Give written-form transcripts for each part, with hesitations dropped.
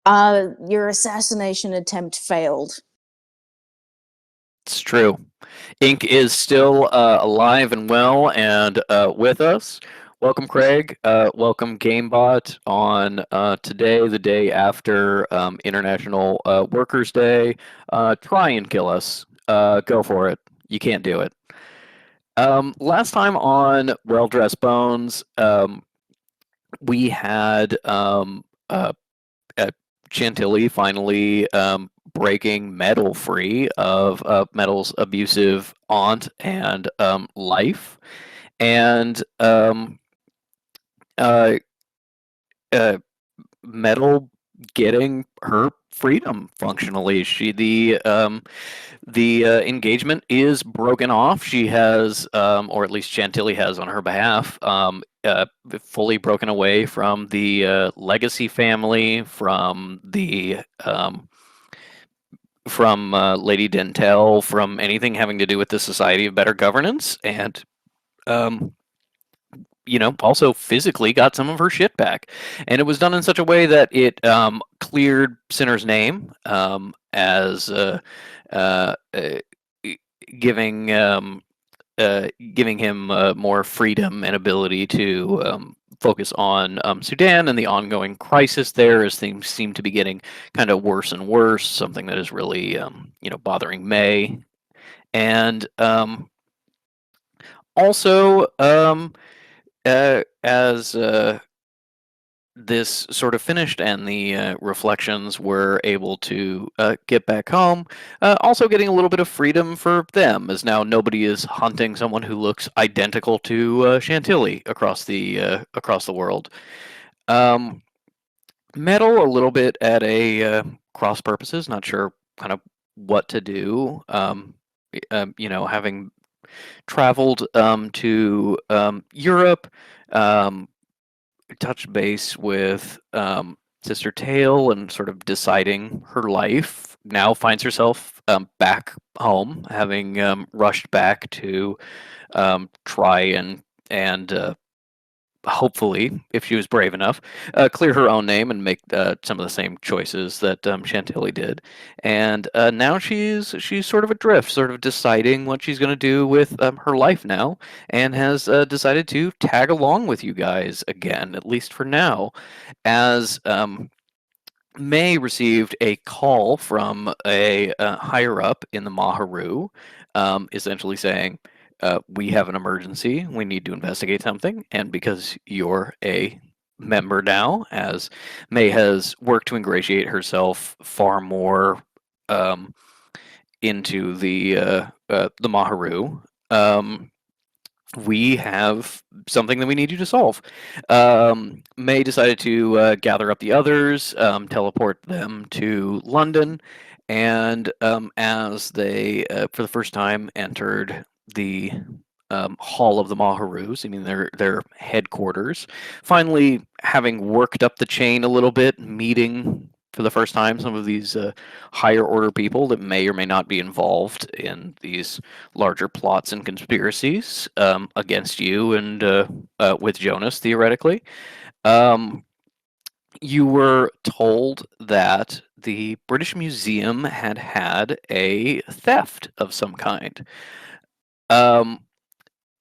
Your assassination attempt failed. It's true. Ink is still alive and well and with us. Welcome, Craig. Welcome, GameBot, on today, the day after International Workers' Day. Try and kill us. Go for it. You can't do it. Last time on Well Dressed Bones, we had uh, Chantilly finally breaking Metal free of Metal's abusive aunt and life, and uh, uh, Metal getting her freedom functionally. The engagement is broken off. She has, or at least Chantilly has on her behalf, fully broken away from the Legacy family, from Lady Dentel, from anything having to do with the Society of Better Governance, and um, also physically got some of her shit back. And it was done in such a way that it cleared Sinner's name as uh, uh, giving giving him more freedom and ability to focus on Sudan and the ongoing crisis there, as things seem to be getting kind of worse and worse. Something that is really bothering May, and also as this sort of finished and the reflections were able to get back home, also getting a little bit of freedom for them, as now nobody is hunting someone who looks identical to Chantilly across the world. Um, Metal a little bit at a cross purposes, not sure kind of what to do. Having traveled to Europe, um, touch base with Sister Tail and sort of deciding her life. Now finds herself back home, having rushed back to try and hopefully, if she was brave enough, clear her own name and make some of the same choices that Chantilly did. And now she's sort of adrift, sort of deciding what she's going to do with her life now, and has decided to tag along with you guys again, at least for now, as May received a call from a higher up in the Maharu, essentially saying, "We have an emergency. We need to investigate something." And because you're a member now, as May has worked to ingratiate herself far more um, into the Maharu, we have something that we need you to solve. May decided to gather up the others, teleport them to London, and as they, for the first time, entered the Hall of the Maharus, I mean their headquarters, finally having worked up the chain a little bit, meeting for the first time some of these higher order people that may or may not be involved in these larger plots and conspiracies against you and with Jonas, theoretically. Um, you were told that the British Museum had a theft of some kind. Um,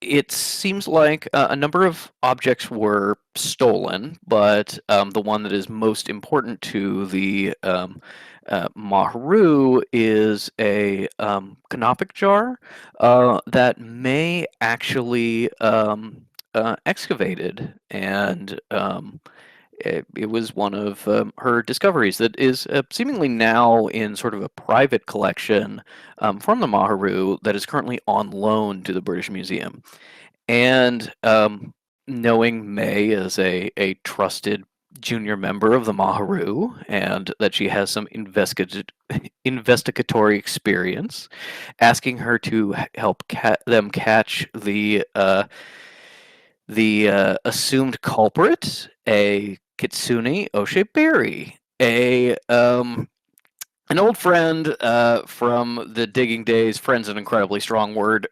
it seems like a number of objects were stolen, but the one that is most important to the Maharu is a canopic jar that May actually excavated, and it was one of her discoveries that is seemingly now in sort of a private collection from the Maharu that is currently on loan to the British Museum. And knowing May as a trusted junior member of the Maharu, and that she has some investigatory experience, asking her to help them catch the assumed culprit, a Kitsune Oshibiri, a an old friend from the digging days. Friend's an incredibly strong word.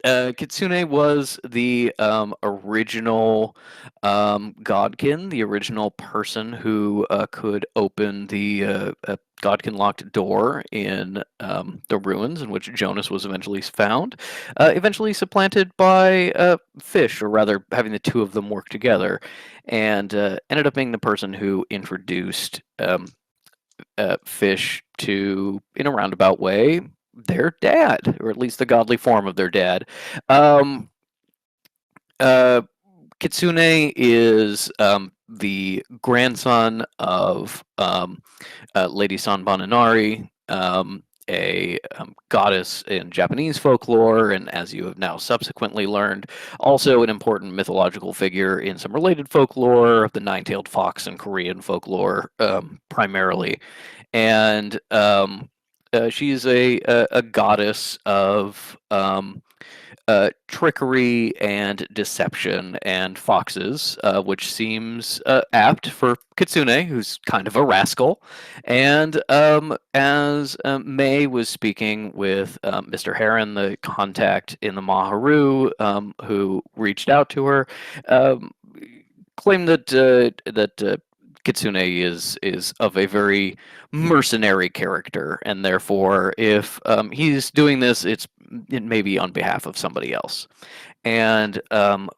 Kitsune was the original Godkin, the original person who could open the Godkin locked door in the ruins in which Jonas was eventually found. Eventually supplanted by Fish, or rather, having the two of them work together, and ended up being the person who introduced Fish to, in a roundabout way, their dad, or at least the godly form of their dad. Um, uh, Kitsune is the grandson of Lady Sanban Inari, a goddess in Japanese folklore, and as you have now subsequently learned, also an important mythological figure in some related folklore of the nine-tailed fox in Korean folklore, primarily. And she's a goddess of trickery and deception and foxes, which seems apt for Kitsune, who's kind of a rascal. And as May was speaking with Mr. Heron, the contact in the Maharu, who reached out to her, claimed that Kitsune is of a very mercenary character, and therefore, if he's doing this, it may be on behalf of somebody else. And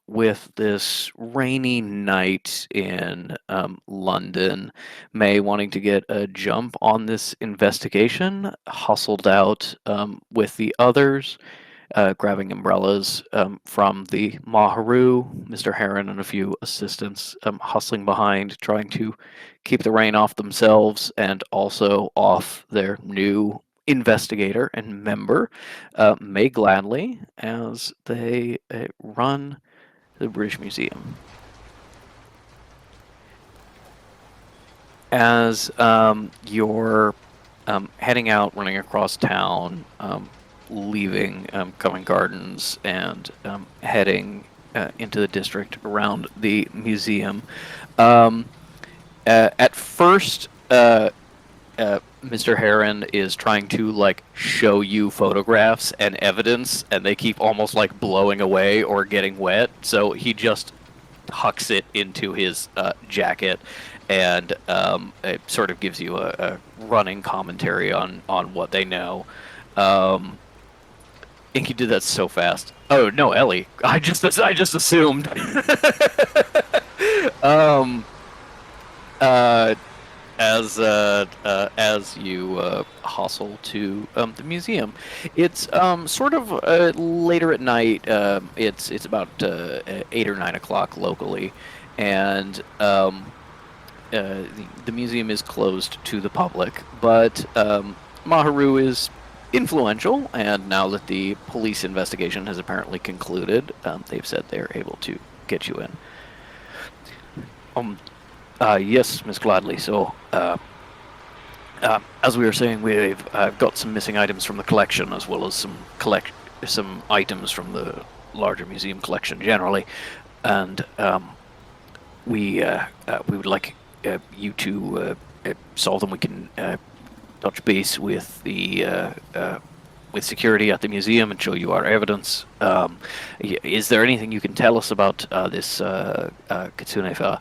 with this rainy night in London, May wanting to get a jump on this investigation, hustled out with the others, grabbing umbrellas from the Maharu, Mr. Heron, and a few assistants hustling behind, trying to keep the rain off themselves and also off their new investigator and member, May Gladly, as they run the British Museum. As you're heading out, running across town, leaving Covent Gardens and heading into the district around the museum. At first, Mr. Heron is trying to show you photographs and evidence, and they keep almost blowing away or getting wet. So he just tucks it into his jacket, and it sort of gives you a running commentary on what they know. And he did that so fast. Oh no, Ellie! I just assumed. As you hustle to the museum, it's sort of later at night. It's about 8 or 9 o'clock locally, and the museum is closed to the public. But Maharu is influential, and now that the police investigation has apparently concluded, they've said they're able to get you in. Yes, Miss Gladly. So, as we were saying, we've got some missing items from the collection, as well as some items from the larger museum collection generally, and we would like you to solve them. We can touch base with the with security at the museum and show you our evidence. Is there anything you can tell us about this Kitsune-fa?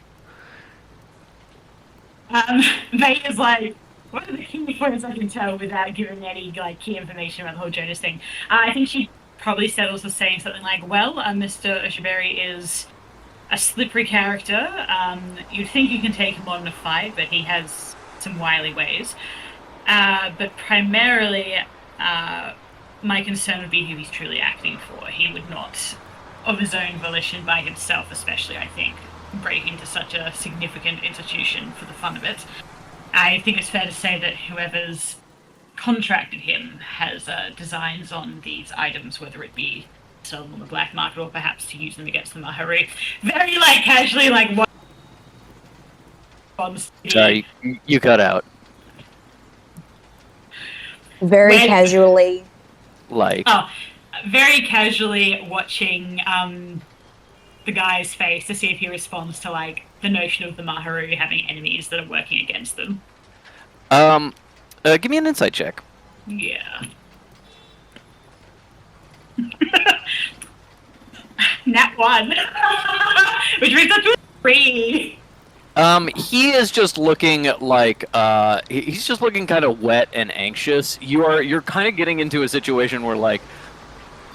May is like, what are the key points I can tell without giving any key information about the whole Jonas thing? I think she probably settles with saying something like, well, Mr. Oshiberi is a slippery character. You'd think you can take him on in a fight, but he has some wily ways. But primarily, my concern would be who he's truly acting for. He would not, of his own volition, by himself especially, I think, break into such a significant institution for the fun of it. I think it's fair to say that whoever's contracted him has designs on these items, whether it be to sell them on the black market or perhaps to use them against the Maharu. Very casually, what? Sorry, you cut out. Very casually. Very casually watching the guy's face to see if he responds to the notion of the Maharu having enemies that are working against them. Give me an insight check. Yeah. Nat 1. Which brings us to 3. He is just looking like he's just looking kind of wet and anxious. You're kind of getting into a situation where like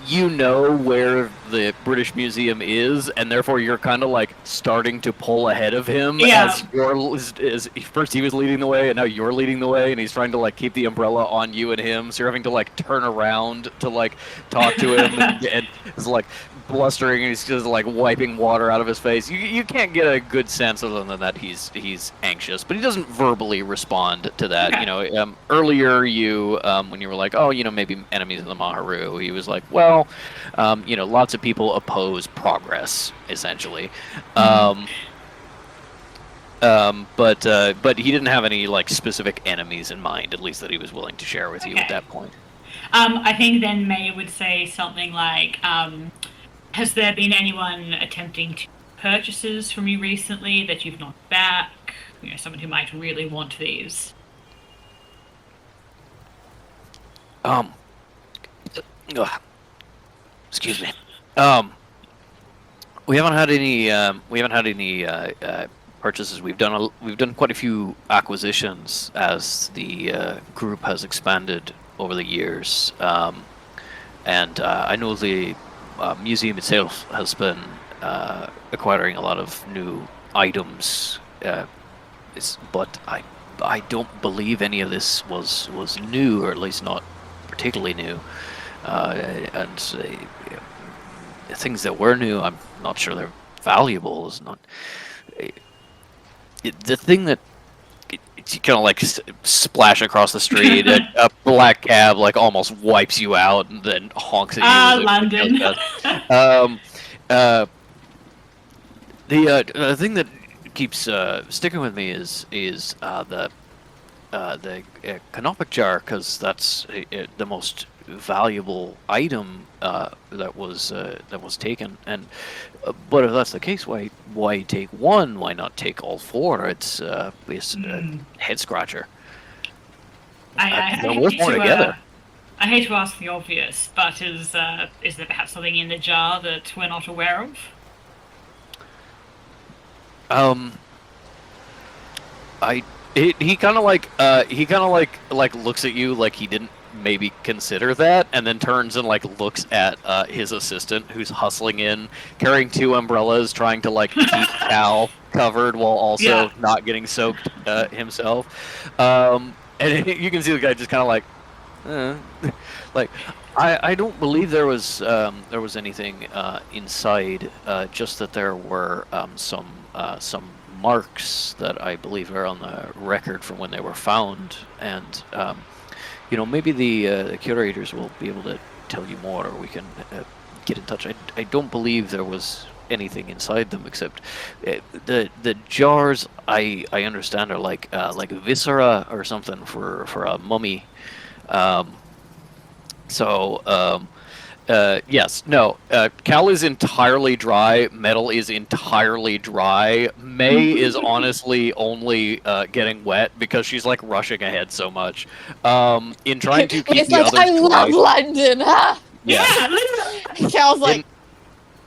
you know where the British Museum is, and therefore you're kind of like starting to pull ahead of him as first he was leading the way, and now you're leading the way, and he's trying to like keep the umbrella on you and him. So you're having to like turn around to like talk to him, and it's like blustering, and he's just like wiping water out of his face. You can't get a good sense other than that he's anxious, but he doesn't verbally respond to that. Okay. You know, earlier you when you were like, oh, you know, maybe enemies of the Maharu, he was like, well, you know, lots of people oppose progress, essentially. But he didn't have any like specific enemies in mind, at least that he was willing to share with you at that point. I think then May would say something like, has there been anyone attempting to purchases from you recently that you've knocked back? You know, someone who might really want these. Excuse me. We haven't had any purchases. We've done quite a few acquisitions as the group has expanded over the years, and I know the museum itself has been acquiring a lot of new items, but I don't believe any of this was new, or at least not particularly new. And things that were new, I'm not sure they're valuable. Is not the thing that you kind of like splash across the street. A black cab like almost wipes you out and then honks at you. London. The thing that keeps sticking with me is the canopic jar, because that's the most valuable item that was taken. And but if that's the case, why take one? Why not take all four? It's a head scratcher. I hate to ask the obvious, but is there perhaps something in the jar that we're not aware of? He kind of like looks at you like he didn't maybe consider that, and then turns and like looks at his assistant, who's hustling in, carrying two umbrellas, trying to like keep Cal covered while also not getting soaked himself. And you can see the guy just kind of like, I don't believe there was anything inside. Just that there were some marks that I believe are on the record from when they were found, and you know, maybe the curators will be able to tell you more, or we can get in touch. I don't believe there was anything inside them except the jars. I understand are like viscera or something for a mummy. Yes, no. Cal is entirely dry. Metal is entirely dry. May is honestly only getting wet because she's like rushing ahead so much. In trying to keep it's the like, others I dry. love London. Huh? Yeah. Cal's like,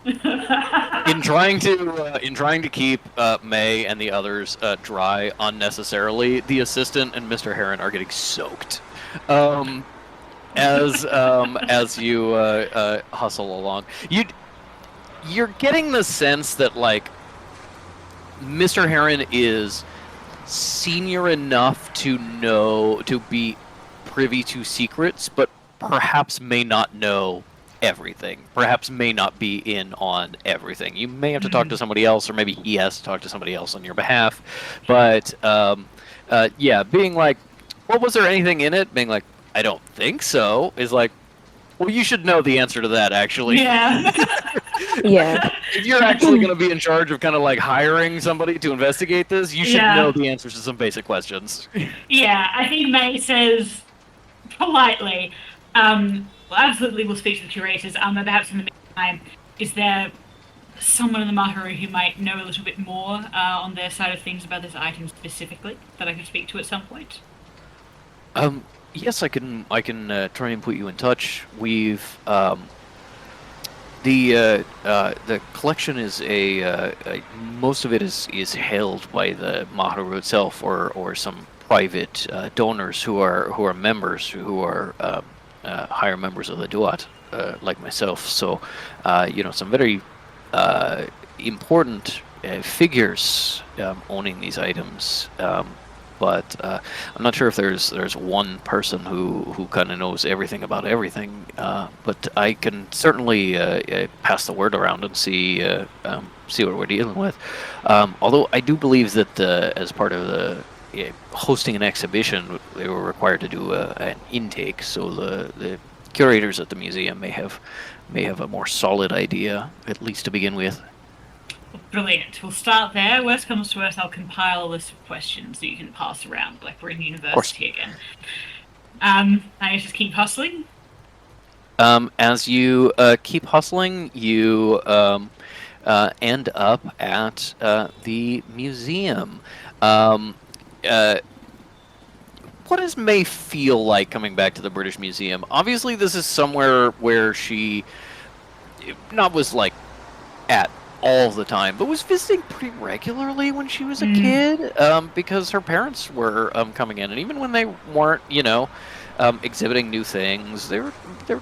in trying to keep May and the others dry unnecessarily, the assistant and Mr. Heron are getting soaked. As you hustle along, you're getting the sense that like Mr. Heron is senior enough to be privy to secrets, but perhaps may not know everything. Perhaps may not be in on everything. You may have to talk to somebody else, or maybe he has to talk to somebody else on your behalf. But being like, "What, was there anything in it?" Being like, "I don't think so," is like, well, you should know the answer to that, actually. Yeah. yeah. If you're actually going to be in charge of kind of like hiring somebody to investigate this, you should know the answers to some basic questions. Yeah, I think May says politely, well, absolutely we'll speak to the curators, but perhaps in the meantime, is there someone in the Maharu who might know a little bit more on their side of things about this item specifically that I could speak to at some point? Yes, I can try and put you in touch. We've the the collection is most of it is held by the Maharu itself, or some private donors who are members, who are higher members of the Duat, like myself. So, some very important figures owning these items. But I'm not sure if there's one person who kind of knows everything about everything. But I can certainly pass the word around and see what we're dealing with. Although I do believe that as part of the hosting an exhibition, they were required to do an intake, so the curators at the museum may have a more solid idea, at least to begin with. Brilliant. We'll start there. Worst comes to worst, I'll compile a list of questions that you can pass around, like we're in university again. I just keep hustling. As you keep hustling, you end up at the museum. What does May feel like coming back to the British Museum? Obviously, this is somewhere where she was like at all the time, but was visiting pretty regularly when she was a kid, because her parents were coming in, and even when they weren't, exhibiting new things, they were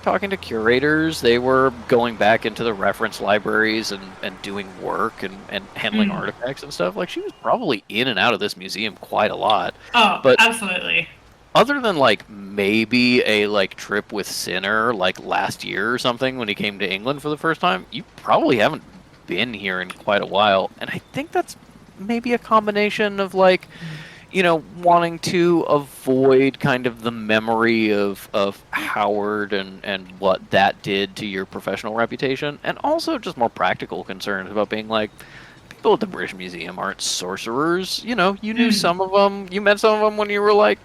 talking to curators. They were going back into the reference libraries and doing work and handling artifacts and stuff. Like, she was probably in and out of this museum quite a lot. Oh, but absolutely. Other than maybe a trip with Sinner last year or something when he came to England for the first time, you probably haven't been here in quite a while. And I think that's maybe a combination of wanting to avoid kind of the memory of Howard and what that did to your professional reputation, and also just more practical concerns about being people at the British Museum aren't sorcerers. You knew some of them. You met some of them when you were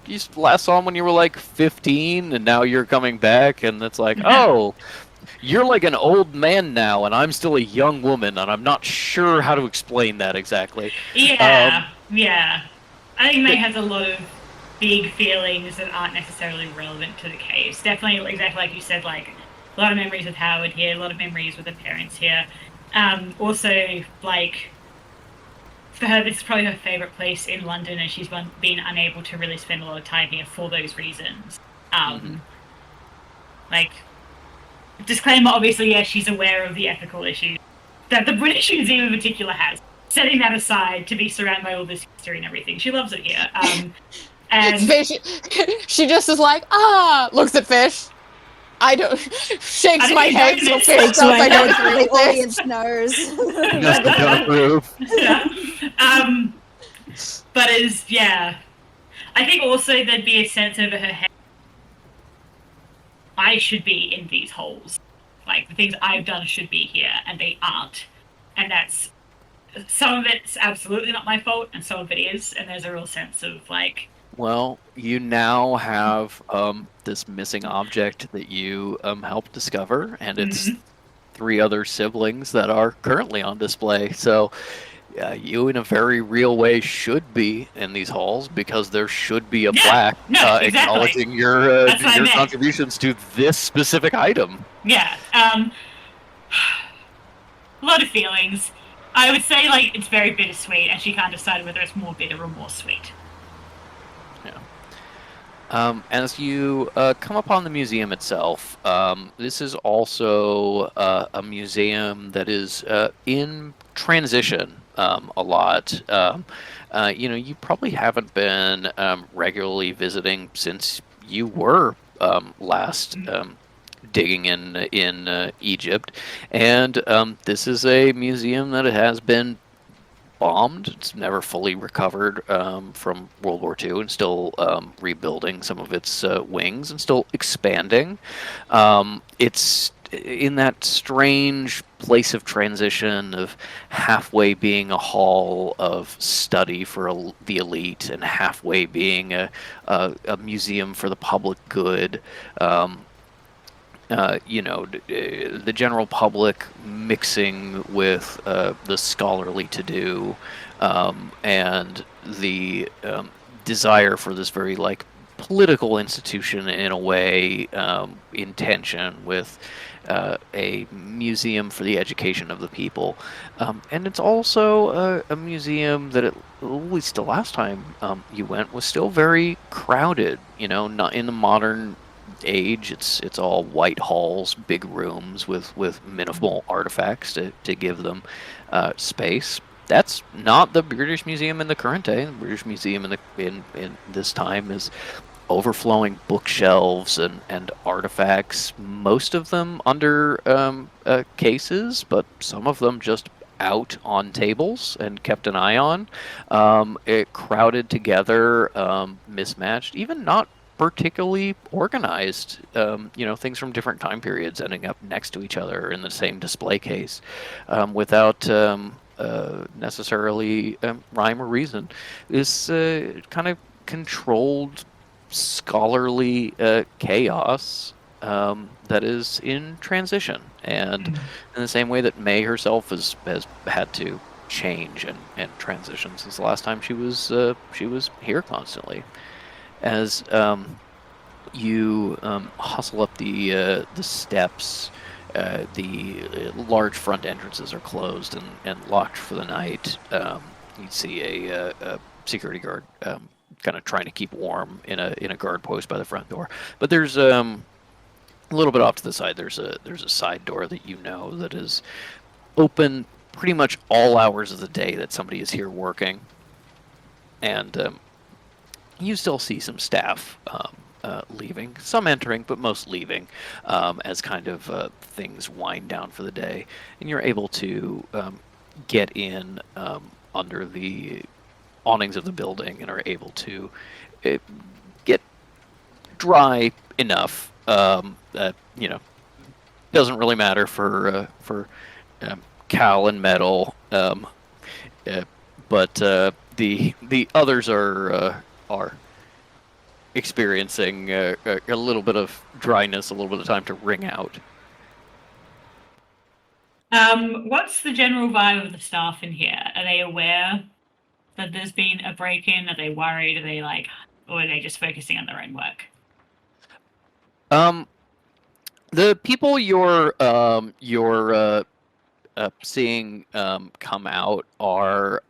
you last saw them when you were 15, and now you're coming back, and it's oh, you're like an old man now, and I'm still a young woman, and I'm not sure how to explain that exactly. Yeah, yeah. I think May has a lot of big feelings that aren't necessarily relevant to the case. Definitely, exactly like you said, a lot of memories with Howard here, a lot of memories with her parents here. Also, for her, this is probably her favourite place in London, and she's been unable to really spend a lot of time here for those reasons. Disclaimer, obviously, yes, she's aware of the ethical issues that the British Museum in particular has. Setting that aside, to be surrounded by all this history and everything, she loves it here. And Fish, she just is looks at Fish. I don't, shakes my head so Fish knows I don't agree with the audience knows. Don't approve. Yeah. But I think also there'd be a sense over her head, I should be in these holes. The things I've done should be here, and they aren't. And that's, some of it's absolutely not my fault, and some of it is, and there's a real sense of, Well, you now have this missing object that you helped discover, and it's 3 other siblings that are currently on display. So you, in a very real way, should be in these halls, because there should be a plaque exactly. acknowledging your contributions to this specific item. Yeah. A lot of feelings. I would say, it's very bittersweet, and she can't decide whether it's more bitter or more sweet. As you come upon the museum itself, this is also a museum that is in transition a lot. You probably haven't been regularly visiting since you were last digging in Egypt, and this is a museum that has been bombed. It's never fully recovered from World War II, and still rebuilding some of its wings and still expanding. It's in that strange place of transition of halfway being a hall of study for the elite, and halfway being a museum for the public good. The general public mixing with the scholarly to-do, and the desire for this very political institution in a way, in tension with a museum for the education of the people, and it's also a museum that, at least the last time you went, was still very crowded. You know, not in the modern age. It's all white halls, big rooms with minimal artifacts to give them space. That's not the British Museum in the current day. The British Museum in this time is overflowing bookshelves and artifacts, most of them under cases, but some of them just out on tables and kept an eye on. It crowded together, mismatched, even not particularly organized. Things from different time periods ending up next to each other in the same display case, without necessarily rhyme or reason. Is kind of controlled scholarly chaos that is in transition, and in the same way that May herself has had to change and transition since the last time she was here constantly. As you hustle up the steps, the large front entrances are closed and locked for the night. You see a security guard kind of trying to keep warm in a guard post by the front door. But there's a little bit off to the side. There's a side door that that is open pretty much all hours of the day that somebody is here working, and you still see some staff leaving, some entering, but most leaving, as kind of things wind down for the day, and you're able to get in under the awnings of the building and are able to get dry enough that doesn't really matter for Cal and Metal, but the others are experiencing a little bit of dryness, a little bit of time to wring out. What's the general vibe of the staff in here? Are they aware that there's been a break-in? Are they worried? Are they or are they just focusing on their own work? The people you're seeing come out are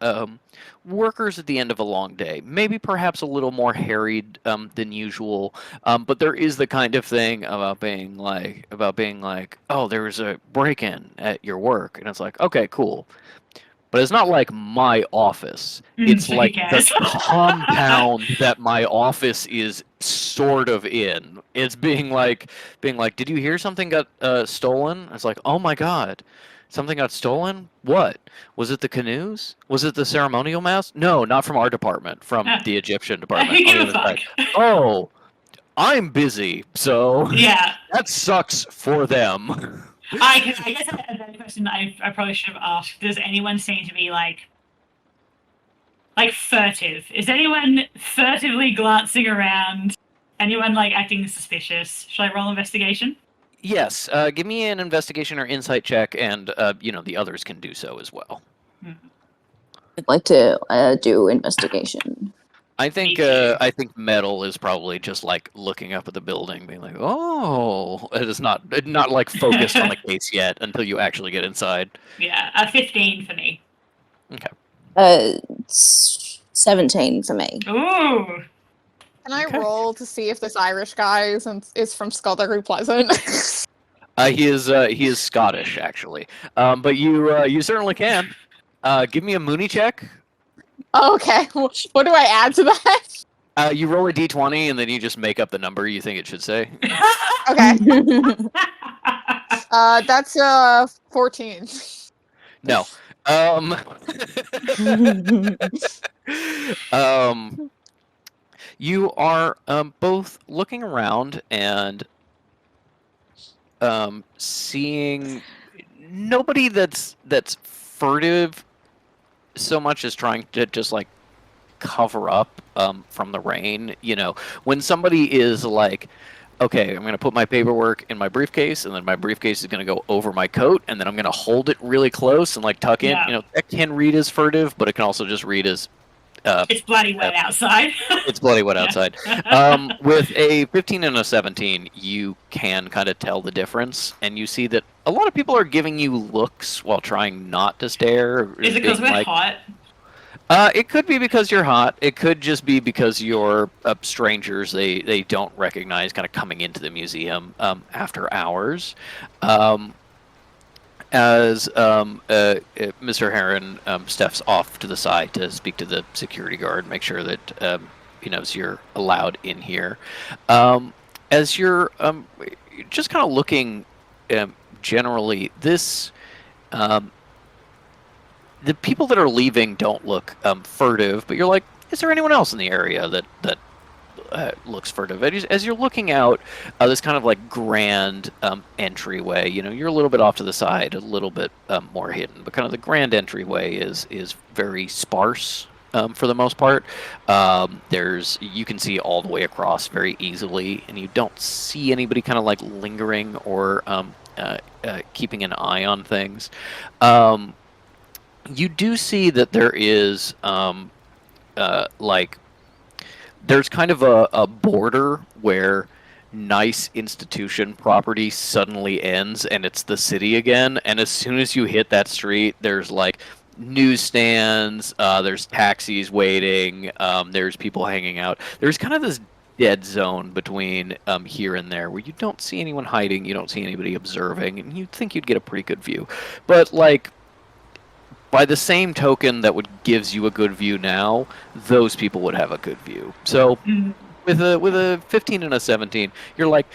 workers at the end of a long day, maybe perhaps a little more harried than usual, but there is the kind of thing about being like, oh, there's a break-in at your work, and it's like, okay, cool. But it's not like my office. It's like the compound that my office is sort of in. It's being like, did you hear something got stolen? It's like, oh my god, something got stolen? What? Was it the canoes? Was it the ceremonial mask? No, not from our department, from the Egyptian department. Oh, I'm busy, so yeah, that sucks for them. I guess that question I probably should have asked. Does anyone seem to be like furtive? Is anyone furtively glancing around? Anyone acting suspicious? Should I roll investigation? Yes. Give me an investigation or insight check, and the others can do so as well. I'd like to do investigation. I think Metal is probably just looking up at the building, being like, "Oh," it is not focused on the case yet until you actually get inside. Yeah, 15 for me. Okay. 17 for me. Ooh. Can I roll to see if this Irish guy is from Skullduggery Pleasant? He is Scottish actually, but you certainly can. Give me a Mooney check. Okay, what do I add to that? You roll a d20 and then you just make up the number you think it should say. Okay. That's 14. No. You are both looking around and seeing nobody that's furtive so much as trying to just cover up from the rain. When somebody is like, okay, I'm going to put my paperwork in my briefcase, and then my briefcase is going to go over my coat, and then I'm going to hold it really close and tuck in. Yeah. That can read as furtive, but it can also just read as It's bloody wet outside. It's bloody wet Yeah. outside. With a 15 and a 17, you can kind of tell the difference, and you see that a lot of people are giving you looks while trying not to stare. Is it because being we're like, hot? It could be because you're hot. It could just be because you're strangers. They don't recognize kind of coming into the museum after hours. As Mr. Heron steps off to the side to speak to the security guard, make sure that he knows you're allowed in here. As you're just kind of looking generally, this the people that are leaving don't look furtive, but you're like, is there anyone else in the area that looks furtive? As you're looking out this kind of like grand entryway, you're a little bit off to the side, a little bit more hidden, but kind of the grand entryway is very sparse for the most part. You can see all the way across very easily, and you don't see anybody kind of like lingering or keeping an eye on things. You do see that there is there's kind of a border where nice institution property suddenly ends and it's the city again, and as soon as you hit that street, there's like newsstands, there's taxis waiting, there's people hanging out. There's kind of this dead zone between here and there where you don't see anyone hiding, you don't see anybody observing, and you'd think you'd get a pretty good view. But like, by the same token that would gives you a good view now, those people would have a good view. So with a 15 and a 17, you're like,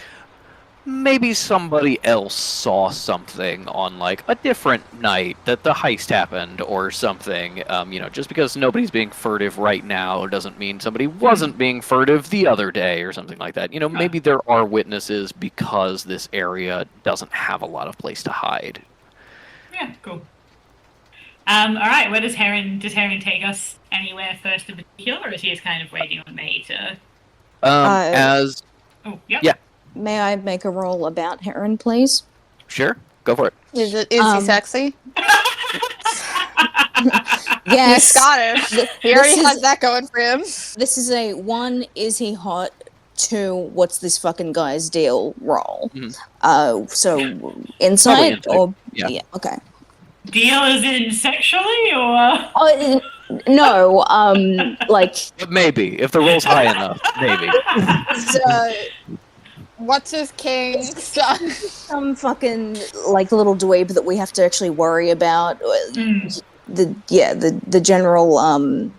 maybe somebody else saw something on like a different night that the heist happened or something. Just because nobody's being furtive right now doesn't mean somebody wasn't being furtive the other day or something like that. Maybe there are witnesses because this area doesn't have a lot of place to hide. Yeah, cool. All right, where does Heron take us? Anywhere first in particular, or is he just kind of waiting on me to? Oh, yep. Yeah. May I make a roll about Heron, please? Sure, go for it. Is he sexy? Yes. He's Scottish. He already has that going for him. This is a 1, is he hot? 2, what's this fucking guy's deal roll? Mm-hmm. So insight or yeah, okay. Deal as in sexually, or? No, like. Maybe if the roll's high enough, maybe. What's his king son? Some fucking like little dweeb that we have to actually worry about. The general.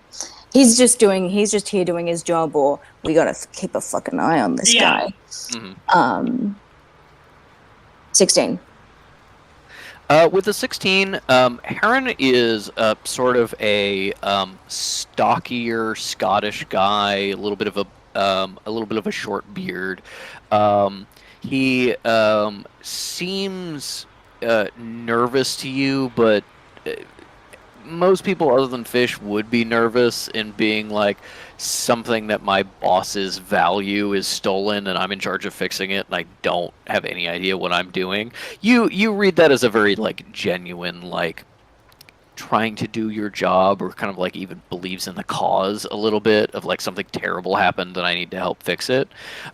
He's just here doing his job, or we gotta keep a fucking eye on this guy. Mm-hmm. 16. With the 16, Heron is sort of a stockier Scottish guy, a little bit of a short beard. He seems nervous to you, but most people other than Fish would be nervous in being like, something that my boss's value is stolen and I'm in charge of fixing it and I don't have any idea what I'm doing. You read that as a very like genuine, like trying to do your job, or kind of like even believes in the cause a little bit of like something terrible happened and I need to help fix it.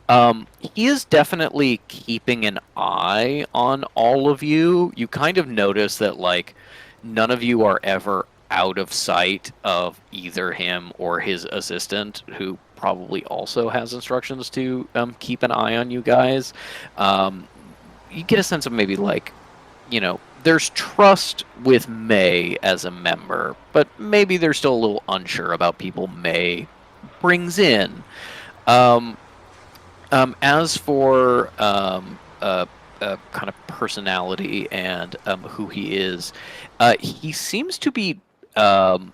He is definitely keeping an eye on all of you. You kind of notice that like none of you are ever out of sight of either him or his assistant, who probably also has instructions to keep an eye on you guys. You get a sense of maybe like, there's trust with May as a member, but maybe they're still a little unsure about people May brings in. As for kind of personality and who he is, he seems to be kind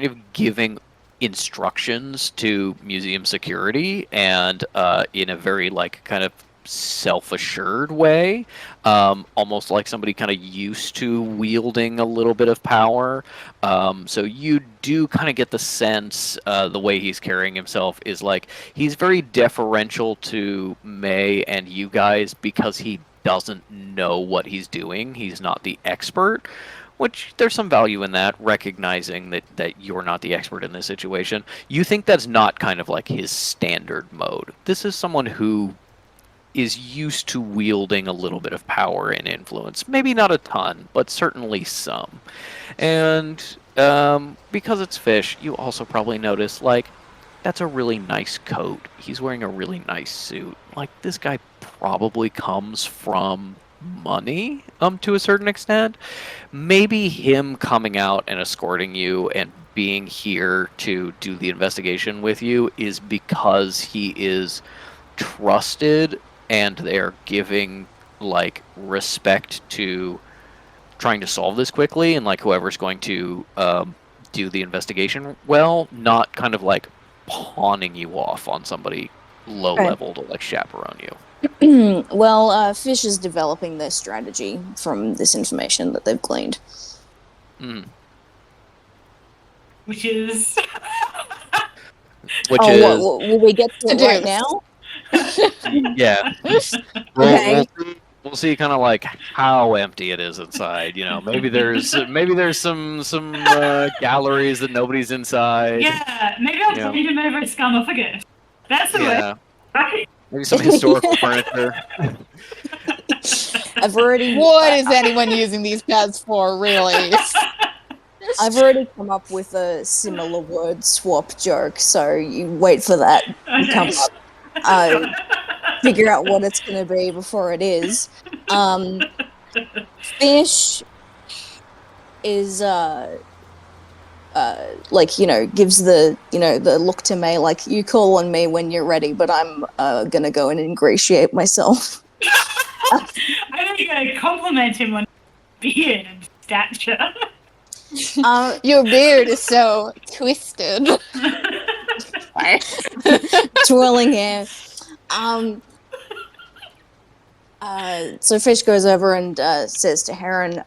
of giving instructions to museum security, and in a very like kind of self-assured way, almost like somebody kind of used to wielding a little bit of power. So you do kind of get the sense the way he's carrying himself is like he's very deferential to May and you guys because he doesn't know what he's doing. He's not the expert. which there's some value in that, recognizing that you're not the expert in this situation. You think that's not kind of like his standard mode. This is someone who is used to wielding a little bit of power and influence. Maybe not a ton, but certainly some. And because it's Fish, you also probably notice, like, that's a really nice coat. He's wearing a really nice suit. Like, this guy probably comes from money, to a certain extent. Maybe him coming out and escorting you and being here to do the investigation with you is because he is trusted and they're giving, like, respect to trying to solve this quickly, and, like, whoever's going to do the investigation well, not kind of, like, pawning you off on somebody low level to, like, chaperone you. Well, Fish is developing their strategy from this information that they've gleaned. Which is... Will we get to it right now? Yeah. Okay. We'll see kind of like how empty it is inside. You know, maybe there's some galleries that nobody's inside. Yeah, maybe I'll find him over at Scumophagus. That's the way. Right? Maybe some historical furniture. I've already. What is anyone using these pads for, really? I've already come up with a similar word swap joke, so you wait for that to come up. Figure out what it's going to be before it is. Fish is like, you know, gives the, you know, the look to me like, you call on me when you're ready, but I'm gonna go and ingratiate myself. I think you're gonna compliment him on beard and stature. Your beard is so twisted. Twirling hair. So Fish goes over and says to Heron,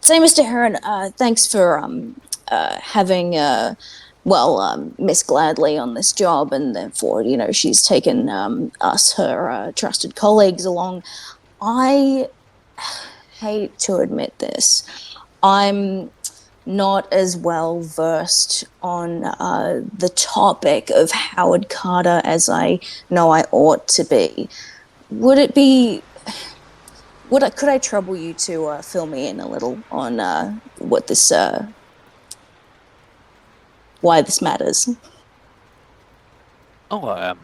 say, Mr. Heron, thanks for having Miss Gladly on this job, and therefore, you know, she's taken us, her trusted colleagues, along. I hate to admit this. I'm not as well versed on the topic of Howard Carter as I know I ought to be. Could I trouble you to fill me in a little on what this, why this matters? Well,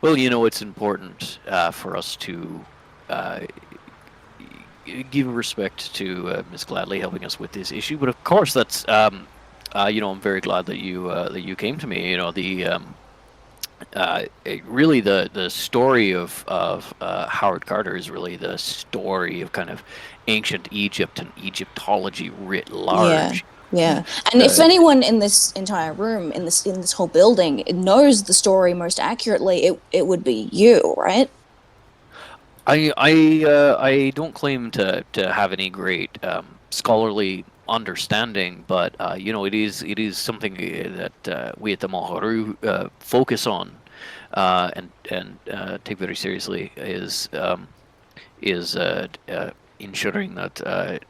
you know, it's important for us to give respect to Miss Gladly helping us with this issue, but of course that's you know, I'm very glad that you came to me. You know, really the story of Howard Carter is really the story of kind of ancient Egypt and Egyptology writ large. Yeah. And if anyone in this entire room, in this whole building, knows the story most accurately, it would be you, right? I don't claim to have any great scholarly understanding, but you know, it is something that we at the Maharu focus on and take very seriously, is ensuring that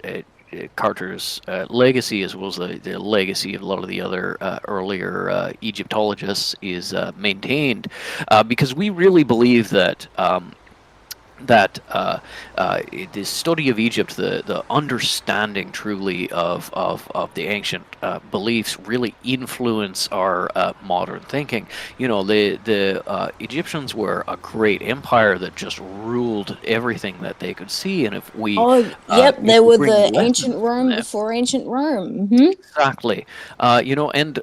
Carter's legacy, as well as the legacy of a lot of the other earlier Egyptologists, is maintained, because we really believe that the study of Egypt, the understanding truly of the ancient beliefs, really influence our modern thinking. You know, the Egyptians were a great empire that just ruled everything that they could see, and if we they were the ancient Rome before ancient Rome. Mm-hmm. Exactly. You know, and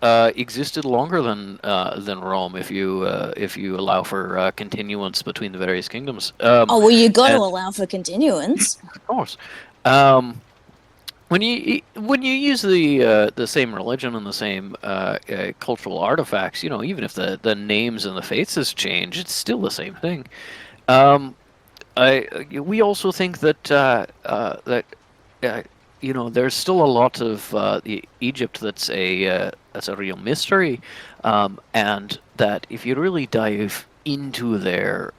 existed longer than Rome, if you allow for continuance between the various kingdoms. You got to allow for continuance. Of course. When you use the same religion and the same cultural artifacts, you know, even if the names and the faces change, it's still the same thing. We also think that you know, there's still a lot of Egypt that's a real mystery, and that if you really dive into their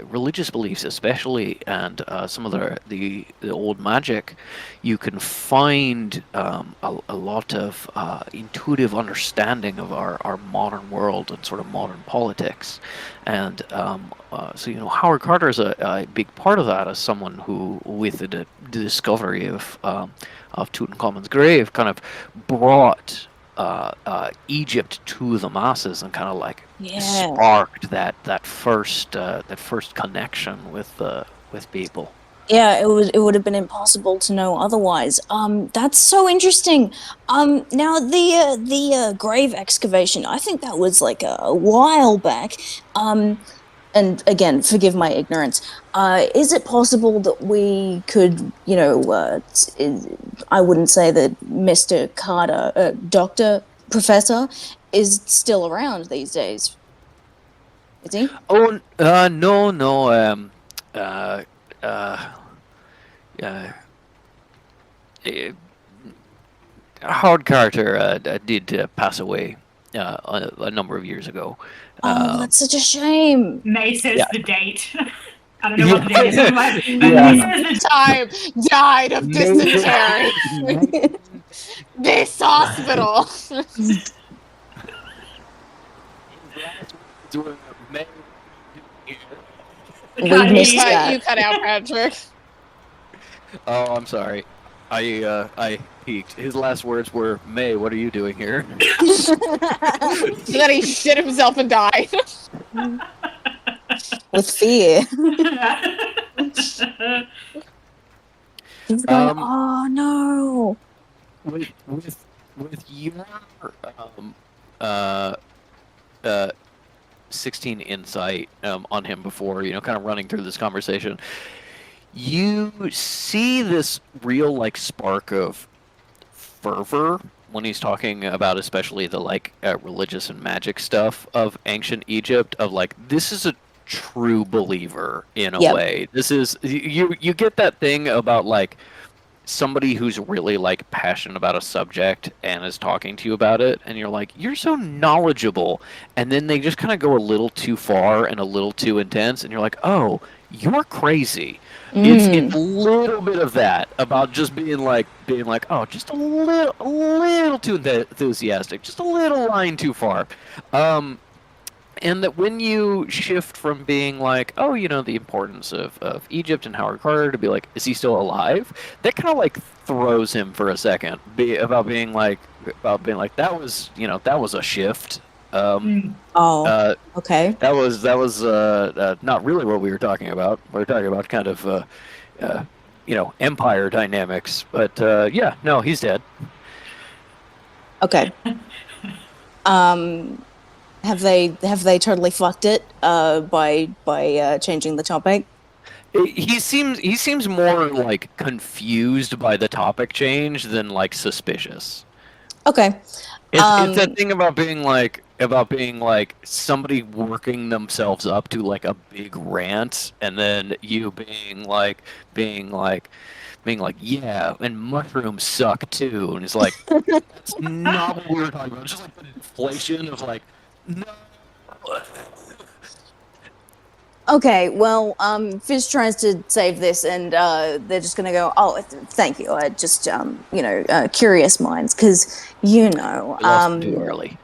religious beliefs, especially, and some of the old magic, you can find a lot of intuitive understanding of our modern world and sort of modern politics. And so, Howard Carter is a big part of that, as someone who, with the discovery of Tutankhamun's grave, kind of brought Egypt to the masses and kind of like sparked that first connection with people. Yeah, it would have been impossible to know otherwise. That's so interesting. Now the grave excavation, I think that was like a while back. And again, forgive my ignorance. Is it possible that we could, I wouldn't say that Mr. Carter, Professor, is still around these days? Is he? Oh, no. Howard Carter did pass away a number of years ago. Oh, that's such a shame. May says Yeah. the date. I don't know what the date is. But Yeah. May says the Time died of dysentery. This hospital. We missed But that. you cut out, Patrick. Oh, I'm sorry. I peeked. His last words were, "May, what are you doing here?" Then he shit himself and died. With fear. He's going, Um, oh no. With your 16 insight on him before, kind of running through this conversation, you see this real like spark of fervor when he's talking about especially the like religious and magic stuff of ancient Egypt, of like, this is a true believer in a Yep. way. This is, you get that thing about like somebody who's really like passionate about a subject and is talking to you about it, and you're like, you're so knowledgeable, and then they just kind of go a little too far and a little too intense, and you're like, oh, you're crazy. It's a little bit of that about just being like, oh, just a little too enthusiastic, just a little line too far. And that when you shift from being like, oh, the importance of Egypt and Howard Carter, to be like, is he still alive? That kind of like throws him for a second. About being like, that was a shift. Oh, okay. That was not really what we were talking about. We were talking about kind of empire dynamics. But yeah, no, he's dead. Okay. Have they totally fucked it by changing the topic? He seems more like confused by the topic change than like suspicious. Okay. It's that thing about being like somebody working themselves up to like a big rant, and then you being like, yeah, and mushrooms suck too, and it's like, that's not what we were talking about. It's just like the inflation of like, no. Okay, well, Fish tries to save this, and they're just gonna go, oh, thank you. I just, curious minds, because, Lost too early.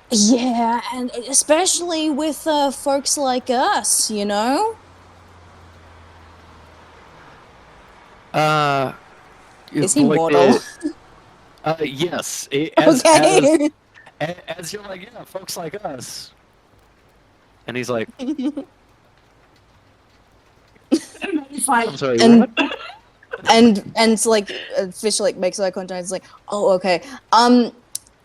yeah, and especially with folks like us, Is he like mortal? Yes. Okay. As you're like, yeah, folks like us. And he's like, It's like, I'm sorry, And- what? and like Fish like makes eye contact. It's like, oh, okay.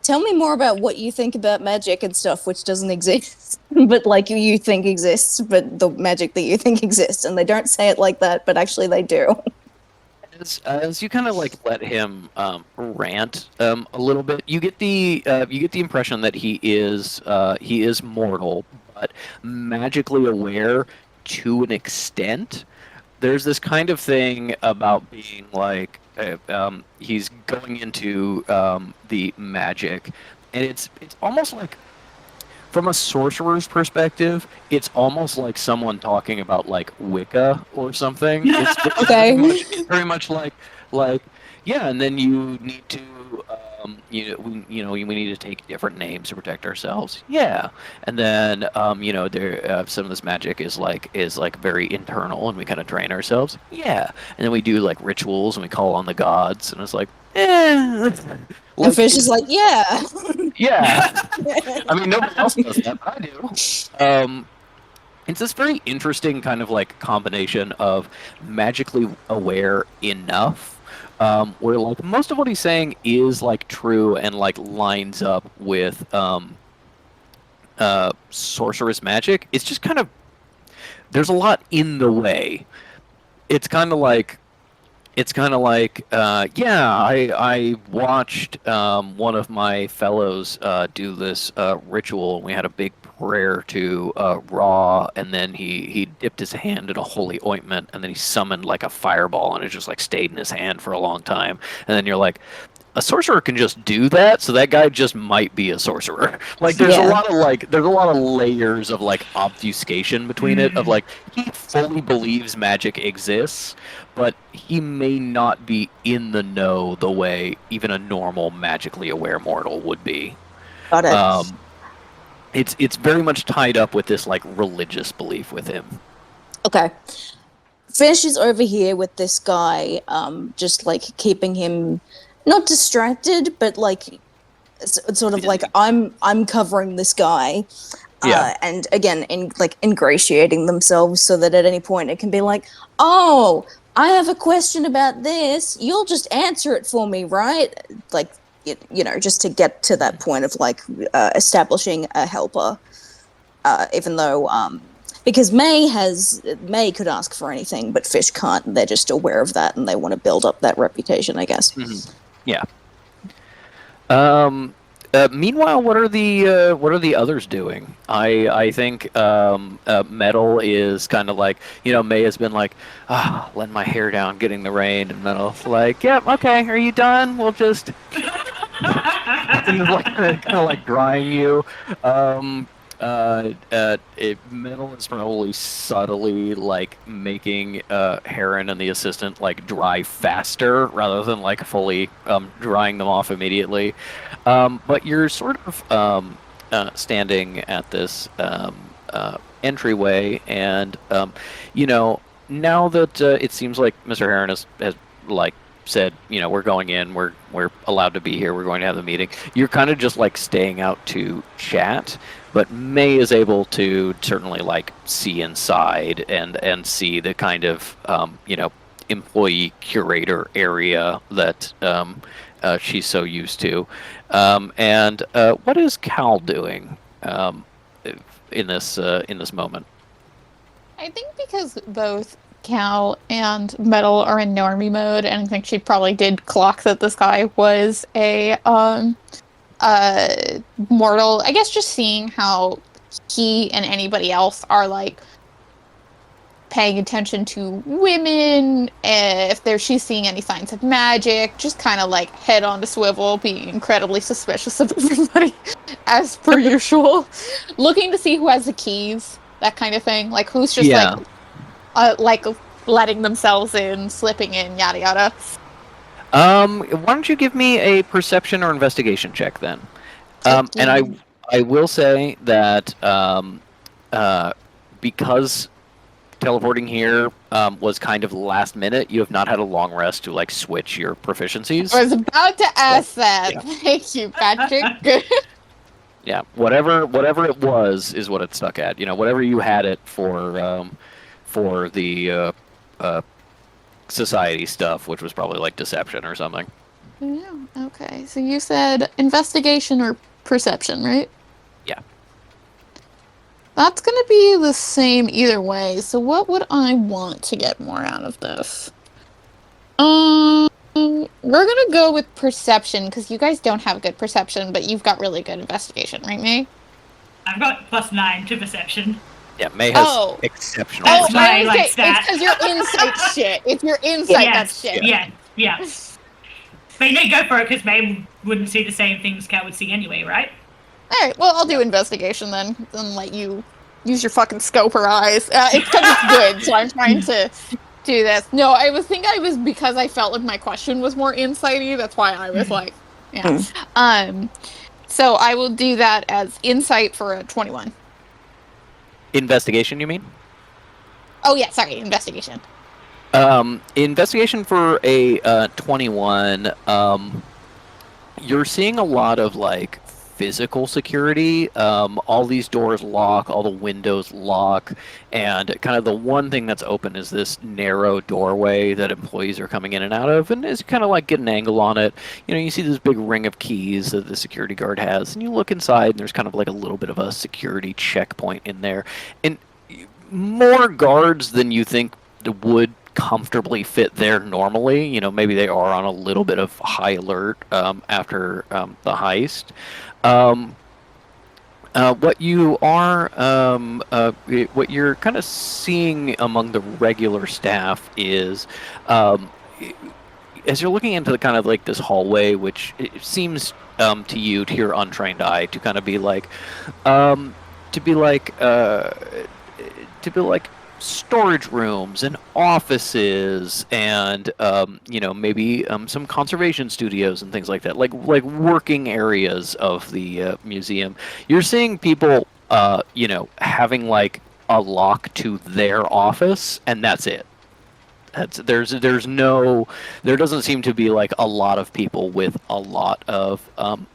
Tell me more about what you think about magic and stuff, which doesn't exist, but like you think exists, but the magic that you think exists, and they don't say it like that, but actually they do. As you kind of like let him rant a little bit, you get the impression that he is mortal, but magically aware to an extent. There's this kind of thing about being like, he's going into the magic, and it's almost like from a sorcerer's perspective, it's almost like someone talking about like Wicca or something. It's Okay. very much like yeah, and then you need to we need to take different names to protect ourselves. Yeah, and then there some of this magic is like very internal, and we kind of train ourselves. Yeah, and then we do like rituals, and we call on the gods, and it's like, And Fish is like, yeah. yeah. I mean, nobody else does that, but I do. It's this very interesting kind of like combination of magically aware enough, where like most of what he's saying is like true and like lines up with sorceress magic. It's just kind of there's a lot in the way. It's kind of like yeah, I watched one of my fellows do this ritual, and we had a big prayer to Ra, and then he dipped his hand in a holy ointment, and then he summoned like a fireball, and it just like stayed in his hand for a long time. And then you're like, a sorcerer can just do that, so that guy just might be a sorcerer. Like there's a lot of layers of like obfuscation between it, of like he fully believes magic exists, but he may not be in the know the way even a normal magically aware mortal would be. Got it. It's very much tied up with this like religious belief with him. Okay. Fish is over here with this guy, just like keeping him not distracted, but like sort of like I'm covering this guy. Yeah. And again, ingratiating themselves so that at any point it can be like, oh, I have a question about this. You'll just answer it for me, right? Like, just to get to that point of like establishing a helper. Even though, because May could ask for anything, but Fish can't. They're just aware of that, and they want to build up that reputation, I guess. Mm-hmm. Yeah. Meanwhile, what are the others doing? I think Metal is kind of like, May has been like, letting my hair down, getting the rain, and Metal's like, yep, okay, are you done? We'll just and like, kind of like drying you. Metal is probably subtly like making Heron and the assistant like dry faster rather than like fully drying them off immediately. But you're sort of standing at this entryway, and now that it seems like Mr. Heron has like said, we're going in, we're allowed to be here, we're going to have the meeting. You're kind of just like staying out to chat. But May is able to certainly like see inside and see the kind of employee curator area that she's so used to. And what is Cal doing in this moment? I think because both Cal and Metal are in normie mode, and I think she probably did clock that this guy was a mortal. I guess just seeing how he and anybody else are like paying attention to women, if she's seeing any signs of magic, just kind of like head on to swivel, being incredibly suspicious of everybody as per usual, looking to see who has the keys, that kind of thing, like who's just like letting themselves in, slipping in, yada yada. Why don't you give me a perception or investigation check then? And I will say that because teleporting here was kind of last minute, you have not had a long rest to like switch your proficiencies. I was about to ask that. Yeah. Thank you, Patrick. Yeah, whatever it was is what it stuck at. Whatever you had it for the society stuff, which was probably like deception or something. Yeah. Okay. So you said investigation or perception, right? Yeah. That's gonna be the same either way. So what would I want to get more out of this? We're gonna go with perception because you guys don't have good perception, but you've got really good investigation, right, May? I've got +9 to perception. Yeah, May has exceptional. That's my like stat. It's because your insight shit. It's your insight that's shit. Yeah. But no, go for it, because May wouldn't see the same things Cal would see anyway, right? Alright, well, I'll do investigation then, and let you use your fucking scoper eyes. It's because it's good, so I'm trying to do this. No, I was because I felt like my question was more insighty, that's why I was like, yeah. So I will do that as insight for a 21. Investigation, you mean? Oh yeah, sorry, investigation. Investigation for a 21. You're seeing a lot of like physical security. All these doors lock, all the windows lock, and kind of the one thing that's open is this narrow doorway that employees are coming in and out of, and it's kind of like get an angle on it. You know, you see this big ring of keys that the security guard has, and you look inside, and there's kind of like a little bit of a security checkpoint in there, and more guards than you think would comfortably fit there normally. You know, maybe they are on a little bit of high alert after the heist. What you are, what you're kind of seeing among the regular staff is, as you're looking into the kind of like this hallway, which it seems to you, to your untrained eye, to kind of be like, to be like storage rooms and offices and you know, maybe some conservation studios and things like that, like working areas of the museum. You're seeing people you know, having like a lock to their office, and that's it. There doesn't seem to be like a lot of people with a lot of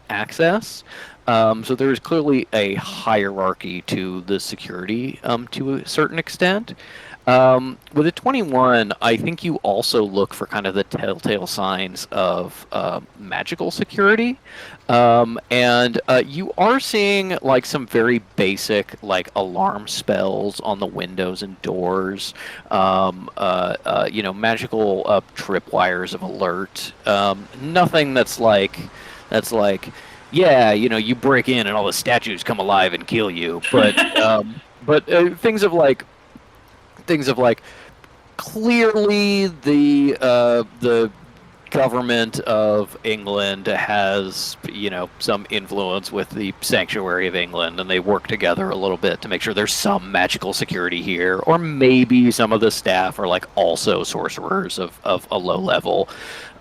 access. So there's clearly a hierarchy to the security to a certain extent. With a 21, I think you also look for kind of the telltale signs of magical security. And you are seeing like some very basic like alarm spells on the windows and doors, you know, magical tripwires of alert. Nothing that's like, yeah, you know, you break in and all the statues come alive and kill you. But things of like clearly the government of England has, you know, some influence with the Sanctuary of England, and they work together a little bit to make sure there's some magical security here. Or maybe some of the staff are like also sorcerers of a low level,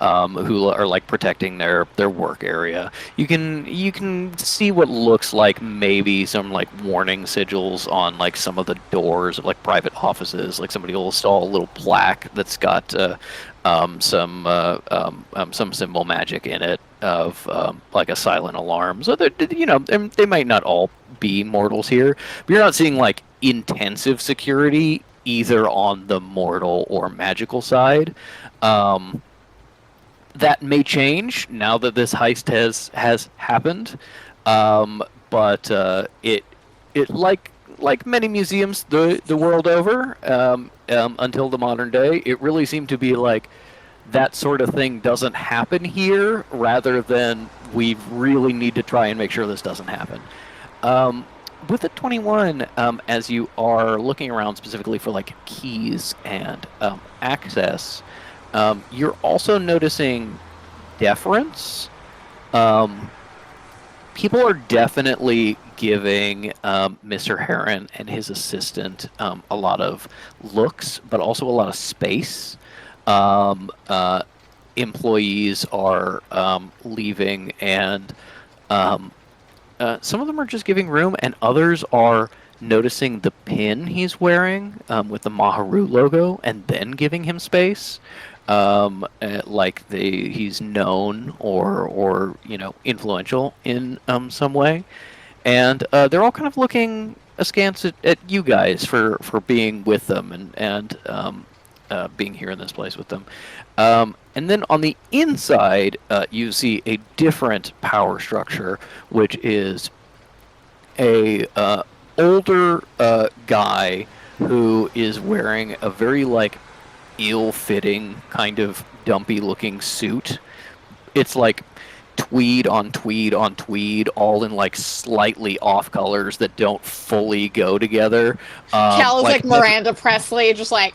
who are like protecting their work area. You can see what looks like maybe some like warning sigils on like some of the doors of like private offices. Like somebody will install a little plaque that's got some symbol magic in it of like a silent alarm. So you know, they might not all be mortals here, but you're not seeing like intensive security either on the mortal or magical side. That may change now that this heist has happened, but it like many museums the world over, until the modern day, it really seemed to be like that sort of thing doesn't happen here, rather than we really need to try and make sure this doesn't happen. With the 21, as you are looking around specifically for like keys and access, you're also noticing deference. People are definitely giving Mr. Heron and his assistant a lot of looks, but also a lot of space. Employees are leaving, and some of them are just giving room, and others are noticing the pin he's wearing with the Maharu logo, and then giving him space. Like he's known or you know, influential in some way, and they're all kind of looking askance at you guys for being with them and being here in this place with them. And then on the inside, you see a different power structure, which is a older guy who is wearing a very like ill-fitting kind of dumpy-looking suit. It's like tweed on tweed on tweed, all in like slightly off colors that don't fully go together. Cal is like Miranda Presley, just like.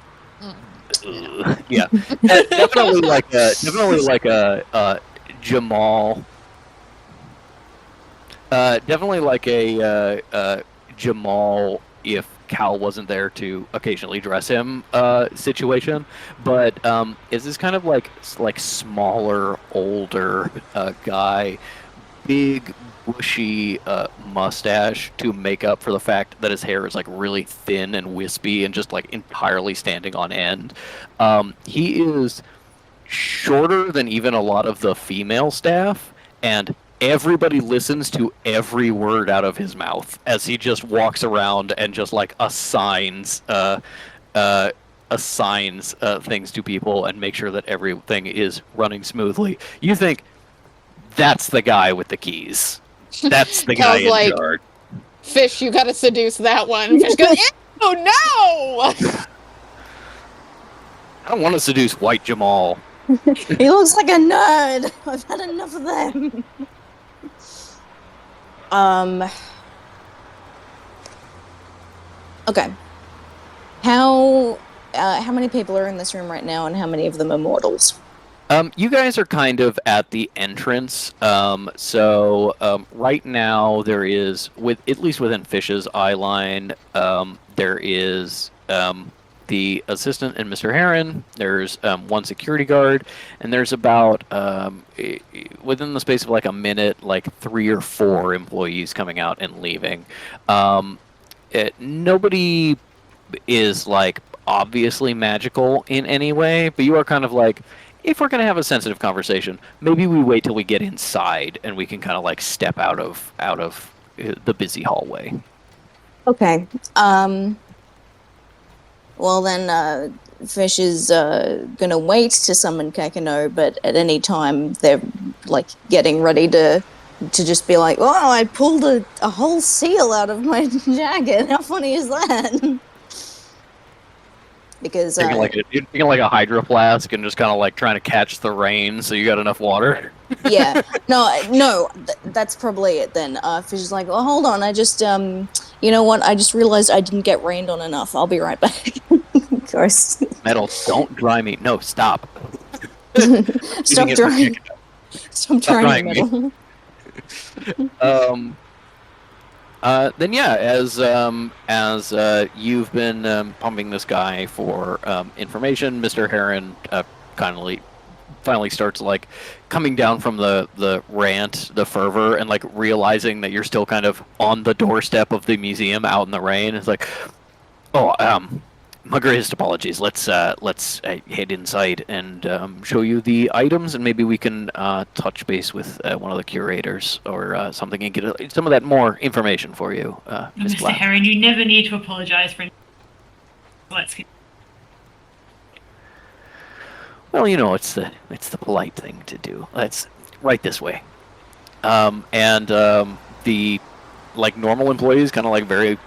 Yeah, definitely like a Jamal. Definitely like a Jamal if Cal wasn't there to occasionally dress him situation, but is this kind of like smaller, older guy, big bushy mustache to make up for the fact that his hair is like really thin and wispy and just like entirely standing on end. He is shorter than even a lot of the female staff, and everybody listens to every word out of his mouth as he just walks around and just like assigns things to people and make sure that everything is running smoothly. You think that's the guy with the keys? That's the guy Cal's in like, charge. Fish, you gotta seduce that one. Fish goes, oh no! I don't want to seduce White Jamal. He looks like a nerd. I've had enough of them. Okay. How many people are in this room right now, and how many of them are mortals? You guys are kind of at the entrance. Right now there is, at least within Fish's eye line, there is the assistant and Mr. Heron. There's one security guard, and there's about within the space of like a minute, like 3 or 4 employees coming out and leaving. Nobody is like obviously magical in any way, but you are kind of like, if we're going to have a sensitive conversation, maybe we wait till we get inside and we can kind of like step out of the busy hallway. Okay. Well then, Fish is gonna wait to summon Kakano, but at any time they're like getting ready to just be like, "Oh, I pulled a whole seal out of my jacket. How funny is that?" Because you're like a hydro flask and just kind of like trying to catch the rain, so you got enough water. Yeah, no, that's probably it then. Fish is like, "Oh, hold on, I just you know what? I just realized I didn't get rained on enough. I'll be right back." Of course. Metal, don't dry me. No, stop. Stop drying. Stop drying Metal. Then yeah, as you've been pumping this guy for information, Mr. Heron finally starts like coming down from the rant, the fervor, and like realizing that you're still kind of on the doorstep of the museum out in the rain. It's like, my greatest apologies. Let's head inside and show you the items, and maybe we can touch base with one of the curators or something and get some of that more information for you, Miss Mr. Black. Heron, you never need to apologize for. Let's. Well, you know, it's the polite thing to do. Let's right this way. The like normal employees kind of like very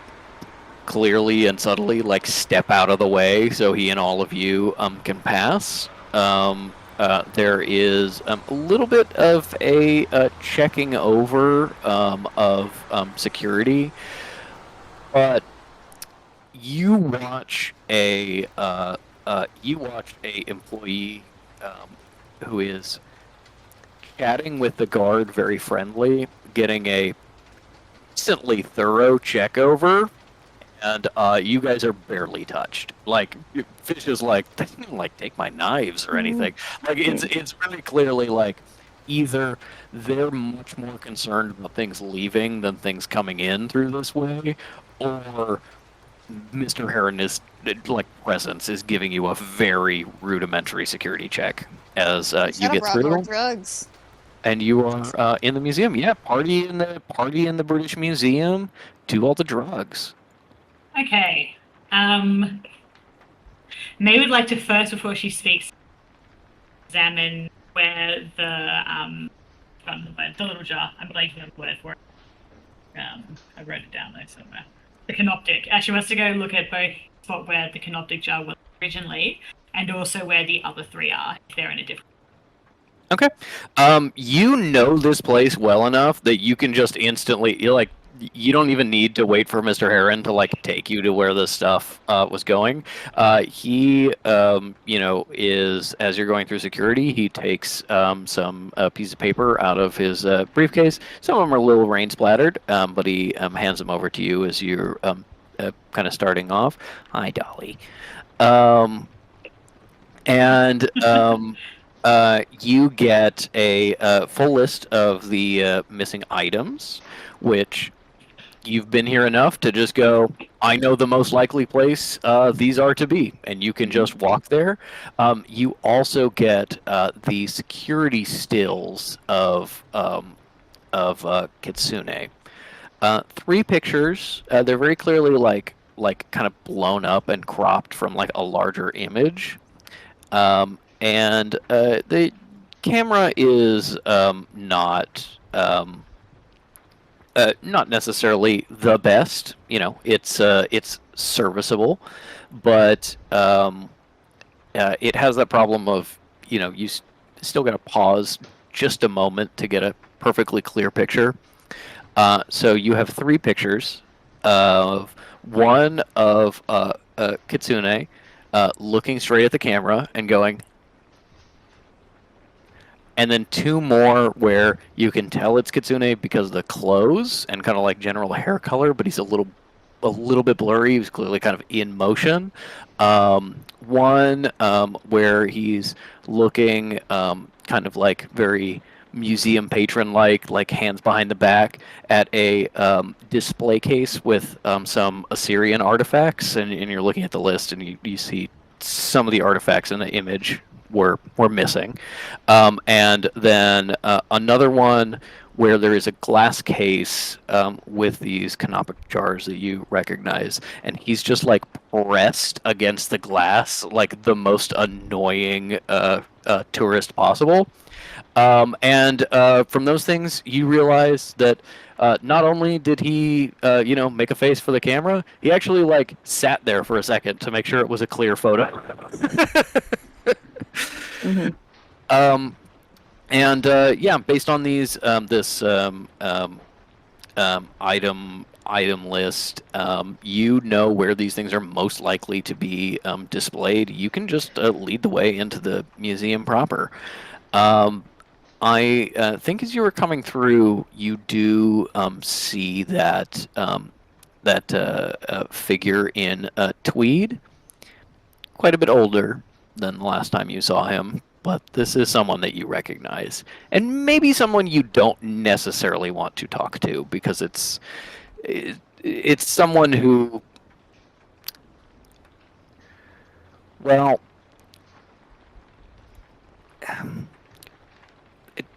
clearly and subtly like step out of the way so he and all of you can pass. There is a little bit of a checking over of security, but you watch a employee who is chatting with the guard very friendly, getting a decently thorough check over, and you guys are barely touched. Like, Fish is like, they didn't like take my knives or anything. Like, it's really clearly like either they're much more concerned about things leaving than things coming in through this way, or Mr. Heron is like presence is giving you a very rudimentary security check as you get through. Drugs. And you are in the museum. Yeah, party in the British Museum. Do all the drugs. Okay. May would like to first, before she speaks, examine where the little jar. I'm blanking on the word for it. I wrote it down though somewhere. The canoptic. She wants to go look at both spot where the canoptic jar was originally, and also where the other 3 are, if they're in a different. Okay. You know this place well enough that you can just instantly, you don't even need to wait for Mr. Heron to like take you to where this stuff was going. He, is as you're going through security, he takes some piece of paper out of his briefcase. Some of them are a little rain splattered, but he hands them over to you as you're kind of starting off. Hi, Dolly. You get a full list of the missing items, which you've been here enough to just go, I know the most likely place these are to be, and you can just walk there. You also get the security stills of Kitsune. 3 pictures. They're very clearly like kind of blown up and cropped from like a larger image. The camera is not necessarily the best. It's serviceable, but it has that problem of you still got to pause just a moment to get a perfectly clear picture. So you have 3 pictures of one of Kitsune looking straight at the camera and going, and then 2 more where you can tell it's Kitsune because of the clothes and kind of like general hair color, but he's a little bit blurry. He's clearly kind of in motion. One where he's looking kind of like very museum patron like hands behind the back at a display case with some Assyrian artifacts, and you're looking at the list and you see some of the artifacts in the image were missing. And then another one where there is a glass case with these canopic jars that you recognize, and he's just like pressed against the glass like the most annoying tourist possible. And from those things, you realize that not only did he, make a face for the camera, he actually like sat there for a second to make sure it was a clear photo. Mm-hmm. Based on these, this item list, you know where these things are most likely to be displayed. You can just lead the way into the museum proper. I think as you were coming through, you do see that figure in tweed, quite a bit older than the last time you saw him, but this is someone that you recognize, and maybe someone you don't necessarily want to talk to because it's someone who, well,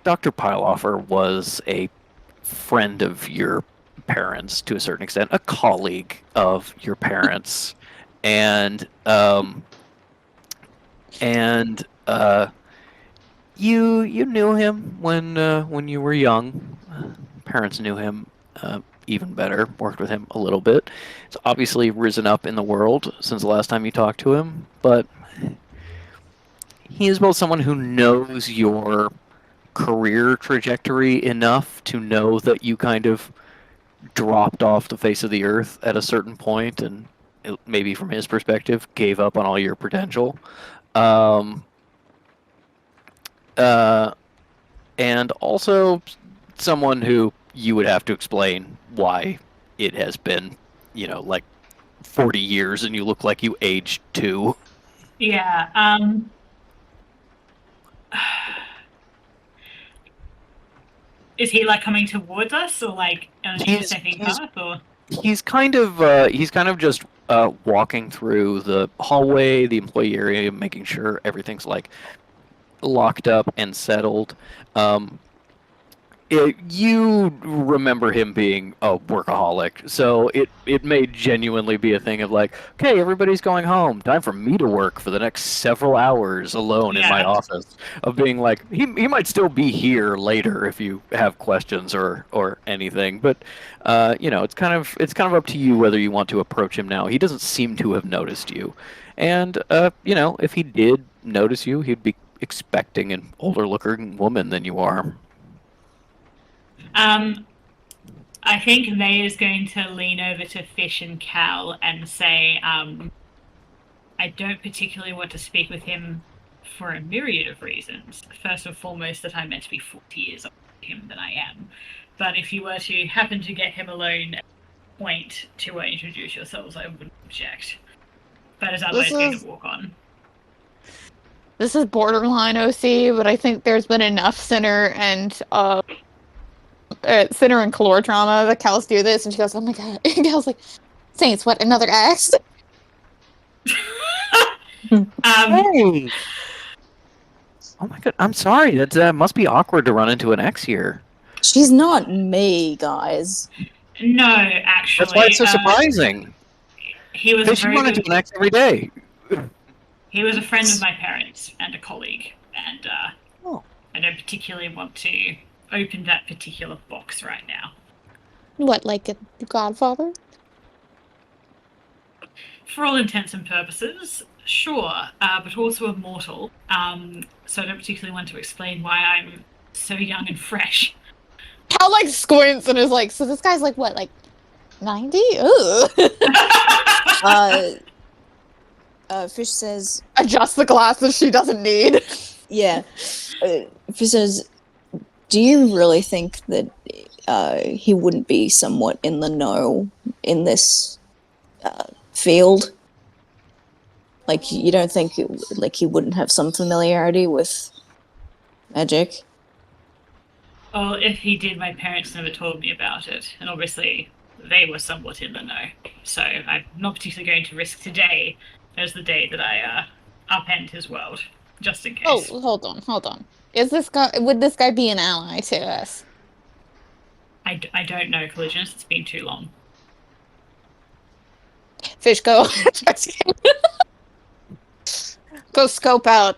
Dr. Pyleoffer was a friend of your parents to a certain extent, a colleague of your parents, and you knew him when you were young. Parents knew him even better, worked with him a little bit. He's obviously risen up in the world since the last time you talked to him, but he is both someone who knows your career trajectory enough to know that you kind of dropped off the face of the earth at a certain point, and maybe from his perspective gave up on all your potential. And also someone who you would have to explain why it has been, like 40 years and you look like you aged 2. Yeah. Is he like coming towards us, or like on a second path, or? He's kind of just walking through the hallway, the employee area, making sure everything's like locked up and settled. You remember him being a workaholic, so it may genuinely be a thing of like, okay, everybody's going home. Time for me to work for the next several hours alone in my office. Of being like, he might still be here later if you have questions or anything. But it's kind of up to you whether you want to approach him now. He doesn't seem to have noticed you, and if he did notice you, he'd be expecting an older looking woman than you are. I think May is going to lean over to Fish and Cal and say, I don't particularly want to speak with him for a myriad of reasons. First and foremost, that I'm meant to be 40 years older him than I am. But if you were to happen to get him alone at a point to introduce yourselves, I wouldn't object. That is our way to walk on. This is borderline OC, but I think there's been enough Sinner and Calor drama that Cal's do this, and she goes, "Oh my god!" And Cal's like, "Saints, what? Another ex?" Hey. Oh my god! I'm sorry. That must be awkward to run into an ex here. She's not me, guys. No, actually. That's why it's so surprising. He was Fish, you run into an ex every day. He was a friend of my parents and a colleague, and I don't particularly want to open that particular box right now. What, like a godfather? For all intents and purposes, sure, but also a mortal, so I don't particularly want to explain why I'm so young and fresh. Cal, like, squints and is like, so this guy's like, what, like, 90? Ooh. Fish says... Adjust the glasses she doesn't need. Yeah. Fish says, do you really think that he wouldn't be somewhat in the know in this field? Like, you don't think he wouldn't have some familiarity with magic? Well, if he did, my parents never told me about it, and obviously they were somewhat in the know. So I'm not particularly going to risk today as the day that I upend his world, just in case. Oh, hold on. Would this guy be an ally to us? I don't know, Collisions. It's been too long. Fish, go. Go scope out.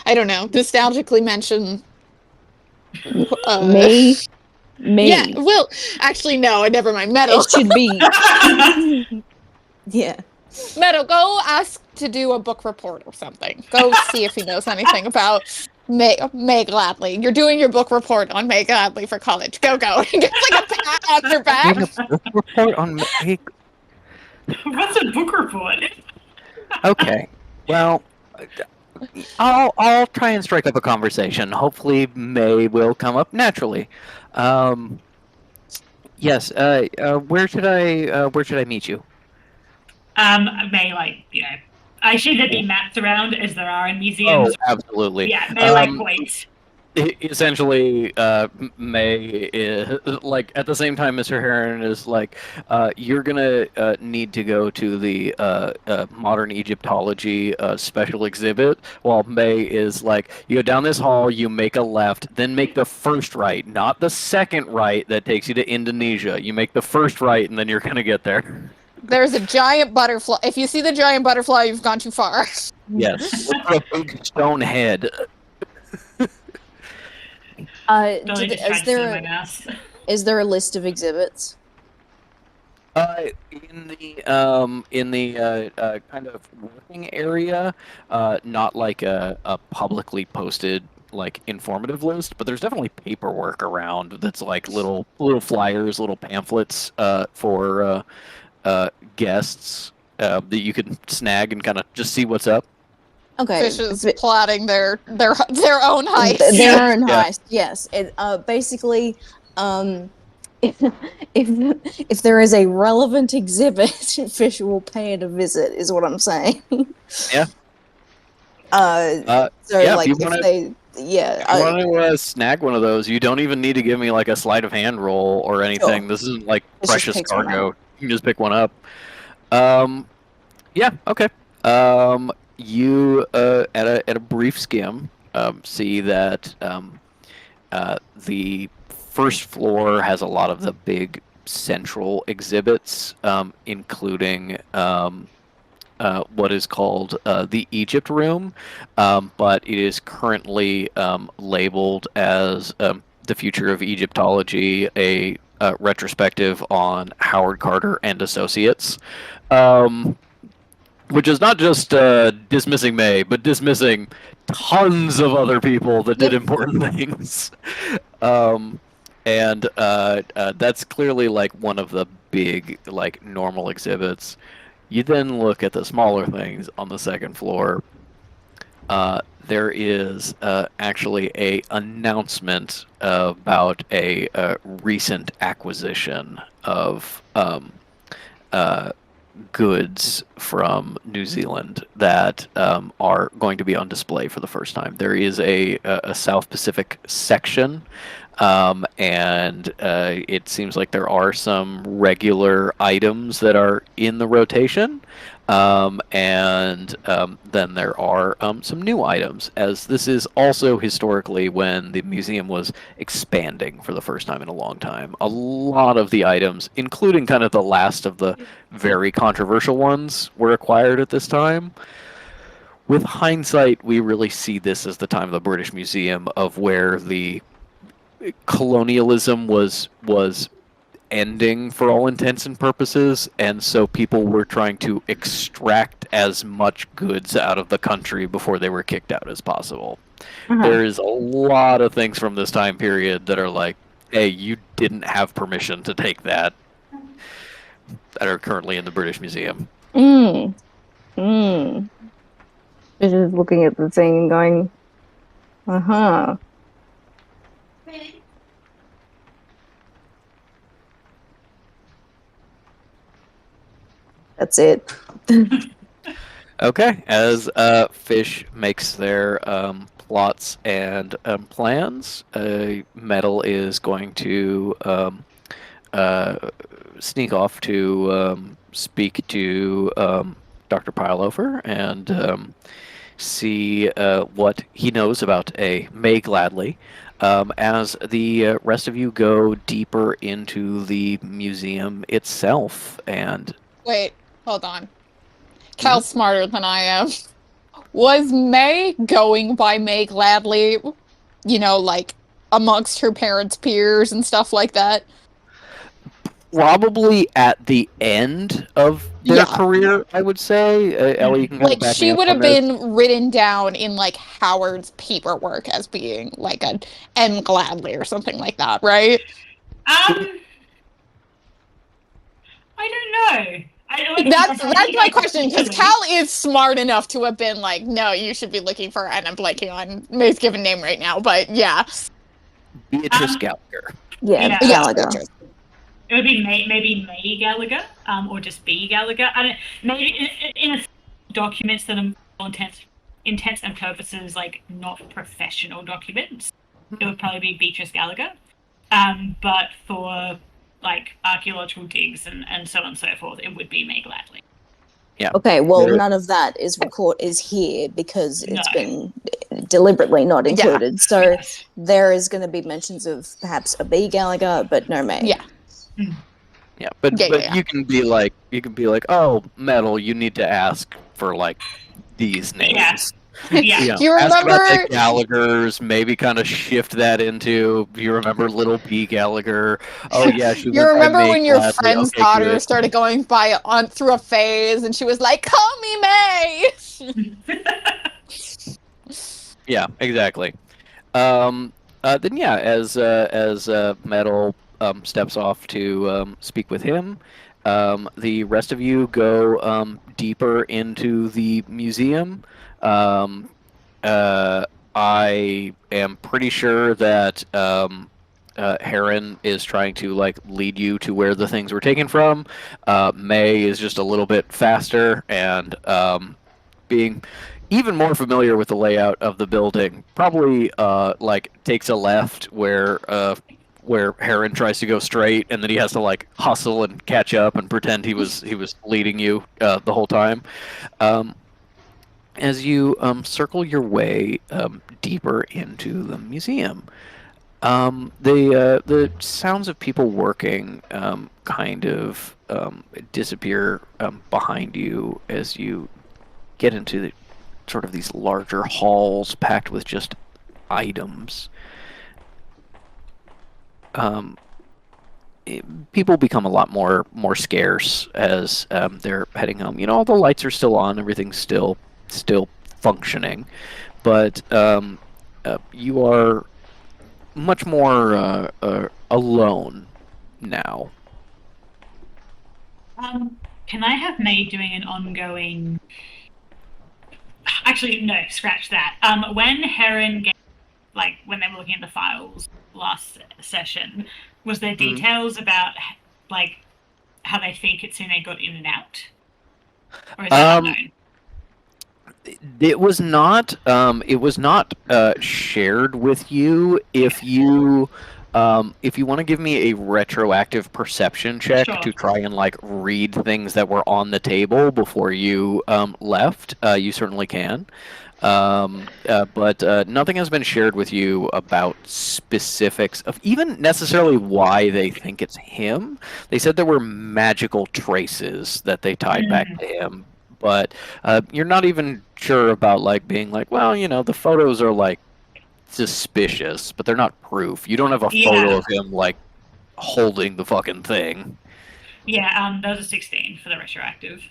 I don't know. Nostalgically mention. Me? Yeah, well, actually, no, never mind. Meadow. It should be. Yeah. Meadow, go ask to do a book report or something. Go see if he knows anything about May Gladly. You're doing your book report on May Gladly for college. Go. It's like a pat on your back. A book report on May. What's a book report? Okay. Well, I'll try and strike up a conversation. Hopefully, May will come up naturally. Yes. Where should I meet you? May, I assume there'd be maps around as there are in museums. Oh, absolutely. Yeah, May points. Essentially, May is, like, at the same time, Mr. Heron is like, you're gonna need to go to the modern Egyptology special exhibit, while May is like, you go down this hall, you make a left, then make the first right, not the second right that takes you to Indonesia. You make the first right, and then you're gonna get there. There's a giant butterfly. If you see the giant butterfly, you've gone too far. Yes, with a big stone head. Is there a list of exhibits? In the kind of working area, not like a publicly posted like informative list, but there's definitely paperwork around that's like little flyers, little pamphlets for guests that you can snag and kind of just see what's up. Okay. Fish is plotting their own heist. Their own heist, yes. It, basically, if there is a relevant exhibit, Fish will pay it a visit, is what I'm saying. Yeah. So, yeah, like, if you want to snag one of those, you don't even need to give me like a sleight of hand roll or anything. Sure. This isn't like precious cargo. You can just pick one up. Yeah. Okay. You at a brief skim see that the first floor has a lot of the big central exhibits, including what is called the Egypt Room, but it is currently labeled as the Future of Egyptology, a retrospective on Howard Carter and Associates. Which is not just dismissing May, but dismissing tons of other people that did important things. And that's clearly like one of the big like normal exhibits. You then look at the smaller things on the second floor. There is actually a announcement about a recent acquisition of goods from New Zealand that are going to be on display for the first time. There is a South Pacific section, and it seems like there are some regular items that are in the rotation. And then there are some new items, as this is also historically when the museum was expanding for the first time in a long time. A lot of the items, including kind of the last of the very controversial ones, were acquired at this time. With hindsight, we really see this as the time of the British Museum, of where the colonialism was ending for all intents and purposes, and so people were trying to extract as much goods out of the country before they were kicked out as possible. There is a lot of things from this time period that are like, hey, you didn't have permission to take that, that are currently in the British Museum. Just looking at the thing and going, That's it. Okay, as Fish makes their plots and plans, Metal is going to sneak off to speak to Dr. Pylofer and see what he knows about a May Gladly. As the rest of you go deeper into the museum itself, and Wait, hold on. Cal's smarter than I am. Was May going by May Gladly, you know, like, amongst her parents' peers and stuff like that? probably at the end of their career, I would say. Ellie, you can like, she would have been written down in, like, Howard's paperwork as being, like, a M. Gladly or something like that, right? I don't know. That's my question, because Cal is smart enough to have been like, no, you should be looking for, and I'm blanking on May's given name right now, but yeah. Beatrice Gallagher. Yeah, Gallagher. It would be maybe May Gallagher, or just B Gallagher. I don't. Maybe in documents that are for intents and purposes, like not professional documents, it would probably be Beatrice Gallagher. But for like archaeological digs and so on and so forth, it would be May Gladly. Yeah. Okay, well, none of that is here because it's been deliberately not included. So there is going to be mentions of perhaps a B Gallagher, but no May. Yeah. Yeah, but you can be like, oh, Metal, you need to ask for like these names. Yeah. Do you remember ask about the Gallaghers? Maybe kind of shift that into. Do you remember Little B Gallagher? Oh yeah, she. You remember when your Gladly. friend's daughter started going by through a phase, and she was like, "Call me May." Yeah, exactly. Then yeah, as Metal steps off to speak with him, the rest of you go deeper into the museum. I am pretty sure that Heron is trying to like lead you to where the things were taken from. May is just a little bit faster and being even more familiar with the layout of the building. Probably like takes a left where Heron tries to go straight, and then he has to like hustle and catch up and pretend he was leading you the whole time. As you circle your way deeper into the museum, the sounds of people working kind of disappear behind you as you get into the, sort of these larger halls packed with just items. People become a lot more scarce as they're heading home. You know, all the lights are still on, everything's still functioning, but you are much more alone now. Can I have May doing an ongoing? Actually, no. Scratch that. When Heron gave, when they were looking at the files last session, was there details about how they think Kitsune got in and out, or is that unknown? It was not. It was not shared with you. If you want to give me a retroactive perception check to try and read things that were on the table before you left, you certainly can. But nothing has been shared with you about specifics of even necessarily why they think it's him. They said there were magical traces that they tied back to him. But you're not even sure about being well, the photos are suspicious, but they're not proof. You don't have a photo of him holding the fucking thing. Yeah, those are 16 for the retroactive.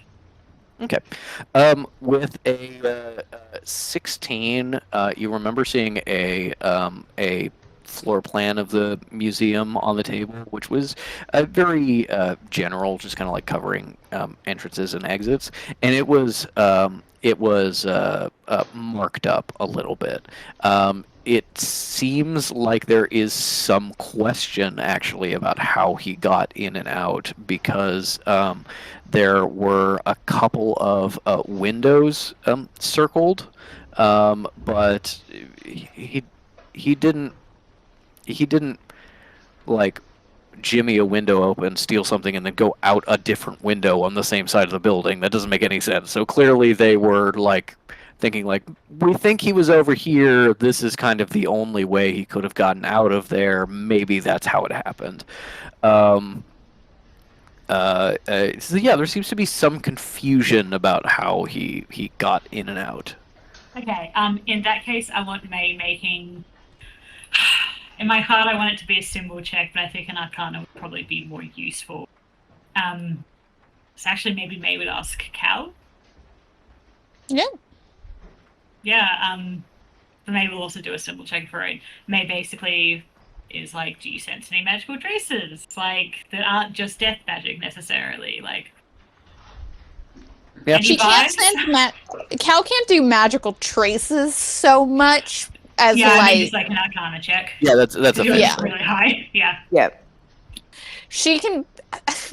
Okay. With a 16, you remember seeing a floor plan of the museum on the table, which was very general, just kind of covering entrances and exits, and it was marked up a little bit. It seems like there is some question actually about how he got in and out, because there were a couple of windows circled, but he didn't jimmy a window open, steal something, and then go out a different window on the same side of the building. That doesn't make any sense. So clearly they were thinking we think he was over here. This is kind of the only way he could have gotten out of there. Maybe that's how it happened. So yeah, there seems to be some confusion about how he got in and out. Okay. In that case, I want May making. In my heart, I want it to be a symbol check, but I think an Arcana would probably be more useful. So actually, maybe May would ask Cal. Yeah. Yeah. So May will also do a symbol check for it. May basically is do you sense any magical traces? That aren't just death magic necessarily. Yeah. She can't sense Cal can't do magical traces so much. As just an Arcana check. Yeah, that's a fair. Yeah, really high. Yeah. Yep. She can.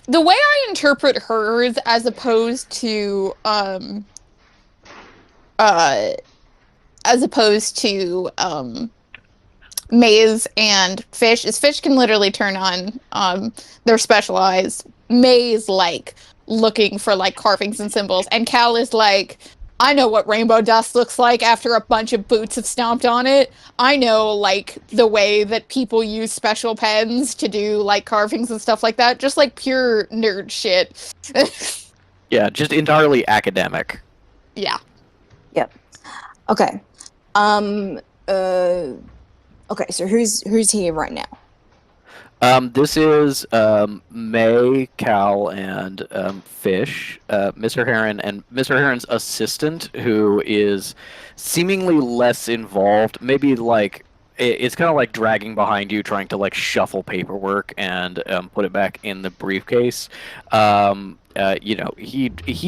The way I interpret hers, as opposed to Maze and Fish, is Fish can literally turn on their specialized. Maze looking for carvings and symbols, and Cal is I know what rainbow dust looks like after a bunch of boots have stomped on it. I know, the way that people use special pens to do, carvings and stuff like that. Just, pure nerd shit. Yeah, just entirely academic. Yeah. Yep. Okay. Okay, so who's here right now? This is May, Cal, and Fish, Mr. Heron, and Mr. Heron's assistant, who is seemingly less involved. Maybe it's kind of dragging behind you, trying to shuffle paperwork and put it back in the briefcase. He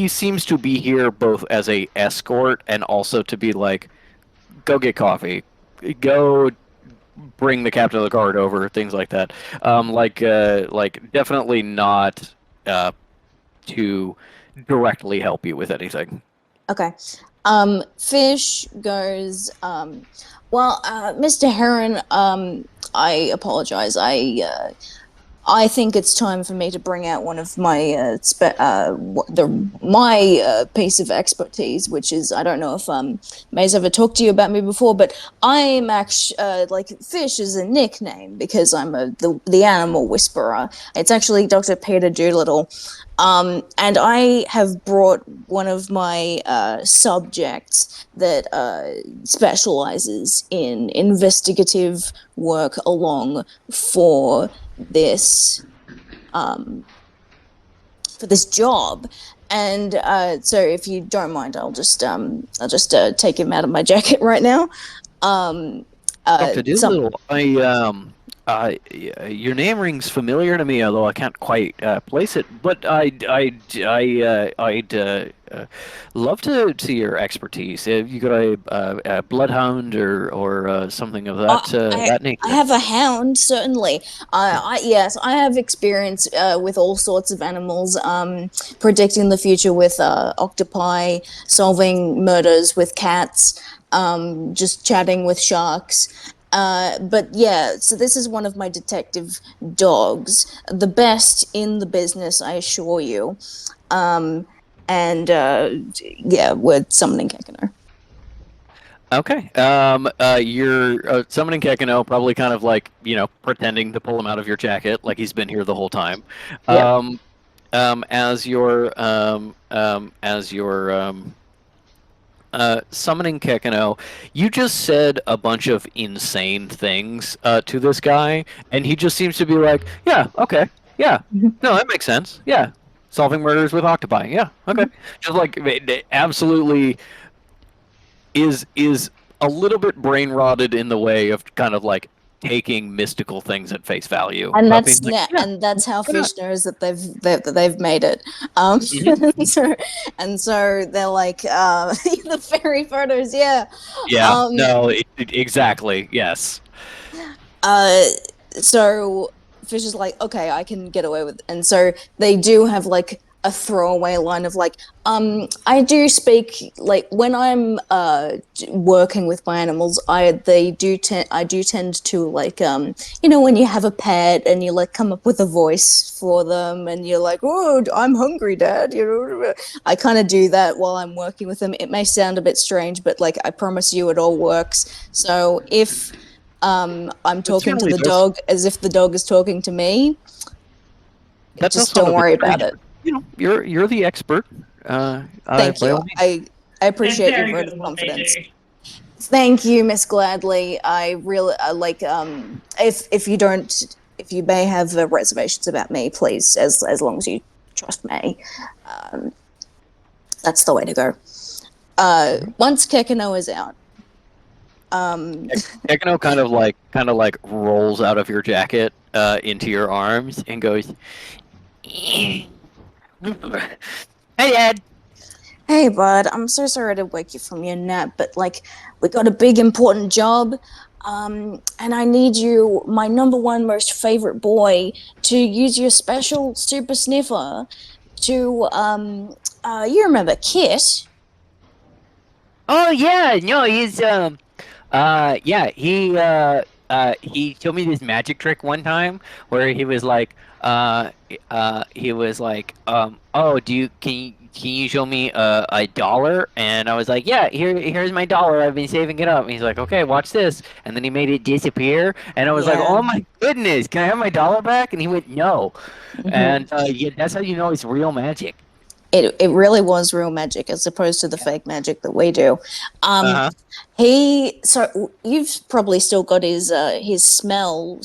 seems to be here both as a escort and also to be go get coffee, go bring the captain of the guard over, things like that. Definitely not to directly help you with anything. Okay. Fish goes, Mr. Heron, I apologize. I think it's time for me to bring out one of my my piece of expertise, which is, I don't know if May's ever talked to you about me before, but I'm actually Fish is a nickname because I'm the animal whisperer. It's actually Dr. Peter Doolittle, and I have brought one of my subjects that specializes in investigative work along for this job, and so if you don't mind, I'll just take him out of my jacket right now. Dr. Some Doolittle, your name rings familiar to me, although I can't quite place it. But I'd love to see your expertise. Have you got a bloodhound or something of that that I nature? have a hound, certainly. Yes, I have experience with all sorts of animals, predicting the future with octopi, solving murders with cats, just chatting with sharks. But yeah, so this is one of my detective dogs, the best in the business, I assure you. Um, and yeah, we're summoning Kekino. Okay. You're summoning Kekino, probably kind of like, pretending to pull him out of your jacket, like he's been here the whole time. Yep. As you're summoning Kekino, you just said a bunch of insane things to this guy, and he just seems to be like, yeah, okay, yeah, no, that makes sense, yeah, solving murders with octopi, yeah, okay, just like absolutely is a little bit brain rotted in the way of kind of like taking mystical things at face value. And But being that's like, yeah, yeah, and that's how why not? fish knows that they've made it. So they're like the fairy photos, yeah. Yeah, Um, no, exactly, yes. so Fish is like, okay, I can get away with it. And so they do have like a throwaway line of like, I do speak like when I'm working with my animals, I do tend to like when you have a pet and you like come up with a voice for them and you're like, oh, I'm hungry, Dad. I kind of do that while I'm working with them. It may sound a bit strange, but like I promise you, it all works. So if I'm talking to generally the does. dog as if the dog is talking to me, That does just sound a don't bit worry about strange, it. but, you're the expert. Thank By you. all means. I appreciate They're your very vote good of at what they confidence. do. Thank you, Miss Gladly. I really like if you may have reservations about me, please, as long as you trust me, that's the way to go. Once Kekino is out, Ekino kind of like rolls out of your jacket into your arms and goes, "Hey, Dad." hey, bud, I'm so sorry to wake you from your nap, but like, we got a big important job, and I need you, my number one most favorite boy, to use your special super sniffer to, you remember Kit? Oh yeah, no, yeah, he showed me this magic trick one time where he was like, oh, can you show me a dollar? And I was like, yeah, here's my dollar. I've been saving it up. And he's like, okay, watch this. And then he made it disappear. And I was like, Yeah. oh my goodness, can I have my dollar back? And he went, no. And yeah, that's how you know it's real magic. It really was real magic as opposed to the fake magic that we do. Uh-huh. So you've probably still got his smell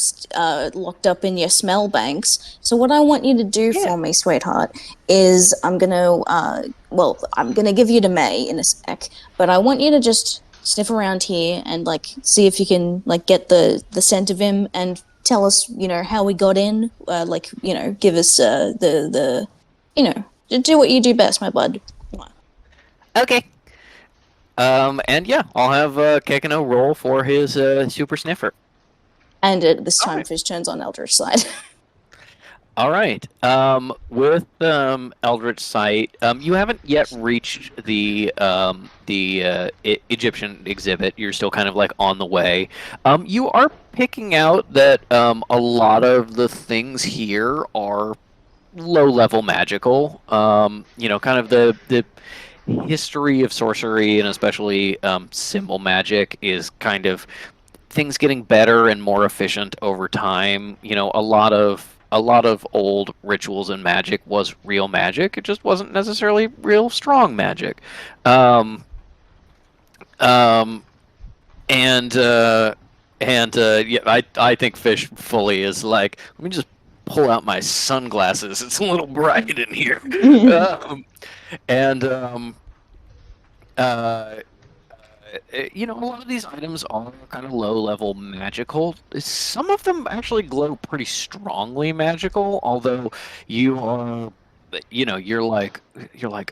locked up in your smell banks. So what I want you to do Yeah. for me, sweetheart, is I'm gonna give you to May in a sec, but I want you to just sniff around here and like see if you can like get the scent of him and tell us how we got in. Give us the do what you do best, my bud. Okay. And yeah, I'll have Kekino roll for his super sniffer. And this time, Alright. Fish turns on Eldritch side. All right. With Eldritch Sight, you haven't yet reached the Egyptian exhibit. You're still kind of like on the way. You are picking out that a lot of the things here are low-level magical. Kind of the history of sorcery and especially symbol magic is kind of things getting better and more efficient over time. A lot of old rituals and magic was real magic. It just wasn't necessarily real strong magic. Um, um, and yeah, I think Fish fully is like, let me just pull out my sunglasses. It's a little bright in here. and a lot of these items are kind of low-level magical. Some of them actually glow pretty strongly magical, although you are, you're like,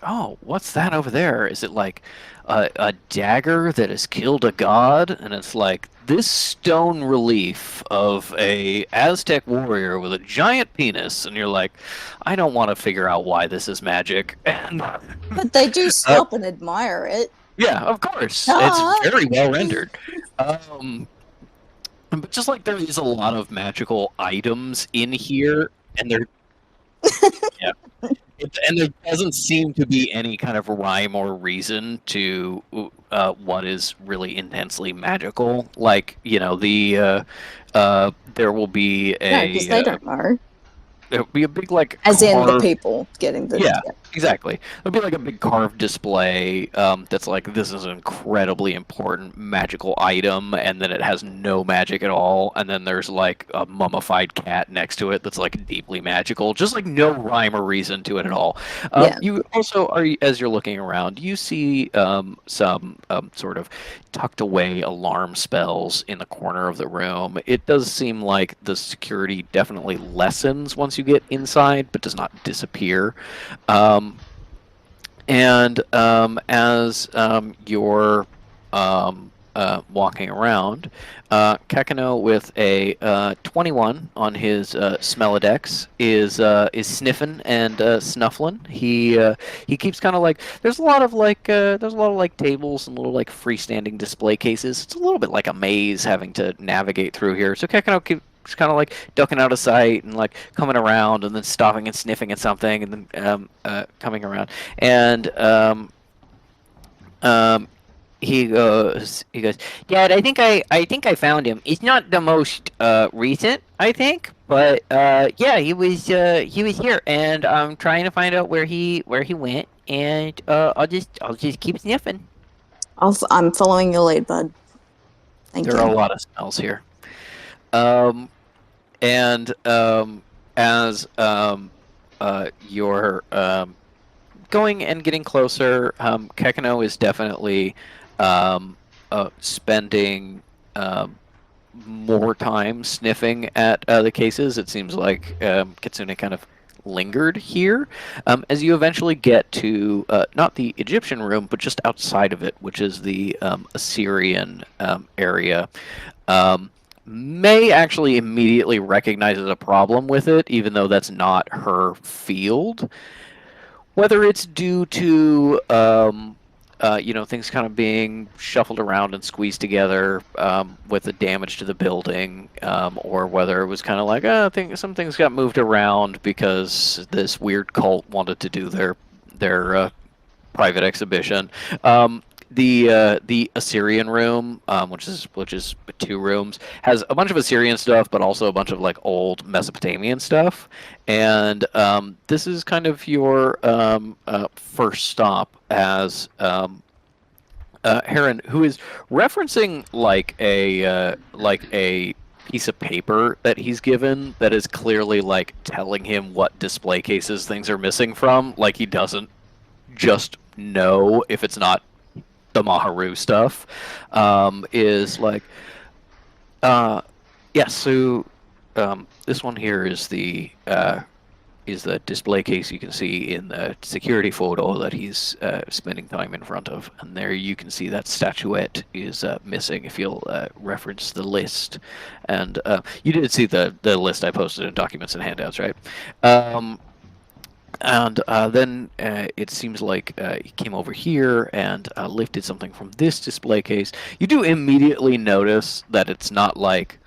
oh, what's that over there? Is it like a dagger that has killed a god? And it's like this stone relief of a Aztec warrior with a giant penis, and you're like, I don't want to figure out why this is magic. And But they do stop and admire it. yeah, of course. Ah. It's very well rendered. But just like there is a lot of magical items in here, and there, yeah, and there doesn't seem to be any kind of rhyme or reason to what is really intensely magical. Like, there will be No, because they don't know. There'll be a big like As in the carved- people getting the. Yeah. Exactly. There'll be like a big carved display that's like, this is an incredibly important magical item, and then it has no magic at all, and then there's like a mummified cat next to it that's like deeply magical, just like no rhyme or reason to it at all. Yeah. You also are, as you're looking around, you see some sort of tucked away alarm spells in the corner of the room. It does seem like the security definitely lessens once you get inside, but does not disappear. As you're walking around, Kakano with a 21 on his Smellodex is sniffing and snuffling. He keeps kind of like, there's a lot of like tables and little like freestanding display cases. It's a little bit like a maze having to navigate through here. So Kakano keeps kind of like ducking out of sight and like coming around and then stopping and sniffing at something and then coming around, and he goes, Dad, I think I found him. It's not the most recent, I think, but yeah, he was here, and I'm trying to find out where he went, and I'll just keep sniffing. I'm following your lead, bud. Thank you. There are a lot of smells here. As you're going and getting closer, Kakano is definitely spending more time sniffing at the cases. It seems like Kitsune kind of lingered here as you eventually get to not the Egyptian room, but just outside of it, which is the Assyrian area. May actually immediately recognizes a problem with it, even though that's not her field. Whether it's due to things kind of being shuffled around and squeezed together with the damage to the building, or whether it was kind of like, some things got moved around because this weird cult wanted to do their private exhibition. The Assyrian room, which is 2 rooms, has a bunch of Assyrian stuff, but also a bunch of like old Mesopotamian stuff. And this is kind of your first stop as Heron, who is referencing like a piece of paper that he's given that is clearly like telling him what display cases things are missing from. Like he doesn't just know if it's not the Maharu stuff, is like, so this one here is the display case you can see in the security photo that he's spending time in front of, and there you can see that statuette is missing if you'll reference the list. And you did see the list I posted in Documents and Handouts, right? And then it seems like he came over here and lifted something from this display case. You do immediately notice that it's not like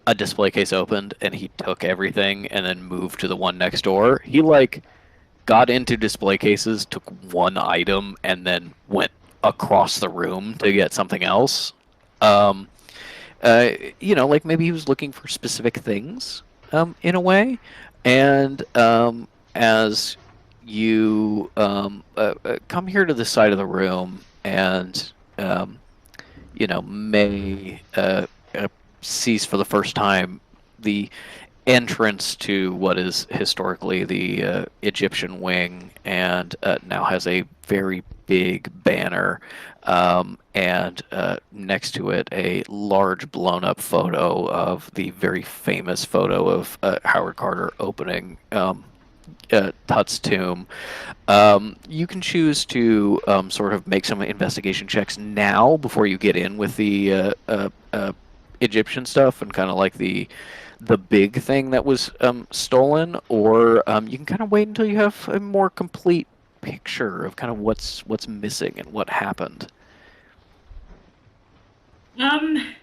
a display case opened and he took everything and then moved to the one next door. He like got into display cases, took one item, and then went across the room to get something else. Like maybe he was looking for specific things in a way. And as you come here to the side of the room and may sees for the first time the entrance to what is historically the Egyptian wing, and now has a very big banner, and next to it a large blown up photo of the very famous photo of Howard Carter opening Hutt's tomb. You can choose to sort of make some investigation checks now before you get in with the Egyptian stuff and kind of like the big thing that was stolen, or you can kind of wait until you have a more complete picture of kind of what's missing and what happened. I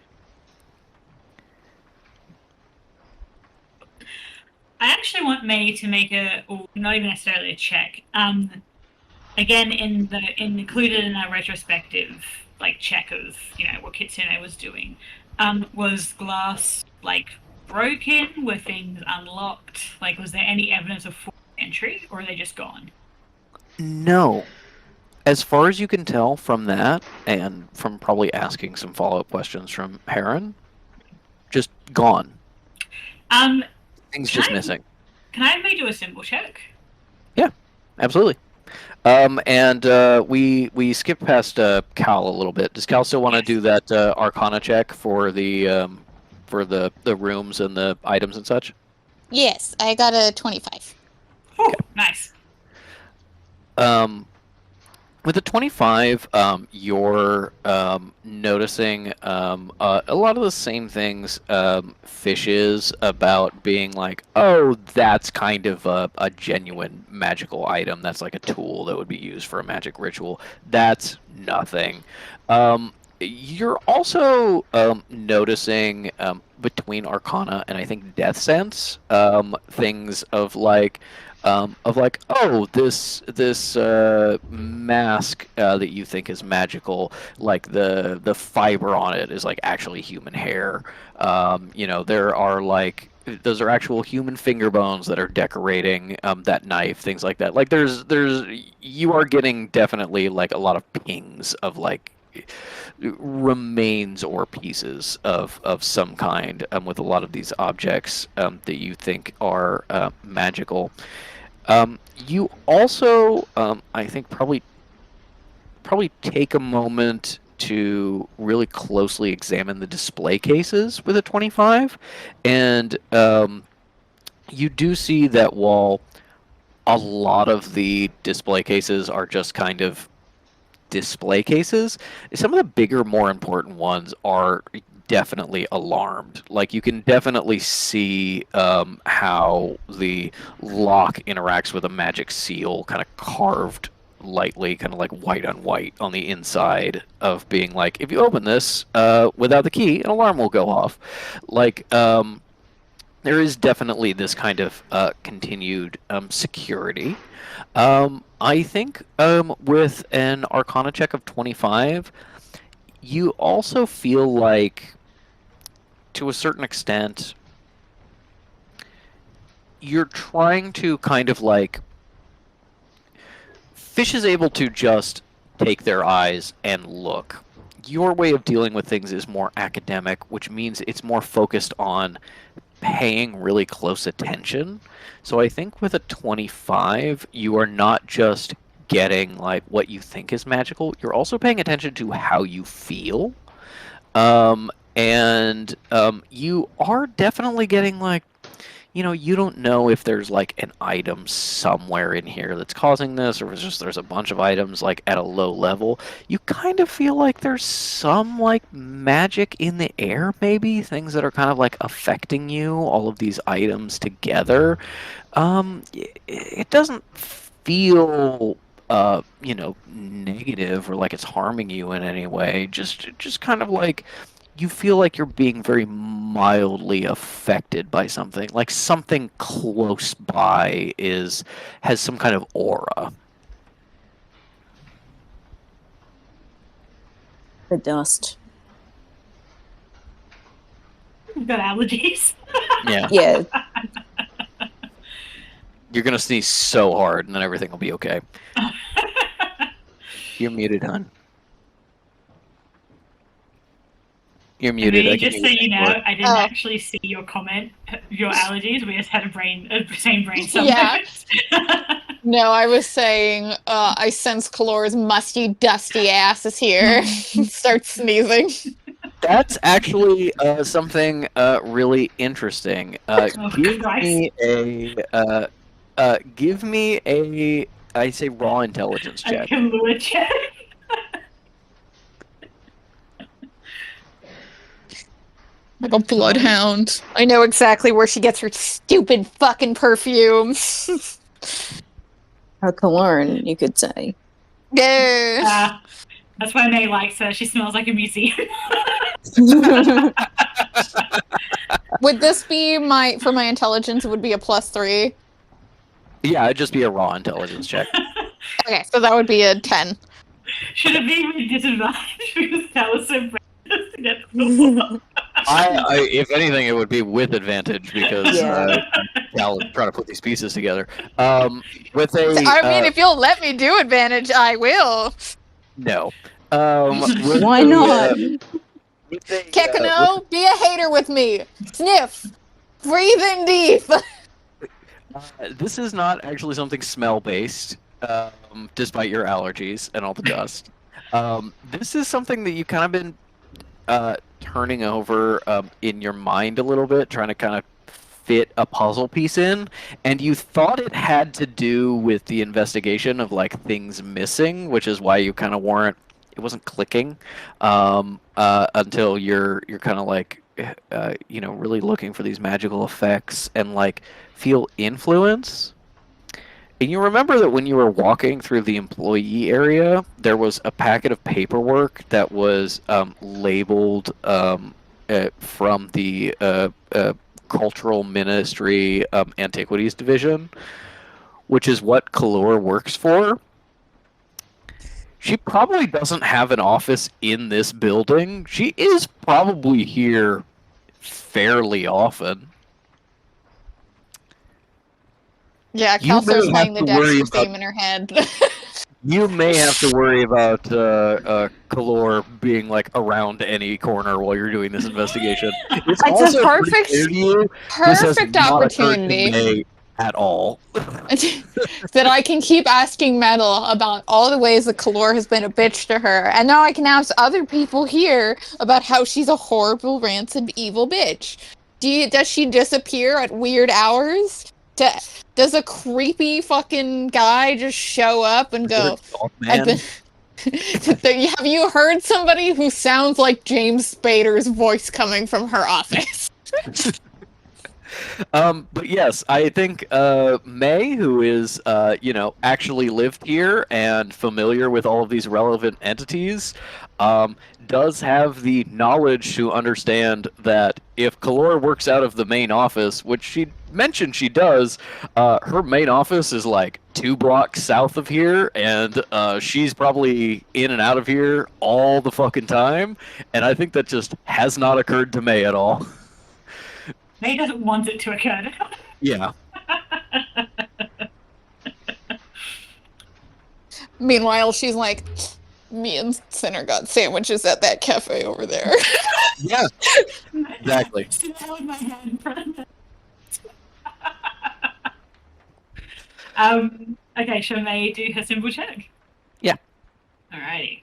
actually want May to make or not even necessarily a check. Again, included in our retrospective, like check of what Kitsune was doing, was glass like broken? Were things unlocked? Like, was there any evidence of forced entry, or are they just gone? No. As far as you can tell from that, and from probably asking some follow-up questions from Heron, just gone. Things just missing. Can I maybe do a symbol check? Yeah, absolutely. And we skipped past Cal a little bit. Does Cal still want to do that Arcana check for the rooms and the items and such? Yes, I got a 25. Oh, okay. Nice. With a 25, you're noticing a lot of the same things Fish is about being like, oh, that's kind of a genuine magical item. That's like a tool that would be used for a magic ritual. That's nothing. You're also noticing between Arcana and I think Death Sense things of like, oh, this mask that you think is magical, like the fiber on it is like actually human hair. There are like those are actual human finger bones that are decorating that knife, things like that. Like you are getting definitely like a lot of pings of like remains or pieces of some kind with a lot of these objects that you think are magical. You also, I think, probably take a moment to really closely examine the display cases with a 25, and you do see that while a lot of the display cases are just kind of display cases, some of the bigger, more important ones are definitely alarmed. Like you can definitely see how the lock interacts with a magic seal, kind of carved lightly, kind of like white on white on the inside, of being like, if you open this without the key, an alarm will go off. Like there is definitely this kind of continued security. I think with an Arcana check of 25, you also feel like, to a certain extent, you're trying to kind of like... Fish is able to just take their eyes and look. Your way of dealing with things is more academic, which means it's more focused on paying really close attention. So I think with a 25, you are not just getting like what you think is magical, you're also paying attention to how you feel. And you are definitely getting like, you don't know if there's like an item somewhere in here that's causing this, or if it's just there's a bunch of items like at a low level. You kind of feel like there's some like magic in the air, maybe things that are kind of like affecting you, all of these items together. It doesn't feel negative or like it's harming you in any way. Just kind of like you feel like you're being very mildly affected by something, like something close by has some kind of aura. The dust. You've got allergies. Yeah. Yeah. You're gonna sneeze so hard, and then everything will be okay. You're muted, hon. You're muted. I just so you know, I didn't actually see your comment, your allergies. We just had same brain. Yeah. No, I was saying, I sense Kalora's musty, dusty ass is here. Start sneezing. That's actually something really interesting. Give me a I say raw intelligence I check. can lure check. Like a bloodhound. I know exactly where she gets her stupid fucking perfume. Her cologne, you could say. Yeah. That's why May likes her. She smells like a museum. Would this be for my intelligence? It would be a +3. Yeah, it'd just be a raw intelligence check. Okay, so that would be a 10. Should it be with disadvantage because that was so precious to get the If anything, it would be with advantage because Cal is trying to put these pieces together. With a, I mean, if you'll let me do advantage, I will. no. Why not? Kekano, be a hater with me. Sniff. Breathe in deep. This is not actually something smell-based, despite your allergies and all the dust. This is something that you've kind of been turning over in your mind a little bit, trying to kind of fit a puzzle piece in, and you thought it had to do with the investigation of like things missing, which is why you kind of it wasn't clicking until you're kind of like really looking for these magical effects and like feel influence. And you remember that when you were walking through the employee area, there was a packet of paperwork that was labeled from the Cultural Ministry Antiquities Division, which is what Kalor works for. She probably doesn't have an office in this building. She is probably here fairly often. Yeah, You may Kelso's have playing the to worry Dexter about- theme in her head. You may have to worry about Kalor being like around any corner while you're doing this investigation. It's a also pretty perfect- clear to you this has Perfect not occurred to opportunity May at all. that I can keep asking Metal about all the ways that Kalor has been a bitch to her, and now I can ask other people here about how she's a horrible, rancid, evil bitch. Does she disappear at weird hours? Does a creepy fucking guy just show up and go, I've been... Have you heard somebody who sounds like James Spader's voice coming from her office? But yes, I think May, who is actually lived here and familiar with all of these relevant entities, does have the knowledge to understand that if Kalor works out of the main office, which she mentioned she does, her main office is like 2 blocks south of here, and she's probably in and out of here all the fucking time, and I think that just has not occurred to May at all. May doesn't want it to occur. Yeah. Meanwhile, she's like, me and Sinner got sandwiches at that cafe over there. Yeah. Exactly. Sit down with my hand in front of okay, shall May do her symbol check? Yeah. Alrighty.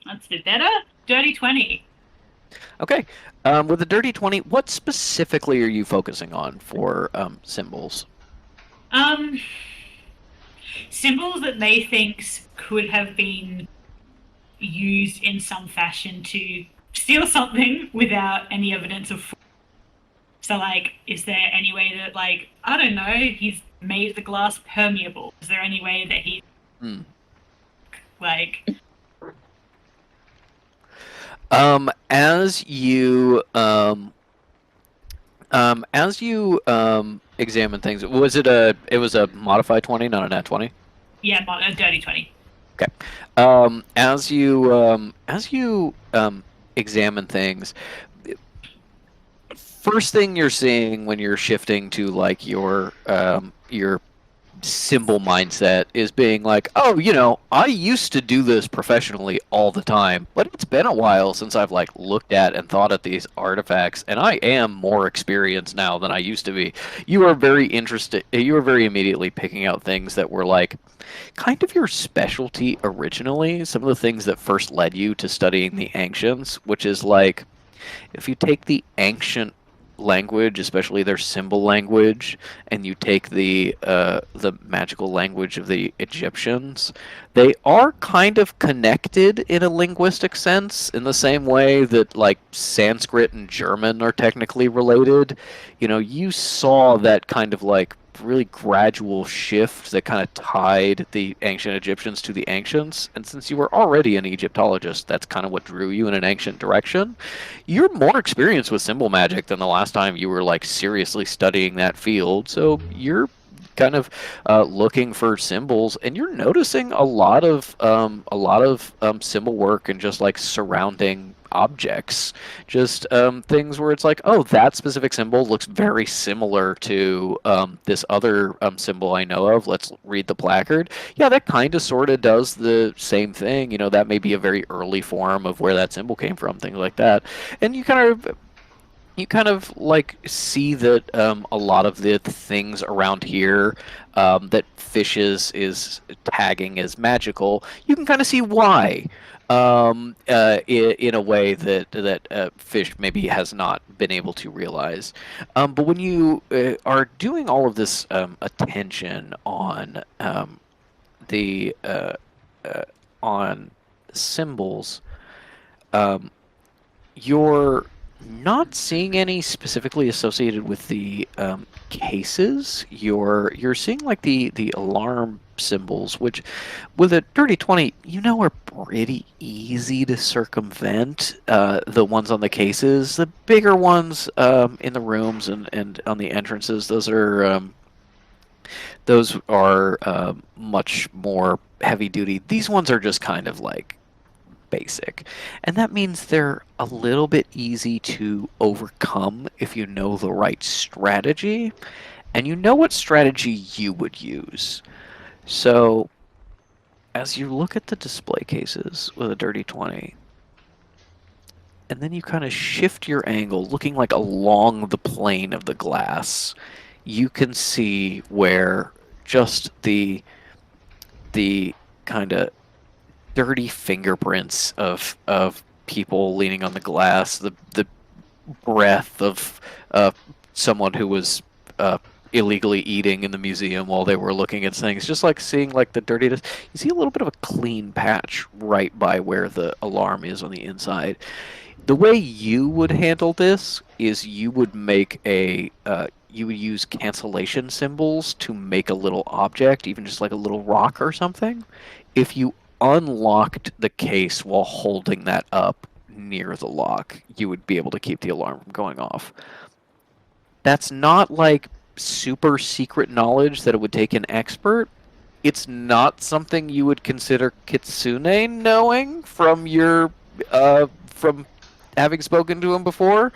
That's a bit better. Dirty 20. Okay. With the dirty 20, what specifically are you focusing on for symbols? Symbols that May thinks could have been used in some fashion to steal something without any evidence of fraud. So, like, is there any way that, like, I don't know, he's made the glass permeable? Is there any way that he, like... As you examine things, it was a modified 20, not a nat 20? Yeah, a dirty 20. Okay. As you examine things, first thing you're seeing when you're shifting to like your symbol mindset is being like, oh, I used to do this professionally all the time, but it's been a while since I've like looked at and thought at these artifacts, and I am more experienced now than I used to be. You are very interested. You were very immediately picking out things that were like kind of your specialty originally. Some of the things that first led you to studying the ancients, which is like, if you take the ancient language, especially their symbol language, and you take the magical language of the Egyptians, they are kind of connected in a linguistic sense, in the same way that like Sanskrit and German are technically related. You saw that kind of like really gradual shift that kind of tied the ancient Egyptians to the ancients. And since you were already an Egyptologist, that's kind of what drew you in an ancient direction. You're more experienced with symbol magic than the last time you were like seriously studying that field. So you're kind of looking for symbols, and you're noticing a lot of symbol work and just like surrounding objects, just things where it's like, oh, that specific symbol looks very similar to this other symbol I know of. Let's read the placard. Yeah, that kind of sort of does the same thing. That may be a very early form of where that symbol came from, things like that. And you kind of like see that a lot of the things around here that Fish is tagging as magical, you can kind of see why, in a way that Fish maybe has not been able to realize. But when you are doing all of this attention on the on symbols, you're not seeing any specifically associated with the cases. You're seeing like the alarm symbols, which with a dirty 20 are pretty easy to circumvent. The ones on the cases, the bigger ones in the rooms and on the entrances, those are much more heavy duty. These ones are just kind of like basic, and that means they're a little bit easy to overcome if you know the right strategy and you know what strategy you would use. So as you look at the display cases with a dirty 20, and then you kind of shift your angle looking like along the plane of the glass, you can see where just the kind of dirty fingerprints of people leaning on the glass, the breath of someone who was illegally eating in the museum while they were looking at things, just like seeing like the dirtiness. You see a little bit of a clean patch right by where the alarm is on the inside. The way you would handle this is you would make you would use cancellation symbols to make a little object, even just like a little rock or something. If you unlocked the case while holding that up near the lock, you would be able to keep the alarm from going off. That's not like super secret knowledge that it would take an expert. It's not something you would consider Kitsune knowing from your from having spoken to him before.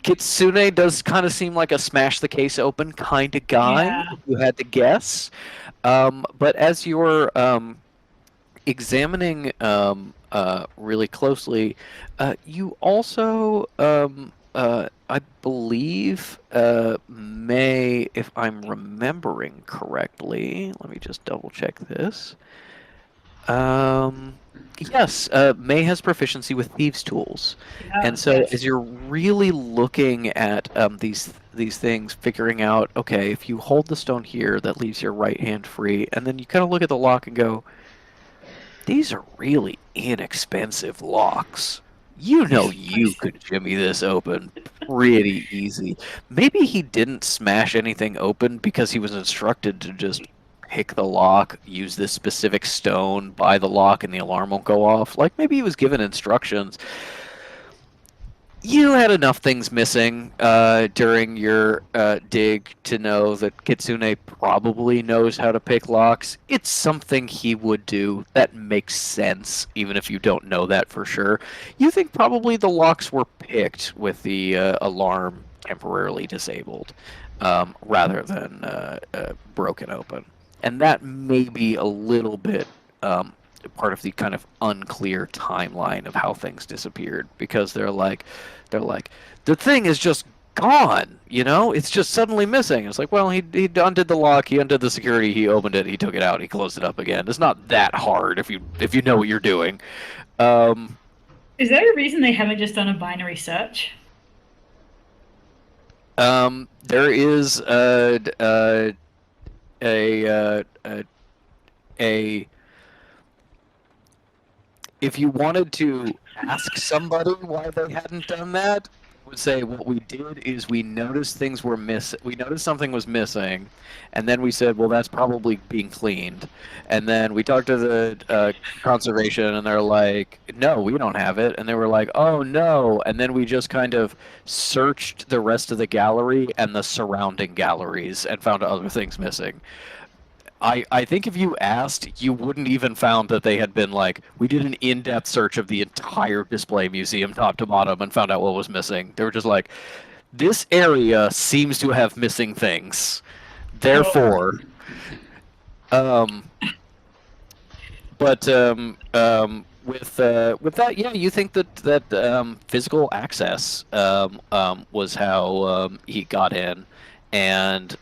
Kitsune does kind of seem like a smash the case open kind of guy, Yeah. if you had to guess. But as you're examining really closely, you also, I believe, may, if I'm remembering correctly, let me just double check this. Yes, May has proficiency with thieves' tools, and so yes. as you're really looking at these things, figuring out, okay, if you hold the stone here, that leaves your right hand free, and then you kind of look at the lock and go, these are really inexpensive locks. You could jimmy this open pretty easy. Maybe he didn't smash anything open because he was instructed to just pick the lock, use this specific stone, buy the lock, and the alarm won't go off. Like, maybe he was given instructions. You had enough things missing during your dig to know that Kitsune probably knows how to pick locks. It's something he would do. That makes sense, even if you don't know that for sure. You think probably the locks were picked with the alarm temporarily disabled, rather than broken open. and that may be a little bit part of the kind of unclear timeline of how things disappeared, because they're like the thing is just gone, it's just suddenly missing. It's like, well, he undid the lock, he undid the security, he opened it, he took it out, he closed it up again. It's not that hard if you know what you're doing. Is there a reason they haven't just done a binary search? There is a if you wanted to ask somebody why they hadn't done that, I would say what we did is we noticed things were we noticed something was missing, and then we said, well, that's probably being cleaned. And then we talked to the conservation, and they're like, no, we don't have it. And they were like, oh no. And then we just kind of searched the rest of the gallery and the surrounding galleries and found other things missing. I think if you asked, you wouldn't even found that they had been like, we did an in-depth search of the entire display museum top to bottom and found out what was missing. They were just like, this area seems to have missing things. Therefore, with that, yeah, you think that physical access was how he got in, and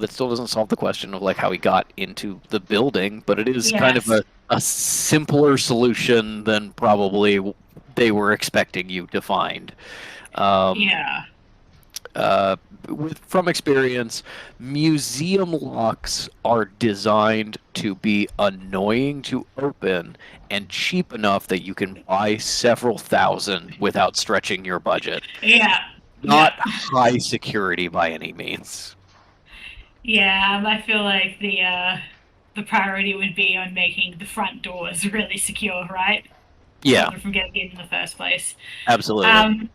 that still doesn't solve the question of like how he got into the building, but it is kind of a simpler solution than probably they were expecting you to find. From experience, museum locks are designed to be annoying to open and cheap enough that you can buy several thousand without stretching your budget. Not high security by any means. Yeah, I feel like the priority would be on making the front doors really secure, right? Yeah. From getting in the first place. Absolutely.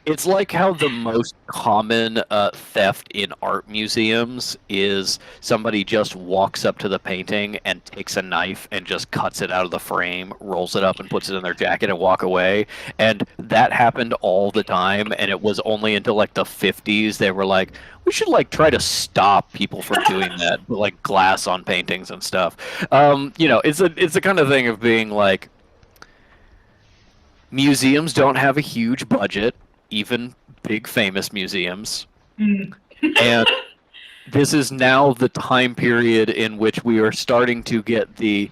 It's like how the most common theft in art museums is somebody just walks up to the painting and takes a knife and just cuts it out of the frame, rolls it up and puts it in their jacket and walk away. And that happened all the time, and it was only until like the 50s they were like, we should like try to stop people from doing that, but like glass on paintings and stuff. It's the kind of thing of being like, museums don't have a huge budget, even big famous museums. And this is now the time period in which we are starting to get even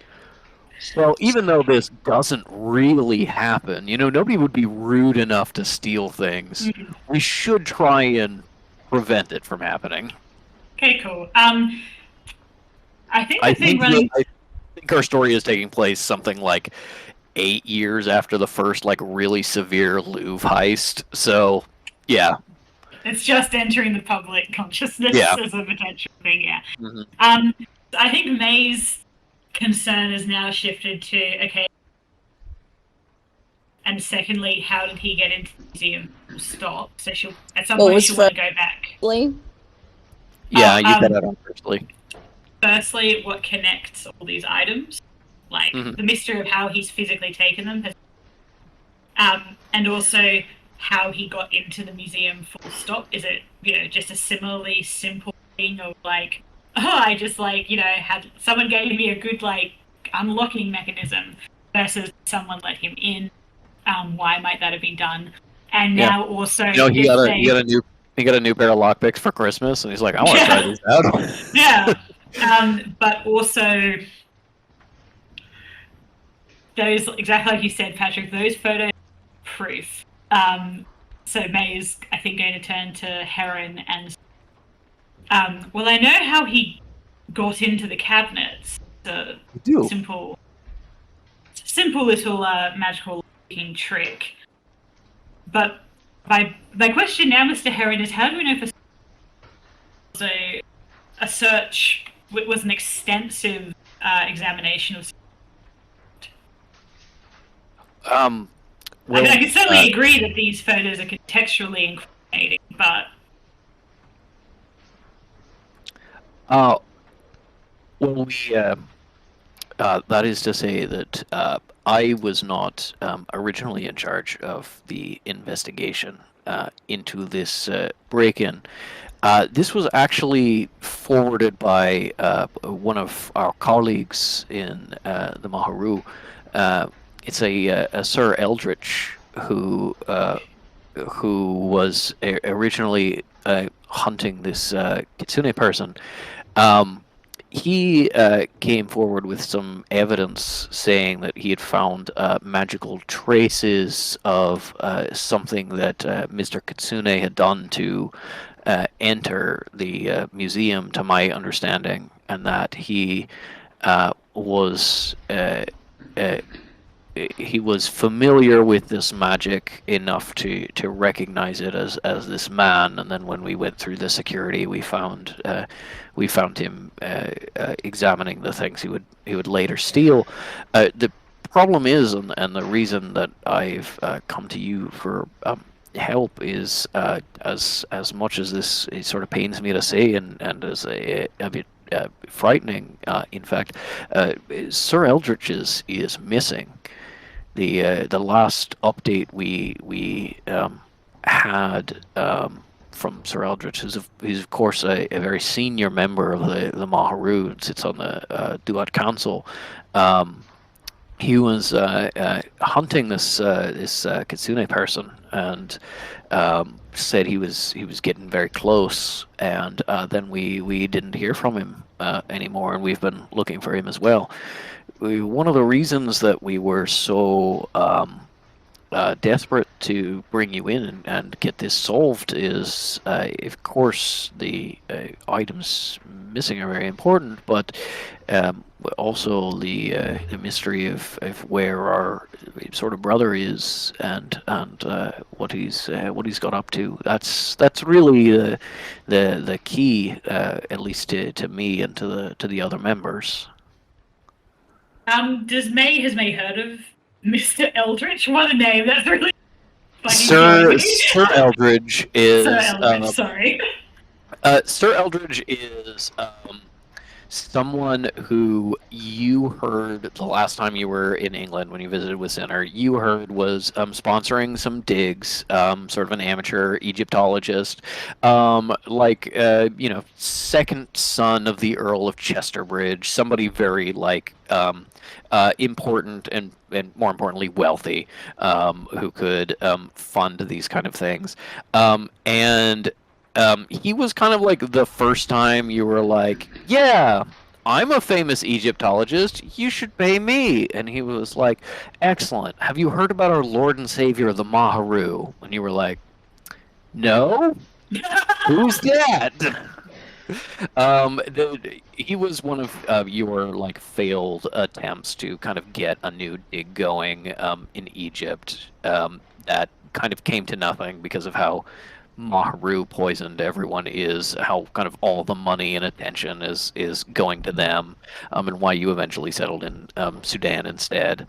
though this doesn't really happen, nobody would be rude enough to steal things. We should try and prevent it from happening. Okay, cool. I think our story is taking place something like 8 years after the first like really severe Louvre heist. So, yeah. It's just entering the public consciousness as a potential thing, yeah. Mm-hmm. I think May's concern is now shifted to, okay, and secondly, how did he get into the museum? Stop. So at some point she'll want to go back. Yeah, you got that on firstly. Firstly, what connects all these items? Like, the mystery of how he's physically taken them, and also how he got into the museum full stop. Is it, just a similarly simple thing of like, I just like, had someone gave me a good like unlocking mechanism versus someone let him in. Why might that have been done? And now also, he got a new pair of lockpicks for Christmas, and he's like, I want to try these out. But also, those, exactly like you said, Patrick, those photos are proof. So May is, I think, going to turn to Heron and well, I know how he got into the cabinets. The simple little magical looking trick. But my question now, Mr. Heron, is how do we know for a search was an extensive examination of. Well, I can certainly agree that these photos are contextually incriminating, but. That is to say that I was not originally in charge of the investigation into this break-in. This was actually forwarded by one of our colleagues in the Maharu. It's a Sir Eldritch who was originally hunting this Kitsune person. He came forward with some evidence saying that he had found magical traces of something that Mr. Kitsune had done to enter the museum, to my understanding, and that he was familiar with this magic enough to recognize it as this man. And then when we went through the security, we found him examining the things he would later steal. The problem is, and the reason that I've come to you for help is, as much as this it sort of pains me to say, and as a bit frightening, in fact, Sir Eldritch is missing. The last update we had from Sir Eldritch, who's of course a very senior member of the Maharu, and sits on the Duat Council. He was hunting this Kitsune person, and said he was getting very close, and then we didn't hear from him anymore, and we've been looking for him as well. One of the reasons that we were so desperate to bring you in and get this solved is, of course, the items missing are very important, but also the mystery of where our sort of brother is, and what he's got up to. That's really the key, at least to me and to the other members. Has May heard of Mr. Eldritch? What a name! That's really funny. Sir Eldridge is. Sir Eldritch, sorry. Sir Eldridge is someone who you heard the last time you were in England when you visited with Sinner. You heard was sponsoring some digs, sort of an amateur Egyptologist, second son of the Earl of Chesterbridge, somebody very important and more importantly wealthy, who could fund these kind of things, and he was kind of like the first time you were like, yeah, I'm a famous Egyptologist, you should pay me. And he was like, excellent. Have you heard about our Lord and Savior, the Maharu? And you were like, no? Who's that? He was one of your failed attempts to kind of get a new dig going in Egypt, that kind of came to nothing because of how Maharu poisoned everyone is, how kind of all the money and attention is going to them, and why you eventually settled in Sudan instead.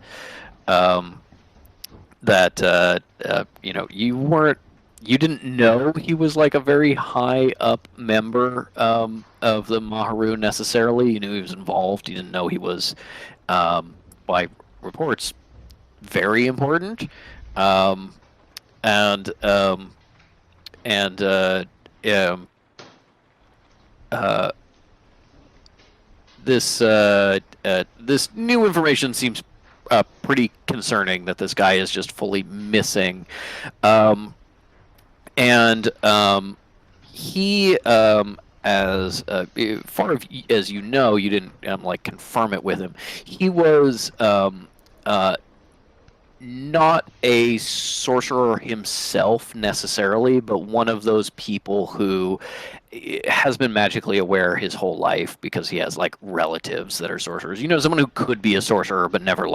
You didn't know he was like a very high up member of the Maharu necessarily. You knew he was involved. You didn't know he was, by reports, very important. This new information seems pretty concerning, that this guy is just fully missing. He, as far as you know, you didn't confirm it with him. He was not a sorcerer himself necessarily, but one of those people who has been magically aware his whole life because he has relatives that are sorcerers. Someone who could be a sorcerer but never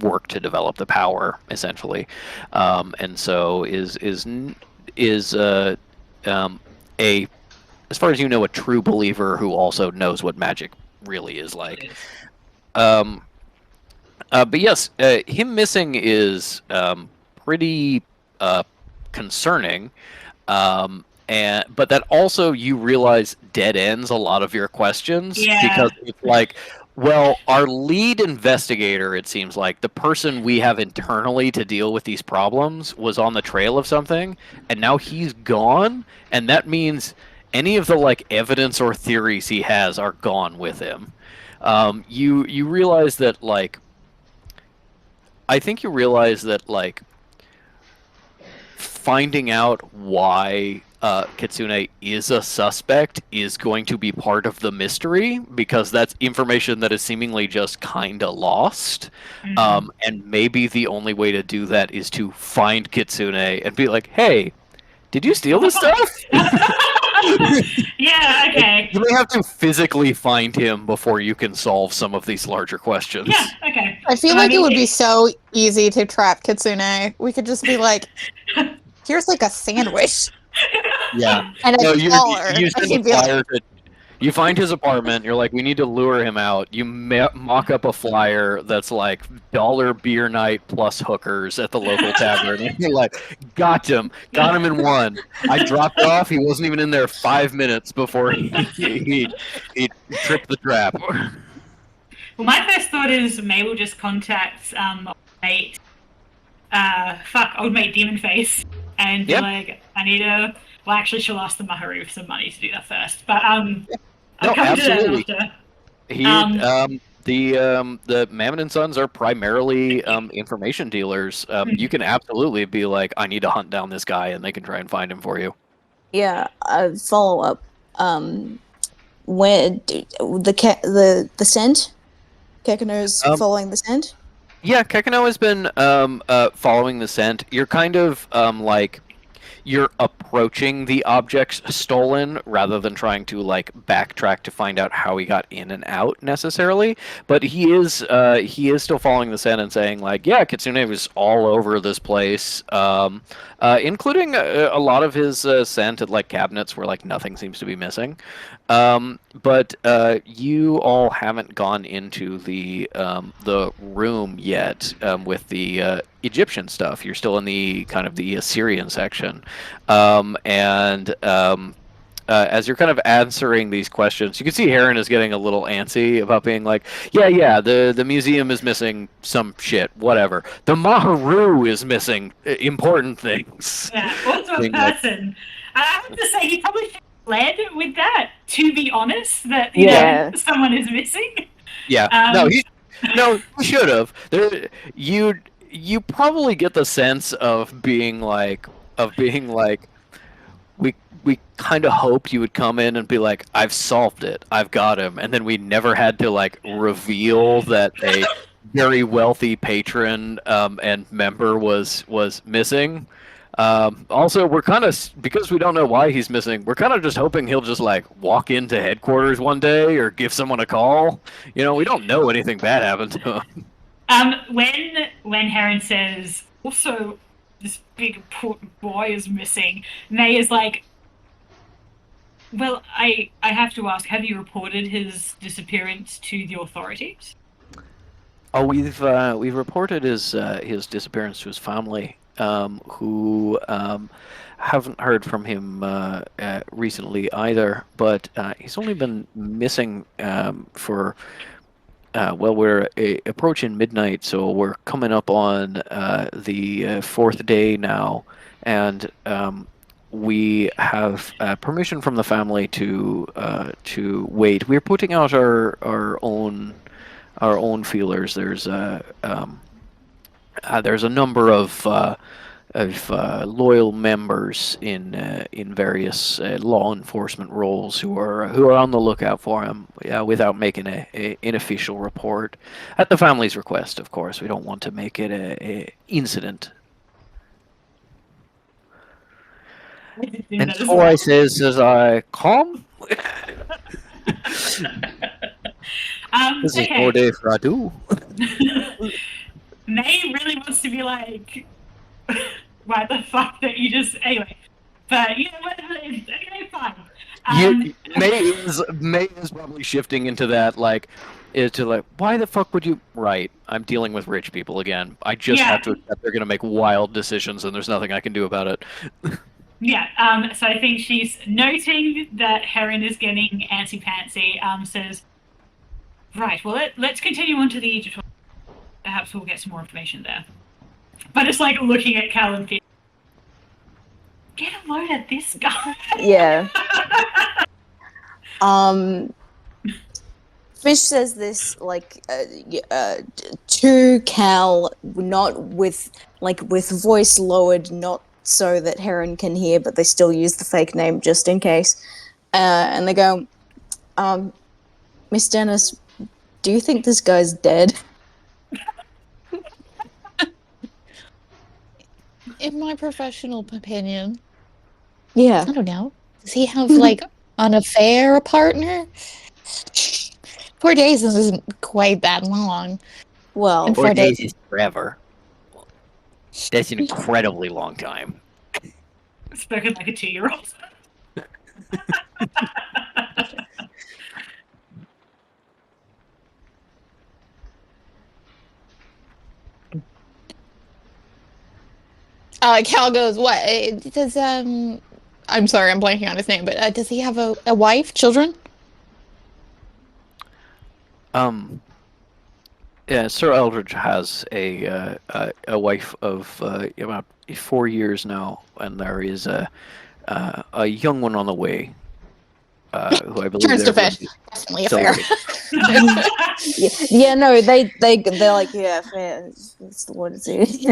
worked to develop the power, essentially, and so is a, as far as you know, a true believer who also knows what magic really is like. But yes, him missing is pretty concerning, but that also you realize dead ends a lot of your questions, because it's well, our lead investigator, it seems like, the person we have internally to deal with these problems, was on the trail of something, and now he's gone, and that means any of the like evidence or theories he has are gone with him. You realize that like I think you realize that like finding out why Kitsune is a suspect is going to be part of the mystery, because that's information that is seemingly just kind of lost. And maybe the only way to do that is to find Kitsune and be like, hey, did you steal this stuff? Yeah, okay. You may have to physically find him before you can solve some of these larger questions. Yeah, okay. I feel like it would be so easy to trap Kitsune. We could just be like, here's like a sandwich Yeah. and a No, dollar. you And send he'd a be like, flyer you find his apartment. You're like, we need to lure him out. You mock up a flyer that's like $1 beer night plus hookers at the local tavern. And you're like, got him in one. I dropped off. He wasn't even in there 5 minutes before he tripped the trap. Well, my first thought is May will just contact old mate Demon Face and be like, I need to. Well, actually, she'll ask the Maharu for some money to do that first. But I'll come absolutely. to that after. The Mammon and Sons are primarily information dealers. You can absolutely be like, I need to hunt down this guy, and they can try and find him for you. Yeah, follow up. Where the scent? Kekino's following the scent? Yeah, Kekino has been following the scent. You're kind of like you're approaching the objects stolen rather than trying to like backtrack to find out how he got in and out necessarily. But he is still following the scent and saying like, yeah, Kitsune was all over this place, including a lot of his scent at like cabinets where like nothing seems to be missing. But you all haven't gone into the room yet with the Egyptian stuff. You're still in the kind of the Assyrian section, and as you're kind of answering these questions, you can see Heron is getting a little antsy about being like, yeah, the museum is missing some shit, whatever. The Maharu is missing important things. Yeah, also a person. I have to say, he probably led with that, to be honest, that you know, someone is missing. Yeah, he should have. You probably get the sense of being like we kind of hoped you would come in and be like, I've solved it, I've got him, and then we never had to like reveal that a very wealthy patron and member was missing. Also, we're kind of, because we don't know why he's missing, we're kind of just hoping he'll just like walk into headquarters one day or give someone a call. You know, we don't know anything bad happened to him. When Heron says also this big important boy is missing, May is like, well, I have to ask, have you reported his disappearance to the authorities? Oh, we've reported his disappearance to his family, who haven't heard from him recently either. But he's only been missing for we're approaching midnight, so we're coming up on the fourth day now, and we have permission from the family to wait. We're putting out our own feelers. There's a number of loyal members in various law enforcement roles who are on the lookout for him without making an official report, at the family's request, of course. We don't want to make it a incident. And all I says is I calm. This is more day for I do. May really wants to be like, why the fuck don't you just, anyway. But you know what? Okay, fine. May is probably shifting into that, like, why the fuck would you? Right, I'm dealing with rich people again. I just have to accept they're gonna make wild decisions, and there's nothing I can do about it. Yeah. So I think she's noting that Heron is getting antsy-pantsy. Says, right. Well, let's continue on to the Egypt. Perhaps we'll get some more information there. But it's like looking at Cal and get a load at this guy. Yeah. Fish says this to Cal, not with voice lowered, not so that Heron can hear, but they still use the fake name just in case. And they go, Miss Dennis, do you think this guy's dead? In my professional opinion, Yeah. I don't know. Does he have like an affair partner? 4 days isn't quite that long. Well, And 4 4 days days. is forever. That's an incredibly long time. Spoken like a 2-year-old. Cal goes, what? Does, I'm sorry, I'm blanking on his name, but does he have a wife, children? Yeah, Sir Eldridge has a wife of about 4 years now, and there is a young one on the way, who I believe Turns to they're Fish. Definitely affair. yeah, no, they're like, yeah, fair. That's what it is.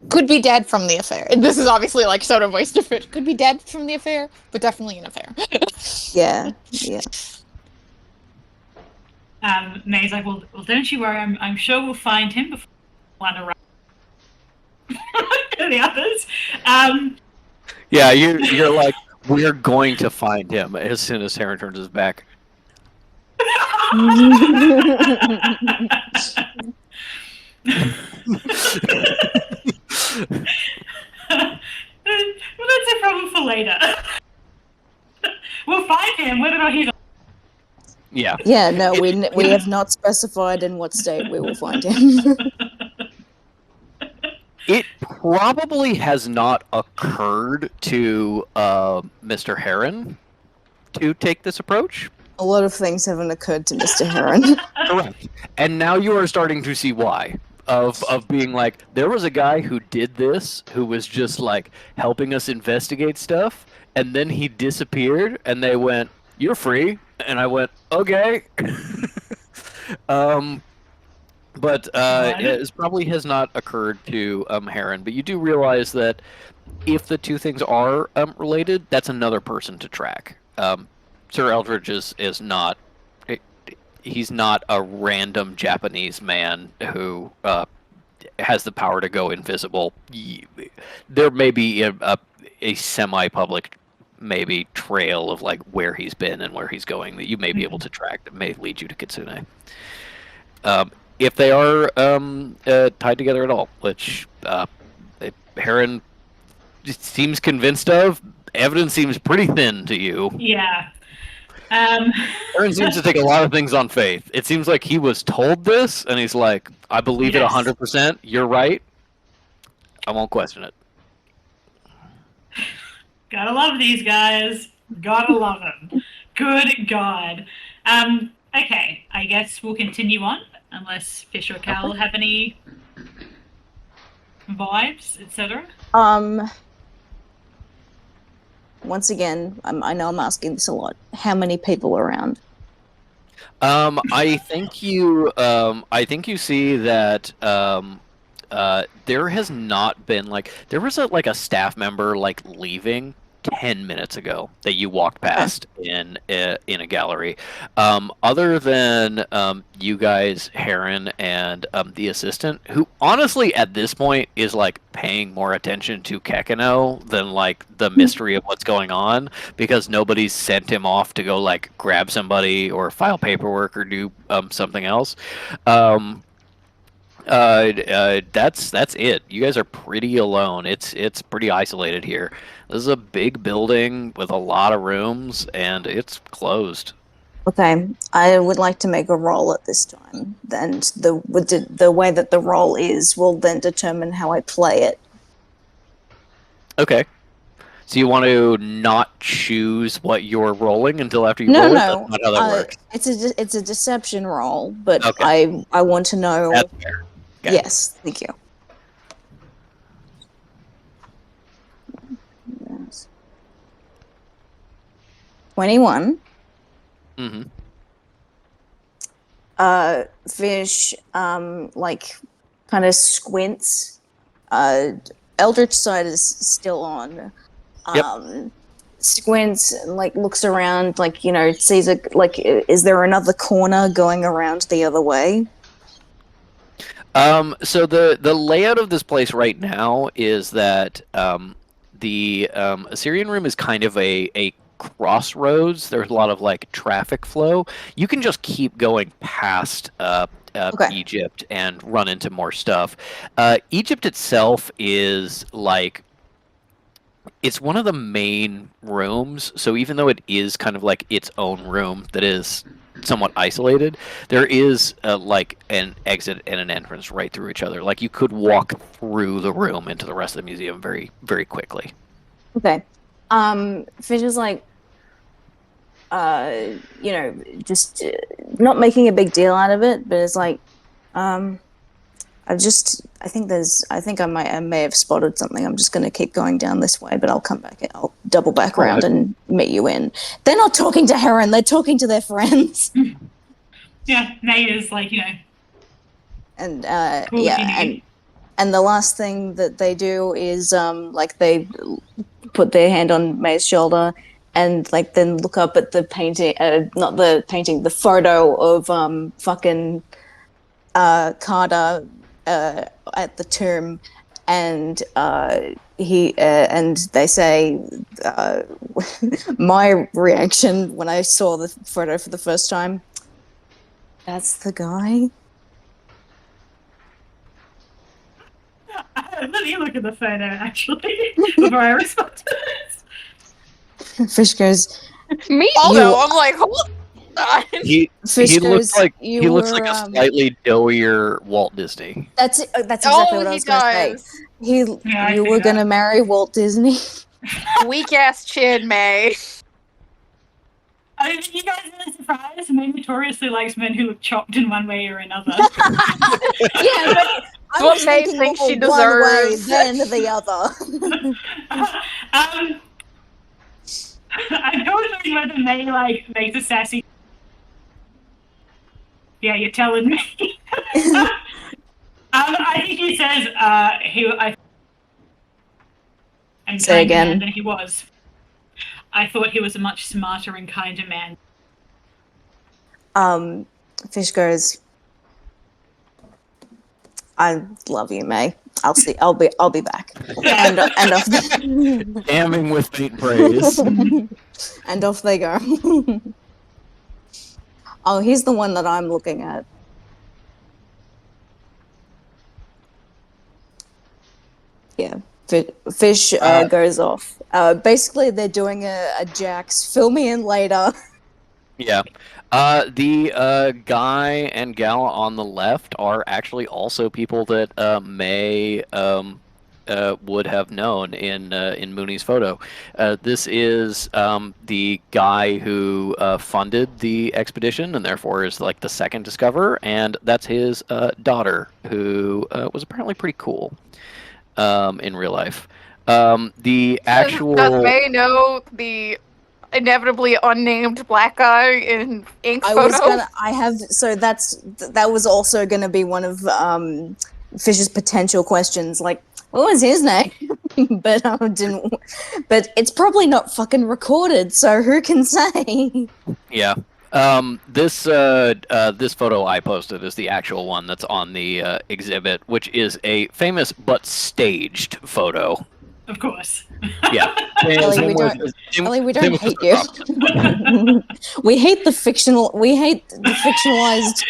Could be dead from the affair. This is obviously like Soda voice to Fish. Could be dead from the affair, but definitely an affair. Yeah. May's like, well, don't you worry. I'm sure we'll find him before one around. The others. Yeah, you're like, we're going to find him as soon as Heron turns his back. Well, that's a problem for later. We'll find him, whether or not he's. Yeah. Yeah, no, we have not specified in what state we will find him. It probably has not occurred to Mr. Heron to take this approach. A lot of things haven't occurred to Mr. Heron. Correct. And now you are starting to see why. Of being like, there was a guy who did this, who was just like helping us investigate stuff, and then he disappeared, and they went, "You're free," and I went, "Okay." But it probably has not occurred to Heron. But you do realize that if the two things are related, that's another person to track. Sir Eldridge is not. He's not a random Japanese man who has the power to go invisible. There may be a semi-public, maybe trail of like where he's been and where he's going that you may be able to track that may lead you to Kitsune. If they are tied together at all, which Heron seems convinced of, evidence seems pretty thin to you. Yeah. Heron seems to take a lot of things on faith. It seems like he was told this, and he's like, I believe it 100%. You're right. I won't question it. Gotta love these guys. Gotta love them. Good God. Okay, I guess we'll continue on, unless Fish or Cal have any vibes, etc. Once again, I know I'm asking this a lot. How many people are around? I think you see that there has not been like there was a staff member like leaving 10 minutes ago that you walked past in a gallery. Other than you guys, Heron, and the assistant, who honestly at this point is like paying more attention to Kekino than like the mystery of what's going on, because nobody's sent him off to go like grab somebody or file paperwork or do something else. That's it. You guys are pretty alone. It's pretty isolated here. This is a big building with a lot of rooms, and it's closed. Okay, I would like to make a roll at this time. Then the way that the roll is will then determine how I play it. Okay. So you want to not choose what you're rolling until after you No, roll it? no. That's not how that works. It's a deception roll, but Okay. I want to know. That's fair. Okay. Yes, thank you. Yes. 21. Mm-hmm. Fish, like, kind of squints. Eldritch Sight is still on. Yep. Squints and, like, looks around, like, sees is there another corner going around the other way? So the layout of this place right now is that the Assyrian Room is kind of a crossroads. There's a lot of like traffic flow. You can just keep going past Okay. Egypt and run into more stuff. Egypt itself is like it's one of the main rooms. So even though it is kind of like its own room that is somewhat isolated, there is like an exit and an entrance right through each other. Like you could walk through the room into the rest of the museum very, very quickly. Okay. Fish is like, just not making a big deal out of it, but it's like, I think I may have spotted something. I'm just going to keep going down this way, but I'll come back. I'll double back around and meet you in. They're not talking to Heron. They're talking to their friends. Yeah, May is like, And cool and the last thing that they do is like they put their hand on May's shoulder and like then look up at the painting, not the painting, the photo of fucking Carter at the tomb, and and they say my reaction when I saw the photo for the first time. That's the guy. Let me look at the photo actually before I respond to this. Fish goes. Me also. I'm like, hold on. He Fish looks like you he looks were, like a slightly doughier Walt Disney. That's exactly what I was going to say. You were going to marry Walt Disney. Weak ass chin, May. I mean, you guys are surprised. May notoriously likes men who look chopped in one way or another. Yeah, but I What was May thinking thinks more she one way deserves. than the other. I'm wondering whether May like makes a sassy. Yeah, you're telling me. I think he says and Say kinder man again. than he was. I thought he was a much smarter and kinder man. Fish goes. I love you, May. I'll be back. And off Damning with faint praise. and off they go. Oh, he's the one that I'm looking at. Yeah, Fish goes off. Basically, they're doing a Jax. Fill me in later. Yeah. The guy and gal on the left are actually also people that May would have known in Mooney's photo. This is the guy who funded the expedition and therefore is like the second discoverer, and that's his daughter, who was apparently pretty cool in real life. The actual Does May know the inevitably unnamed black guy in ink I photo? was gonna. I have. So that was also going to be one of Fish's potential questions. Like, what was his name? But I didn't. But it's probably not fucking recorded, so who can say? Yeah. This photo I posted is the actual one that's on the exhibit, which is a famous but staged photo. Of course. Yeah. Ellie, we don't hate you. We hate the fictional. We hate the fictionalized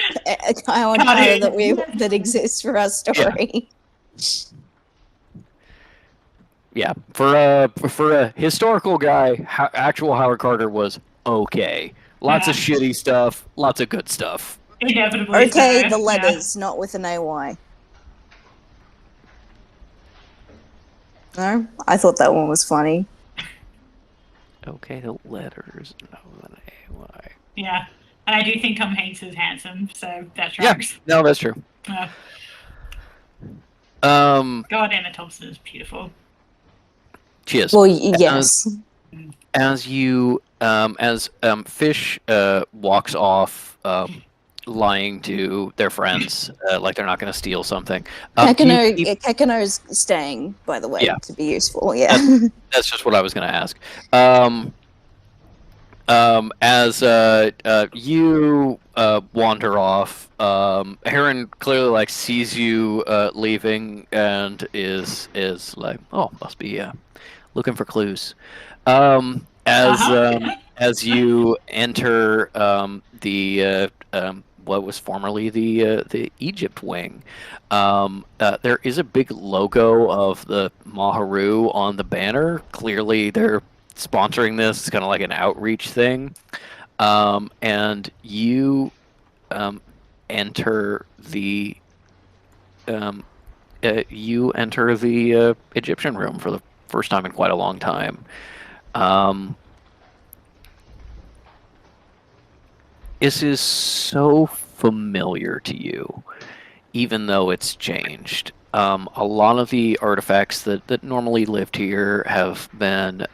Howard Carter that exists for our story. Yeah. For a historical guy, actual Howard Carter was okay. Lots of shitty stuff, lots of good stuff. Inevitably. Okay, so, the letters, not with an AY. No, I thought that one was funny. Okay, the letters, no, an AY. Yeah, and I do think Tom Hanks is handsome, so that tracks. Yeah, no, that's true. God, Emma Thompson is beautiful. She is. Well, yes. As you as Fish walks off, lying to their friends, like they're not going to steal something. Kekano's staying, by the way, Yeah. to be useful. Yeah. That's just what I was going to ask. As you wander off, Heron clearly like sees you leaving and is like, oh, must be looking for clues. As you enter the what was formerly the Egypt wing, there is a big logo of the Maharu on the banner. Clearly, they're sponsoring this. It's kind of like an outreach thing. And you enter the Egyptian room for the first time in quite a long time. This is so familiar to you, even though it's changed. A lot of the artifacts that normally lived here have been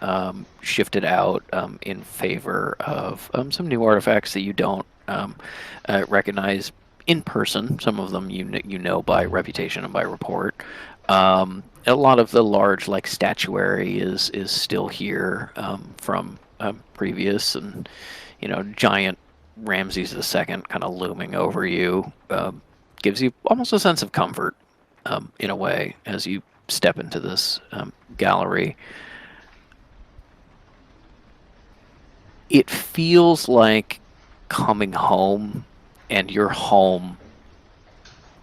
shifted out in favor of some new artifacts that you don't recognize in person. Some of them you know by reputation and by report. A lot of the large like statuary is still here from previous, and giant Ramses II kind of looming over you gives you almost a sense of comfort in a way as you step into this gallery. It feels like coming home, and your home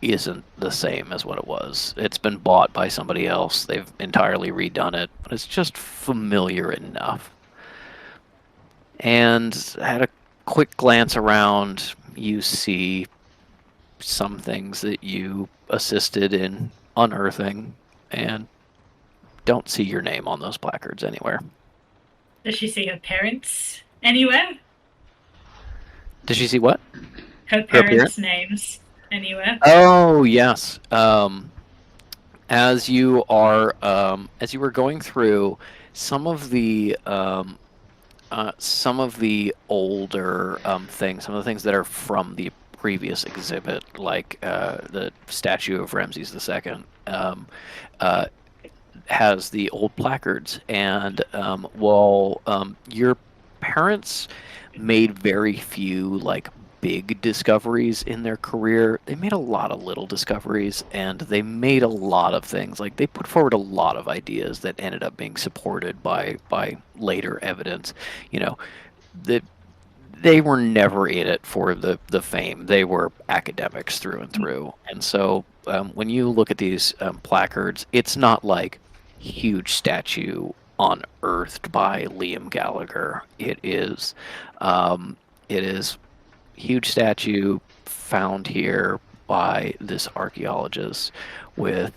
isn't the same as what it was. It's been bought by somebody else. They've entirely redone it, but it's just familiar enough. And had a quick glance around, you see some things that you assisted in unearthing and don't see your name on those placards anywhere. Does she see her parents anywhere? Did she see what? Her parents' names anywhere? Oh, yes. As you were going through some of the older things, some of the things that are from the previous exhibit, like the statue of Ramses II, has the old placards. And while your parents made very few like big discoveries in their career, they made a lot of little discoveries, and they made a lot of things. Like they put forward a lot of ideas that ended up being supported by later evidence. That they were never in it for the fame. They were academics through and through. And so when you look at these placards, it's not like huge statue unearthed by Liam Gallagher. It is huge statue found here by this archaeologist with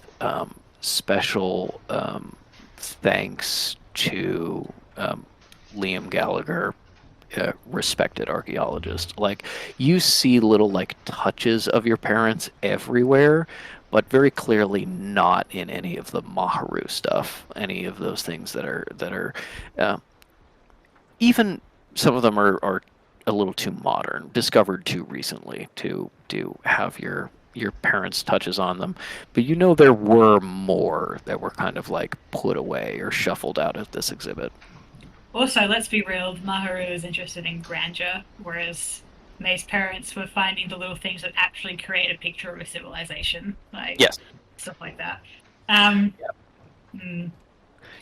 special thanks to Liam Gallagher, respected archaeologist. Like you see little like touches of your parents everywhere, but very clearly not in any of the Maharu stuff. Any of those things that are even some of them are a little too modern, discovered too recently to have your parents' touches on them. But there were more that were kind of like put away or shuffled out of this exhibit. Also, let's be real, Maharu is interested in grandeur, whereas May's parents were finding the little things that actually create a picture of a civilization, like yes, stuff like that.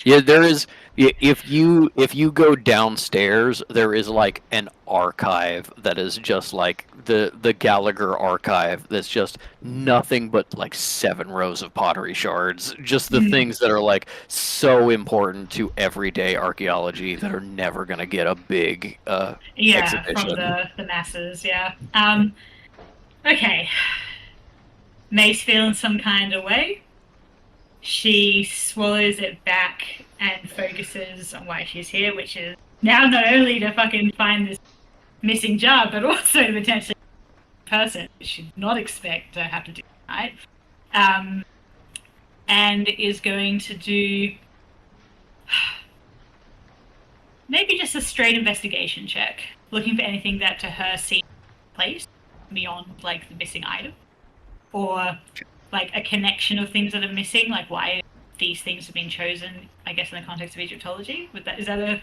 Yeah, there is. If you go downstairs, there is like an archive that is just like the Gallagher archive. That's just nothing but like 7 rows of pottery shards. Just the things that are like so important to everyday archaeology that are never gonna get a big exhibition. From the masses. Yeah. Okay. May's feeling some kind of way. She swallows it back and focuses on why she's here, which is now not only to fucking find this missing jar, but also to potentially person she should not expect to have to do tonight. And is going to do maybe just a straight investigation check, looking for anything that to her seems place beyond like the missing item, or like a connection of things that are missing, like why these things have been chosen. I guess in the context of Egyptology, is that a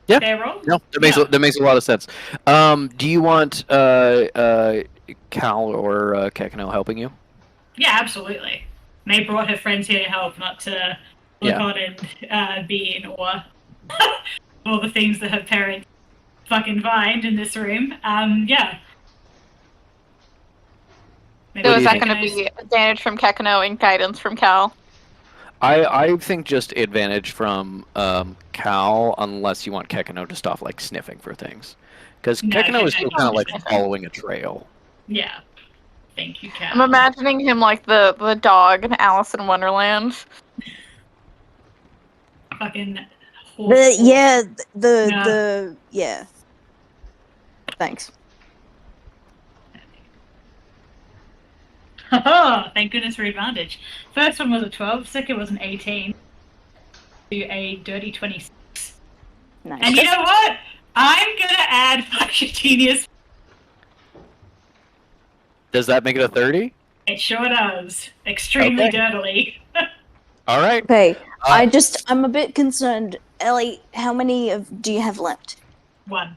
fair roll? No, that makes a lot of sense. Do you want Cal or Kekino helping you? Yeah, absolutely. May brought her friends here to help, not to look on and be in awe. All the things that her parents fucking find in this room. Yeah. Maybe So is that Kekino's- going to be advantage from Kekino and guidance from Cal? I think just advantage from Cal, unless you want Kekino to stop like sniffing for things, because No, Kekino is still Kekino's kind of like sniffing. following a trail. Yeah. Thank you, Cal. I'm imagining him like the dog in Alice in Wonderland. Fucking Yeah. Thanks. Thank goodness for advantage. First one was a 12, second was an 18. To a dirty 26. Nice. And you know what? I'm gonna add Fuck Your Genius. Does that make it a 30? It sure does. Extremely Okay. dirtily. All right. Okay, I'm a bit concerned. Ellie, how many do you have left? 1.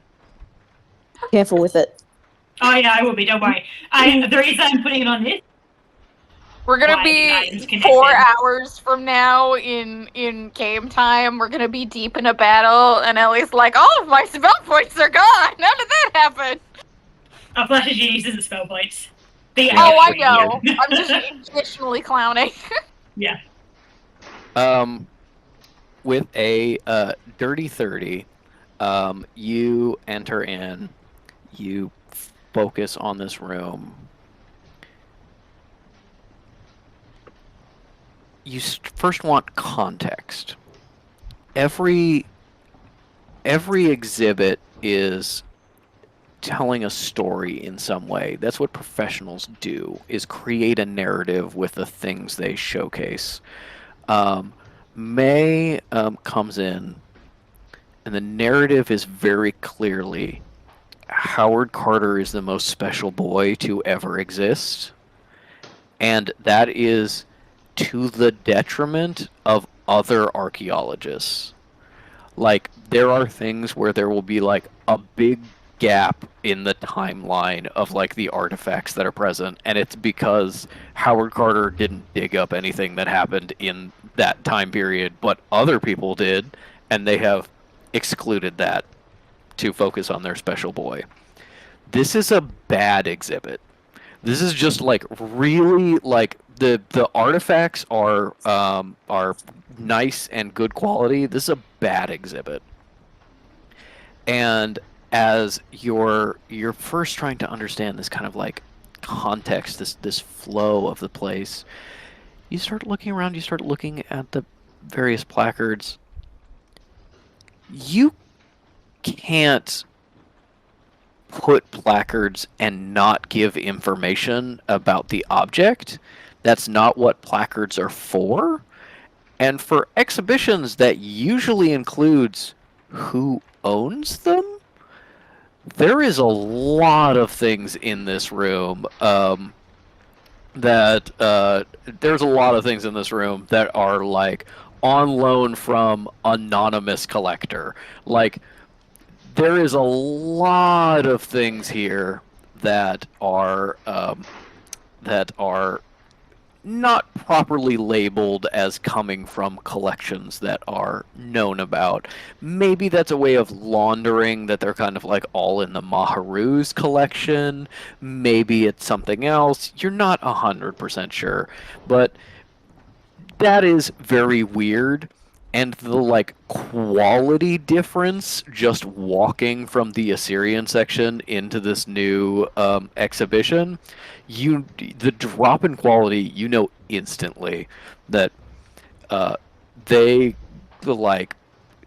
Careful with it. Oh yeah, I will be, don't worry. The reason I'm putting it on this, We're gonna Why the items be connected. 4 hours from now in game time. We're gonna be deep in a battle, and Ellie's like, "All of my spell points are gone. How did that happen?" a Flash of Genius isn't spell points. The Oh, I actual- know. I'm just additionally clowning. Yeah. With a dirty 30, you enter in, you focus on this room. You first want context. Every exhibit is telling a story in some way. That's what professionals do, is create a narrative with the things they showcase. May comes in, and the narrative is very clearly Howard Carter is the most special boy to ever exist, and that is to the detriment of other archaeologists. Like, there are things where there will be like a big gap in the timeline of like the artifacts that are present, and it's because Howard Carter didn't dig up anything that happened in that time period, but other people did, and they have excluded that to focus on their special boy. This is a bad exhibit. This is just like really like the artifacts are nice and good quality. This is a bad exhibit. And as you're first trying to understand this kind of like context, this flow of the place, you start looking around, you start looking at the various placards. You can't put placards and not give information about the object. That's not what placards are for. And for exhibitions, that usually includes who owns them. There is a lot of things in this room that are like on loan from anonymous collector. Like, there is a lot of things here that are not properly labeled as coming from collections that are known about. Maybe that's a way of laundering that they're kind of like all in the Maharu's collection. Maybe it's something else. You're not 100% sure, but that is very weird. And the like quality difference just walking from the Assyrian section into this new exhibition, the drop in quality, you know instantly that they like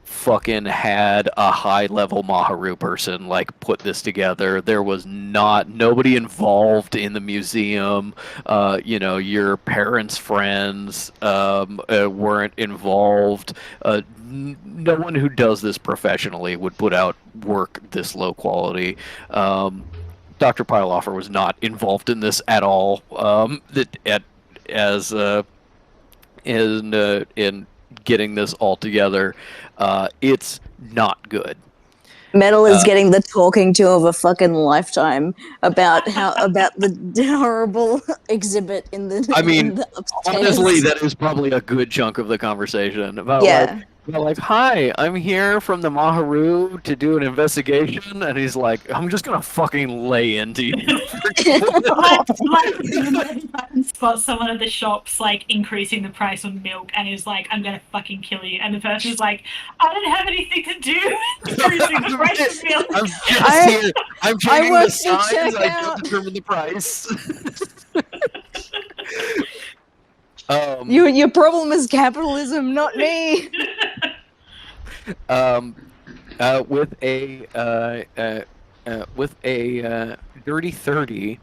fucking had a high-level Maharu person like put this together. There was nobody involved in the museum. Your parents' friends weren't involved. No one who does this professionally would put out work this low quality. Dr. Pyleoffer was not involved in this at all. In getting this all together, it's not good. Metal is getting the talking to of a fucking lifetime about the horrible exhibit in the. I mean, in the upstairs. honestly, that is probably a good chunk of the conversation about like, hi, I'm here from the Maharu to do an investigation, and he's like, I'm just gonna fucking lay into you. Spot someone at the shops like increasing the price on milk, and he's like, I'm gonna fucking kill you. And the person's like, I don't have anything to do with increasing the price of milk. I'm just here. I'm checking the work to signs. check I out. don't determine the price. Your problem is capitalism, not me. With a dirty 30,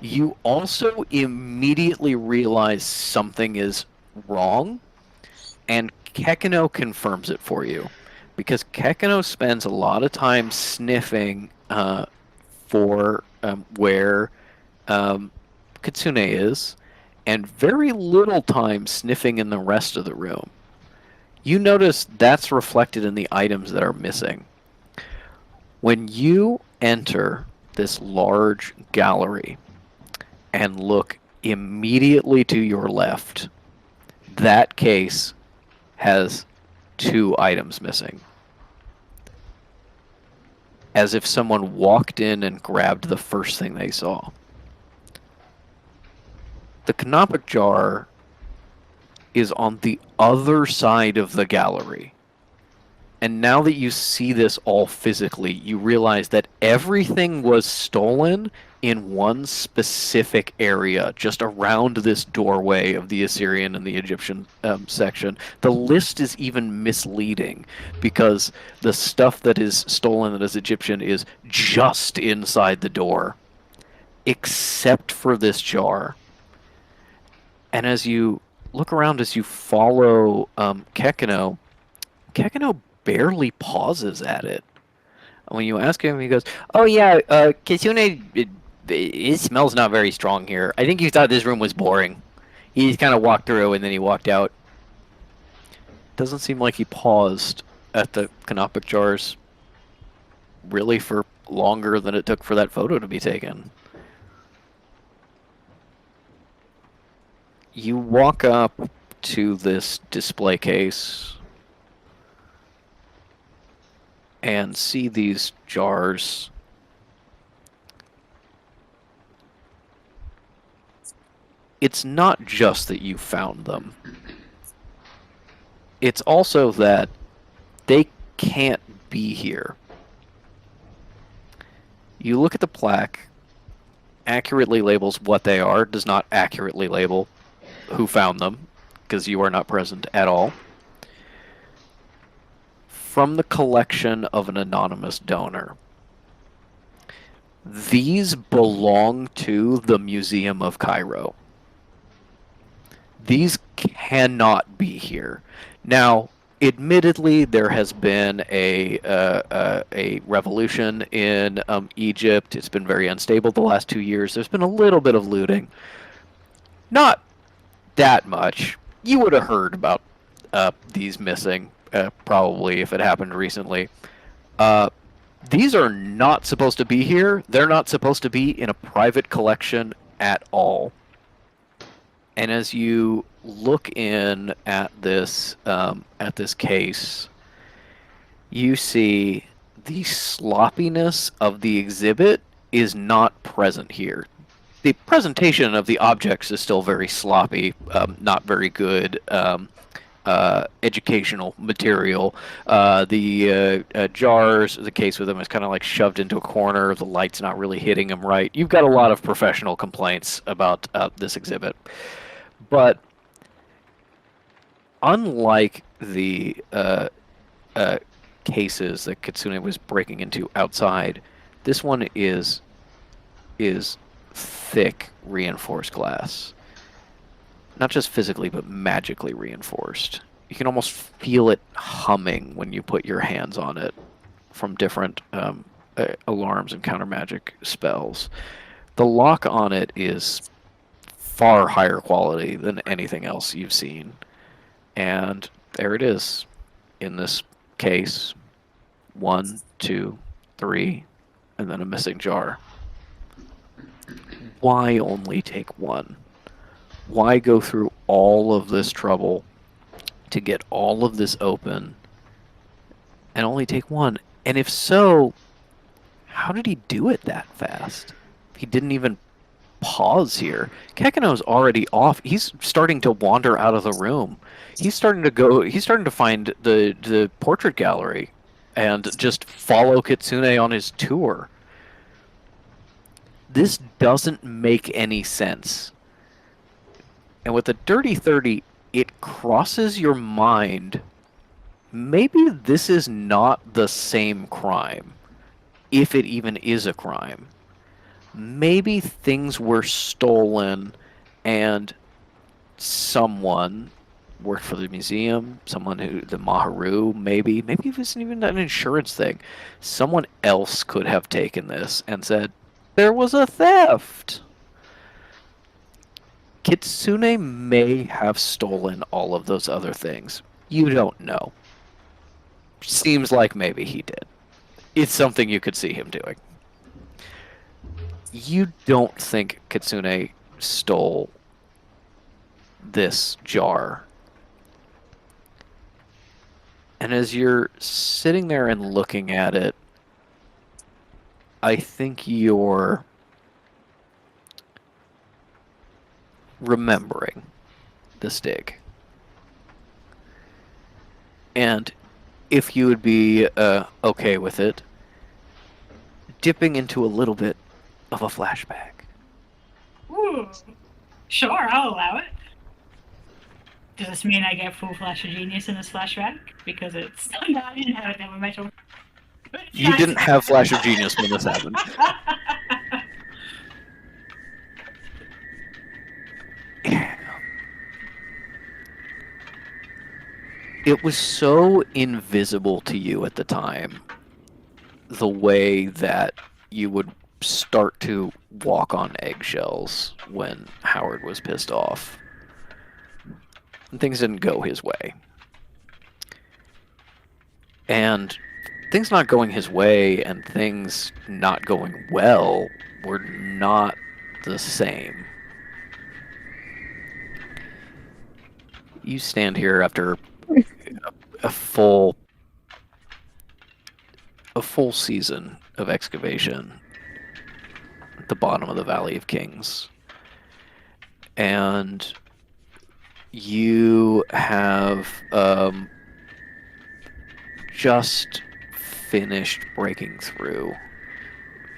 you also immediately realize something is wrong, and Kekino confirms it for you, because Kekino spends a lot of time sniffing for where Kitsune is, and very little time sniffing in the rest of the room. You notice that's reflected in the items that are missing. When you enter this large gallery and look immediately to your left, that case has 2 items missing. As if someone walked in and grabbed the first thing they saw. The Canopic jar is on the other side of the gallery. And now that you see this all physically, you realize that everything was stolen in one specific area, just around this doorway of the Assyrian and the Egyptian section. The list is even misleading, because the stuff that is stolen that is Egyptian is just inside the door, except for this jar. And as you look around, as you follow Kekino barely pauses at it. When you ask him, he goes, "Oh yeah, Kitsune, it smells not very strong here. I think he thought this room was boring. He just kind of walked through and then he walked out." Doesn't seem like he paused at the Canopic jars really for longer than it took for that photo to be taken. You walk up to this display case and see these jars. It's not just that you found them. It's also that they can't be here. You look at the plaque, accurately labels what they are, does not accurately label who found them, because you are not present at all. From the collection of an anonymous donor. These belong to the Museum of Cairo. These cannot be here. Now, admittedly, there has been a revolution in Egypt. It's been very unstable the last 2 years. There's been a little bit of looting. Not that much. You would have heard about these missing, probably, if it happened recently. These are not supposed to be here. They're not supposed to be in a private collection at all. And as you look in at this case, you see the sloppiness of the exhibit is not present here. The presentation of the objects is still very sloppy, not very good educational material. The jars, the case with them is kind of like shoved into a corner. The light's not really hitting them right. You've got a lot of professional complaints about this exhibit. But unlike the cases that Kitsune was breaking into outside, this one is thick reinforced glass. Not just physically, but magically reinforced. You can almost feel it humming when you put your hands on it from different alarms and counter magic spells. The lock on it is far higher quality than anything else you've seen. And there it is in this case. 1, 2, 3, and then a missing jar. Why only take one? Why go through all of this trouble to get all of this open and only take one? And if so, how did he do it that fast? He didn't even pause here. Kekino's already off. He's starting to wander out of the room. He's starting to find the portrait gallery and just follow Kitsune on his tour. This doesn't make any sense. And with the Dirty 30, it crosses your mind. Maybe this is not the same crime, if it even is a crime. Maybe things were stolen and someone worked for the museum, the Maharu, maybe it wasn't even an insurance thing. Someone else could have taken this and said, there was a theft. Kitsune may have stolen all of those other things. You don't know. Seems like maybe he did. It's something you could see him doing. You don't think Kitsune stole this jar. And as you're sitting there and looking at it, I think you're remembering the stick. And if you would be okay with it, dipping into a little bit of a flashback. Ooh, sure, I'll allow it. Does this mean I get full flash of genius in this flashback? Because it's no, I didn't have it then with my talk. You didn't have flash of genius when this happened. It was so invisible to you at the time, the way that you would start to walk on eggshells when Howard was pissed off. And things didn't go his way. And things not going his way and things not going well were not the same. You stand here after a full season of excavation at the bottom of the Valley of Kings. And you have just finished breaking through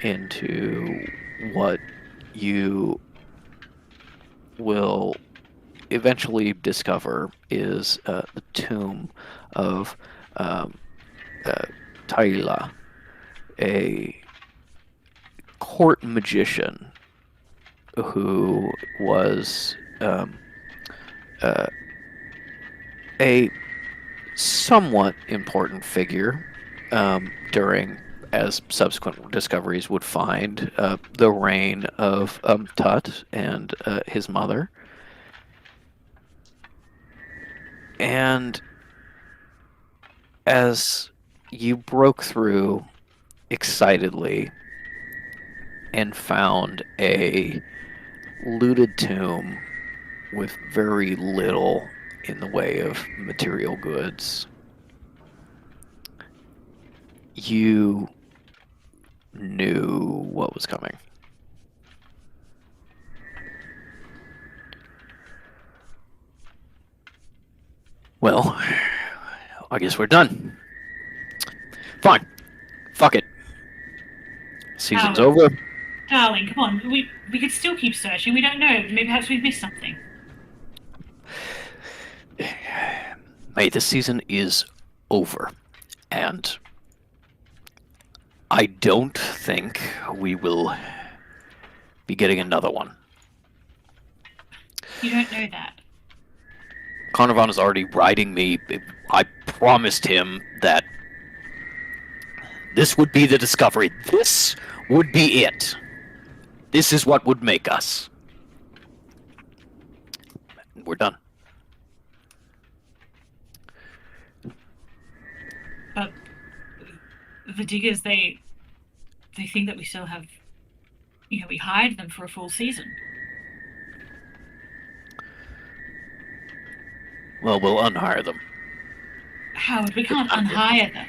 into what you will eventually discover is the tomb of Taila, a court magician who was a somewhat important figure during, as subsequent discoveries would find, the reign of Tut and his mother. And as you broke through excitedly and found a looted tomb with very little in the way of material goods, you knew what was coming. Well, I guess we're done. Fine. Fuck it. Season's over. Darling, come on. We could still keep searching. We don't know. Maybe perhaps we've missed something. Mate, this season is over. And I don't think we will be getting another one. You don't know that. Carnarvon is already riding me. I promised him that this would be the discovery. This would be it. This is what would make us. We're done. But the diggers, they think that we still have, we hired them for a full season. Well, we'll unhire them. Howard, we can't unhire them.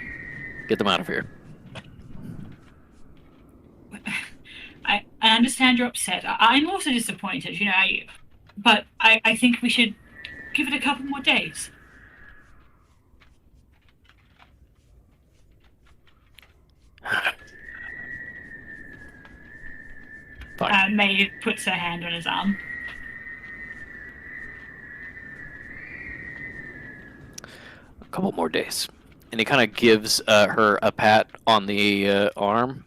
Get them out of here. I understand you're upset. I'm also disappointed, but I think we should give it a couple more days. Fine. May puts her hand on his arm. A couple more days. And he kind of gives her a pat on the arm,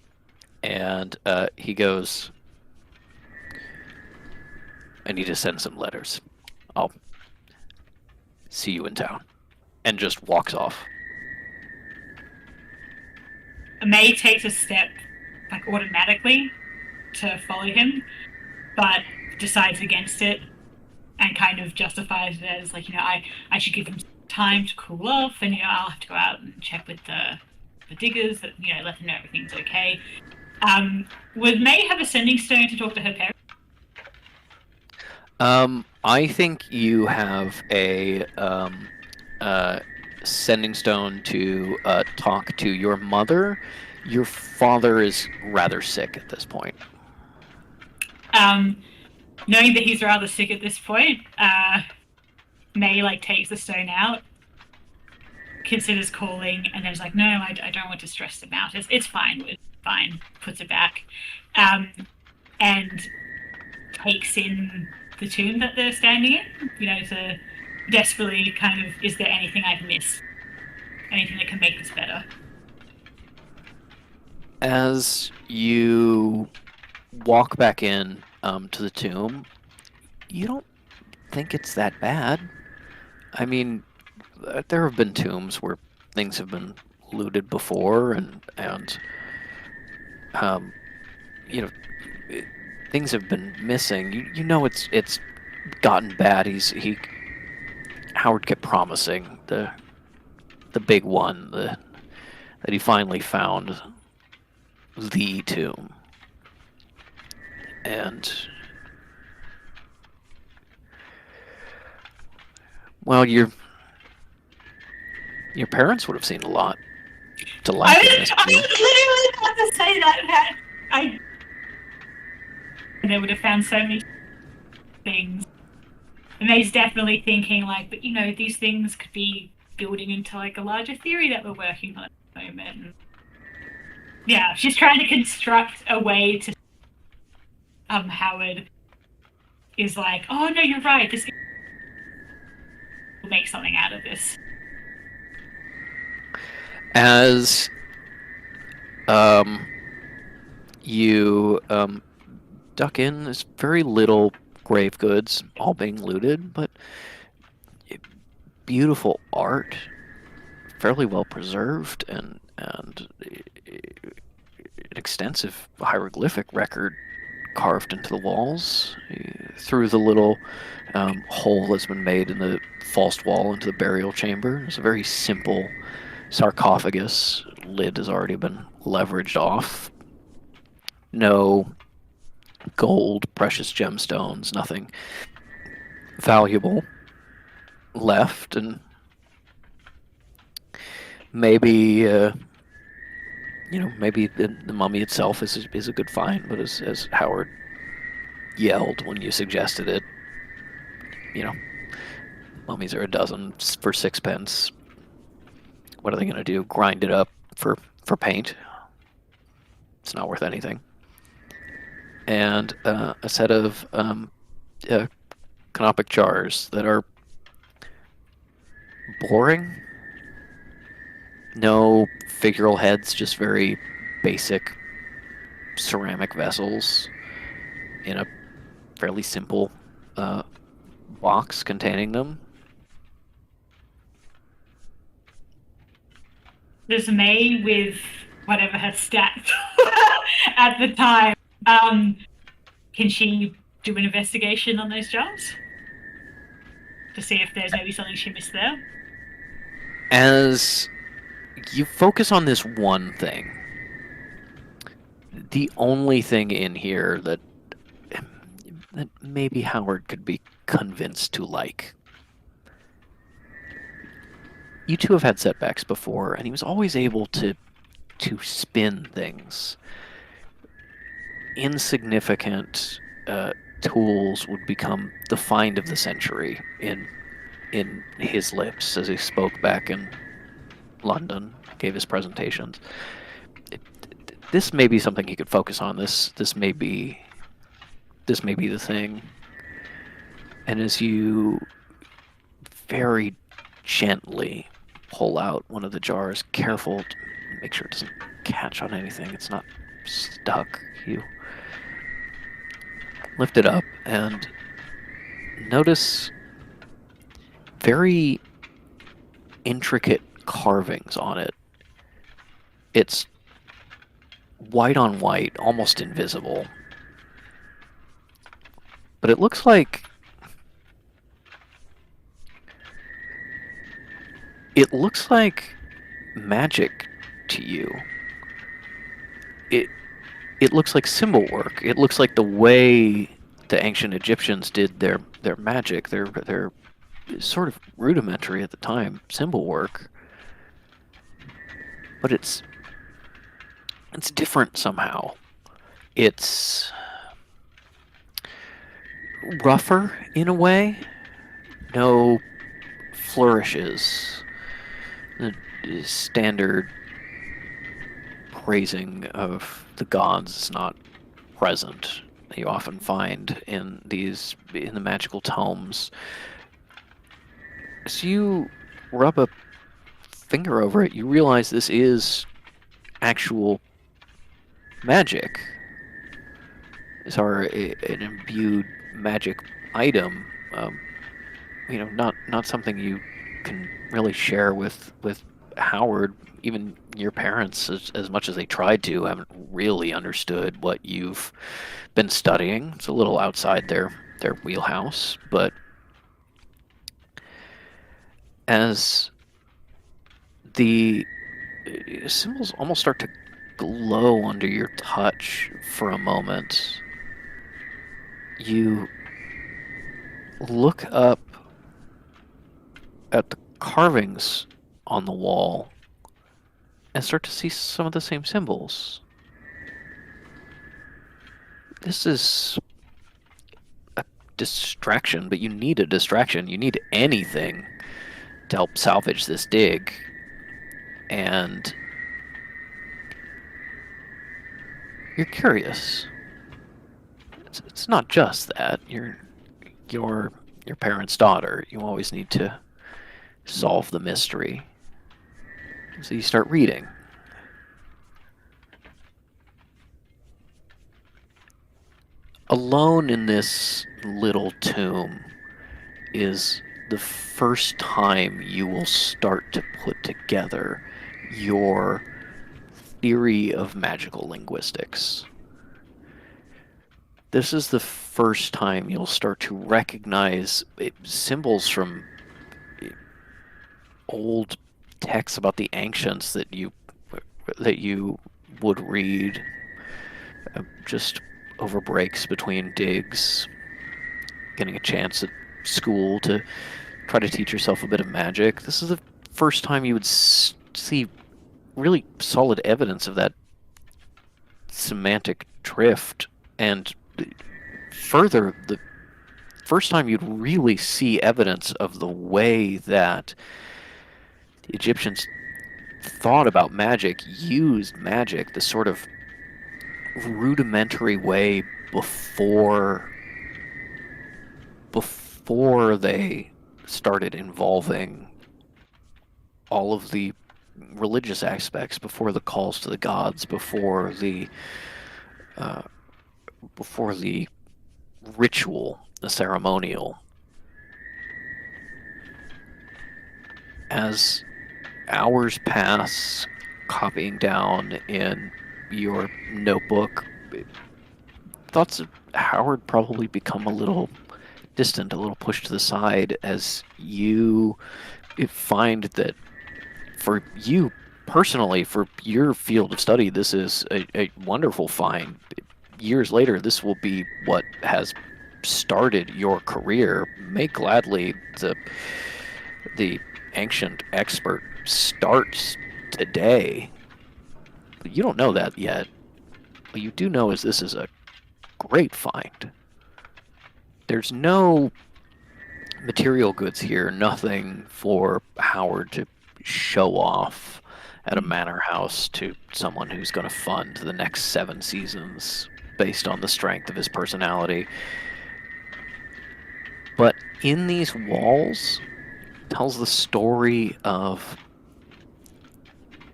and he goes, I need to send some letters. I'll see you in town. And just walks off. May takes a step, automatically, to follow him, but decides against it, and kind of justifies it as, I should give him time to cool off, and, I'll have to go out and check with the diggers, that, let them know everything's okay. Would May have a sending stone to talk to her parents? I think you have a sending stone to talk to your mother. Your father is rather sick at this point. Knowing that he's rather sick at this point, May takes the stone out, considers calling, and then is like, no, I don't want to stress them out. It's fine. It's fine. Puts it back, and takes in the tomb that they're standing in. To desperately kind of, is there anything I've missed? Anything that can make this better? As you walk back in to the tomb, you don't think it's that bad. I mean, there have been tombs where things have been looted before, and things have been missing. It's gotten bad. Howard kept promising the big one, that he finally found the tomb. And well, your parents would have seen a lot to like in this I tomb. was literally about to say that they would have found so many things. And May's definitely thinking but these things could be building into a larger theory that we're working on at the moment. And yeah, she's trying to construct a way to Howard is oh no, you're right, this will make something out of this. As you duck in, there's very little grave goods all being looted, but beautiful art, fairly well preserved, and an extensive hieroglyphic record carved into the walls. Through the little hole that's been made in the false wall into the burial chamber, there's a very simple sarcophagus. Lid has already been leveraged off. No gold, precious gemstones, nothing valuable left, and maybe maybe the mummy itself is a good find, but as Howard yelled when you suggested it, mummies are a dozen for 6 pence. What are they going to do? Grind it up for paint? It's not worth anything. And a set of canopic jars that are boring. No figural heads, just very basic ceramic vessels in a fairly simple box containing them. Does May, with whatever her stats at the time, can she do an investigation on those jars to see if there's maybe something she missed there? As you focus on this one thing, the only thing in here that maybe Howard could be convinced to like. You two have had setbacks before, and he was always able to spin things. Insignificant tools would become the find of the century in his lips as he spoke back in London, gave his presentations. This may be something he could focus on. This may be the thing. And as you very gently pull out one of the jars, careful to make sure it doesn't catch on anything, it's not stuck, you lift it up and notice very intricate carvings on it. It's white on white, almost invisible. But it looks like magic to you. It looks like symbol work. It looks like the way the ancient Egyptians did their magic, their sort of rudimentary at the time symbol work. But it's different somehow. It's rougher in a way. No flourishes. The standard praising of the gods is not present that you often find in the magical tomes. As you rub a finger over it, you realize this is actual magic. These are an imbued magic item. Not something you can really share with Howard. Even your parents, as much as they tried to, haven't really understood what you've been studying. It's a little outside their wheelhouse, but as the symbols almost start to glow under your touch for a moment, you look up at the carvings on the wall and start to see some of the same symbols. This is a distraction, but you need a distraction. You need anything to help salvage this dig. And you're curious. It's not just that. You're your parents' daughter. You always need to solve the mystery. So you start reading. Alone in this little tomb is the first time you will start to put together your theory of magical linguistics. This is the first time you'll start to recognize symbols from old texts about the ancients that you would read just over breaks between digs, getting a chance at school to try to teach yourself a bit of magic. This is the first time you would see really solid evidence of that semantic drift, and further, the first time you'd really see evidence of the way that the Egyptians thought about magic, used magic, the sort of rudimentary way before they started involving all of the religious aspects, before the calls to the gods, before the ritual, the ceremonial. As hours pass, copying down in your notebook, thoughts of Howard probably become a little distant, a little pushed to the side, as you find that for you personally, for your field of study, this is a wonderful find. Years later, this will be what has started your career. May gladly the ancient expert starts today. But you don't know that yet. What you do know is this is a great find. There's no material goods here, nothing for Howard to show off at a manor house to someone who's going to fund the next 7 seasons based on the strength of his personality. But in these walls tells the story of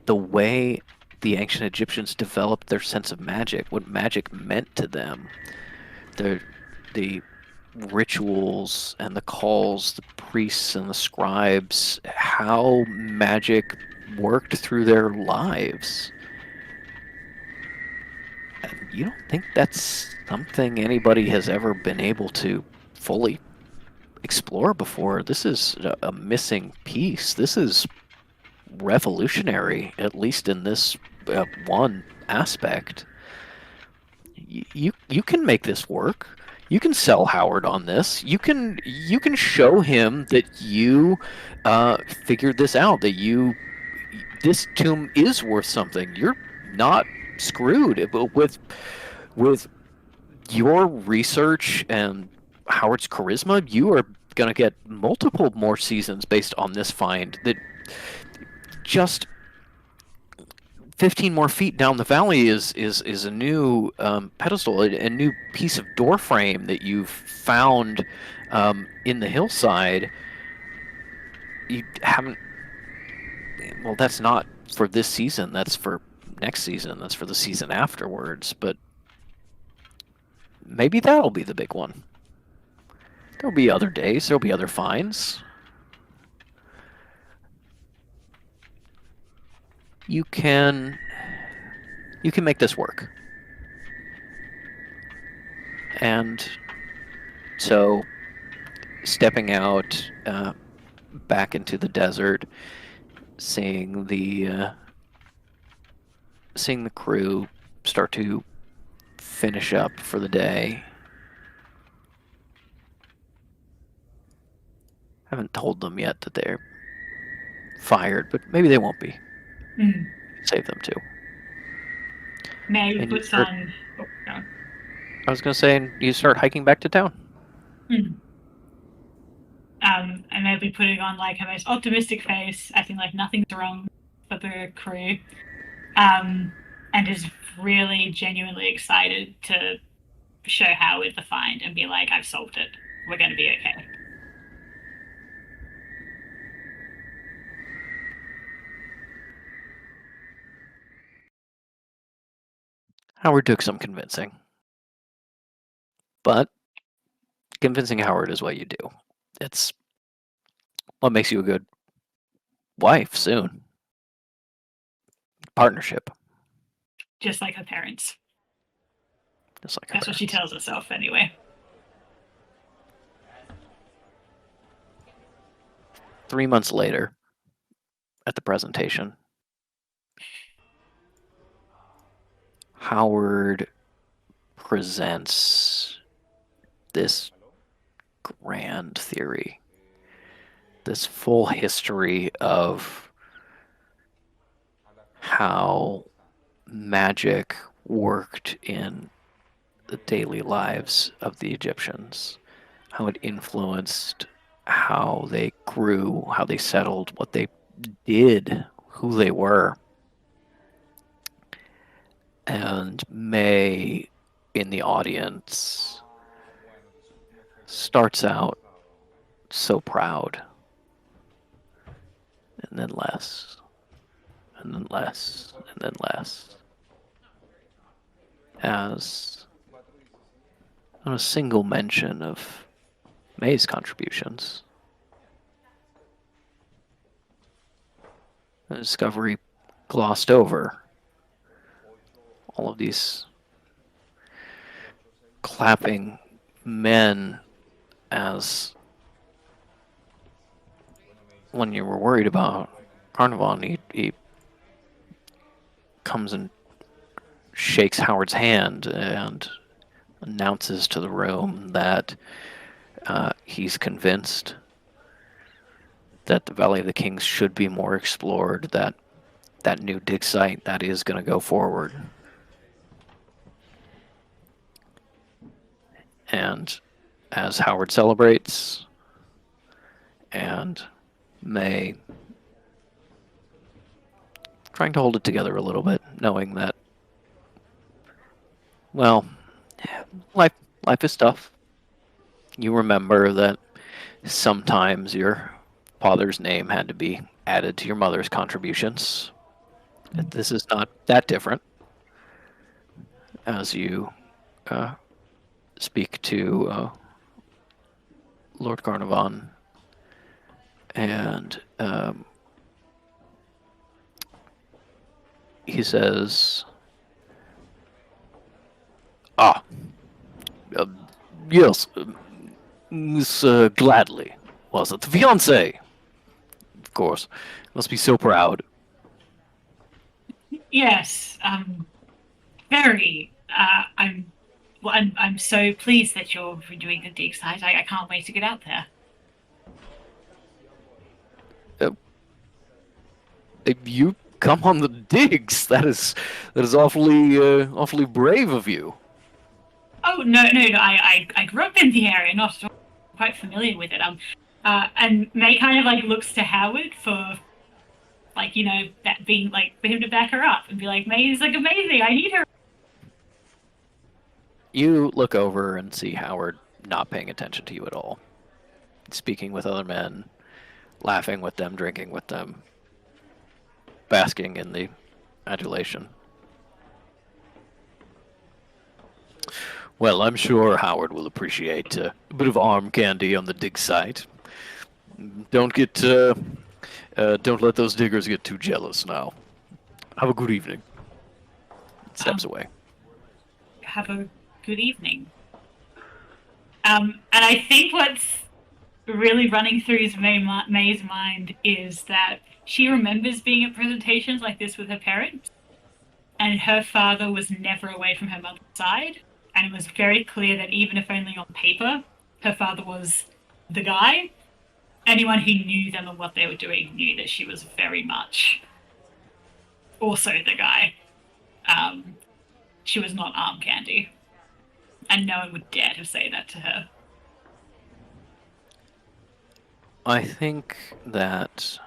the way the ancient Egyptians developed their sense of magic, what magic meant to them, the rituals and the calls, the priests and the scribes, how magic worked through their lives. And you don't think that's something anybody has ever been able to fully explore before. This is a missing piece. This is revolutionary, at least in this one aspect. You can make this work. You can sell Howard on this. You can show him that you figured this out. That this tomb is worth something. You're not screwed with your research and Howard's charisma. You are going to get multiple more seasons based on this find. That just 15 more feet down the valley is a new pedestal, a new piece of door frame that you've found in the hillside. You haven't. Well, that's not for this season. That's for next season. That's for the season afterwards. But maybe that'll be the big one. There'll be other days. There'll be other finds. You can make this work. And so, stepping out back into the desert, seeing the crew start to finish up for the day. I haven't told them yet that they're fired, but maybe they won't be. Save them too. May puts on. Oh, no. I was going to say, you start hiking back to town. And they'll be putting on like her most optimistic face, acting like nothing's wrong for the crew, and is really genuinely excited to show Howard the find and be like, "I've solved it. We're going to be okay." Howard took some convincing. But convincing Howard is what you do. It's what makes you a good wife soon. Partnership. Just like her parents. Just like That's what she tells herself anyway. 3 months later, at the presentation, Howard presents this grand theory, this full history of how magic worked in the daily lives of the Egyptians, how it influenced how they grew, how they settled, what they did, who they were. And May, in the audience, starts out so proud, and then less, and then less, and then less. As not a single mention of May's contributions. The discovery glossed over all of these clapping men as when you were worried about Carnarvon, he comes and shakes Howard's hand and announces to the room that he's convinced that the Valley of the Kings should be more explored, that that new dig site that is going to go forward. And as Howard celebrates, and May trying to hold it together a little bit, knowing that, well, life is tough. You remember that sometimes your father's name had to be added to your mother's contributions. This is not that different. As you speak to Lord Carnarvon, and he says, yes, Miss Gladly, was it? The fiancé, of course. Must be so proud. Yes, very. I'm so pleased that you're doing the dig site. I can't wait to get out there. You come on the digs. That is awfully brave of you. Oh no! I grew up in the area, not at all, quite familiar with it. And May kind of like looks to Howard for, like, you know, that being like for him to back her up and be like, May's like amazing. I need her. You look over and see Howard not paying attention to you at all, speaking with other men, laughing with them, drinking with them, basking in the adulation. Well, I'm sure Howard will appreciate a bit of arm candy on the dig site. Don't let those diggers get too jealous now. Have a good evening. Steps away. Have a good evening. And I think what's really running through May's mind is that she remembers being at presentations like this with her parents, and her father was never away from her mother's side, and it was very clear that even if only on paper, her father was the guy. Anyone who knew them and what they were doing knew that she was very much also the guy. She was not arm candy, and no one would dare to say that to her. I think that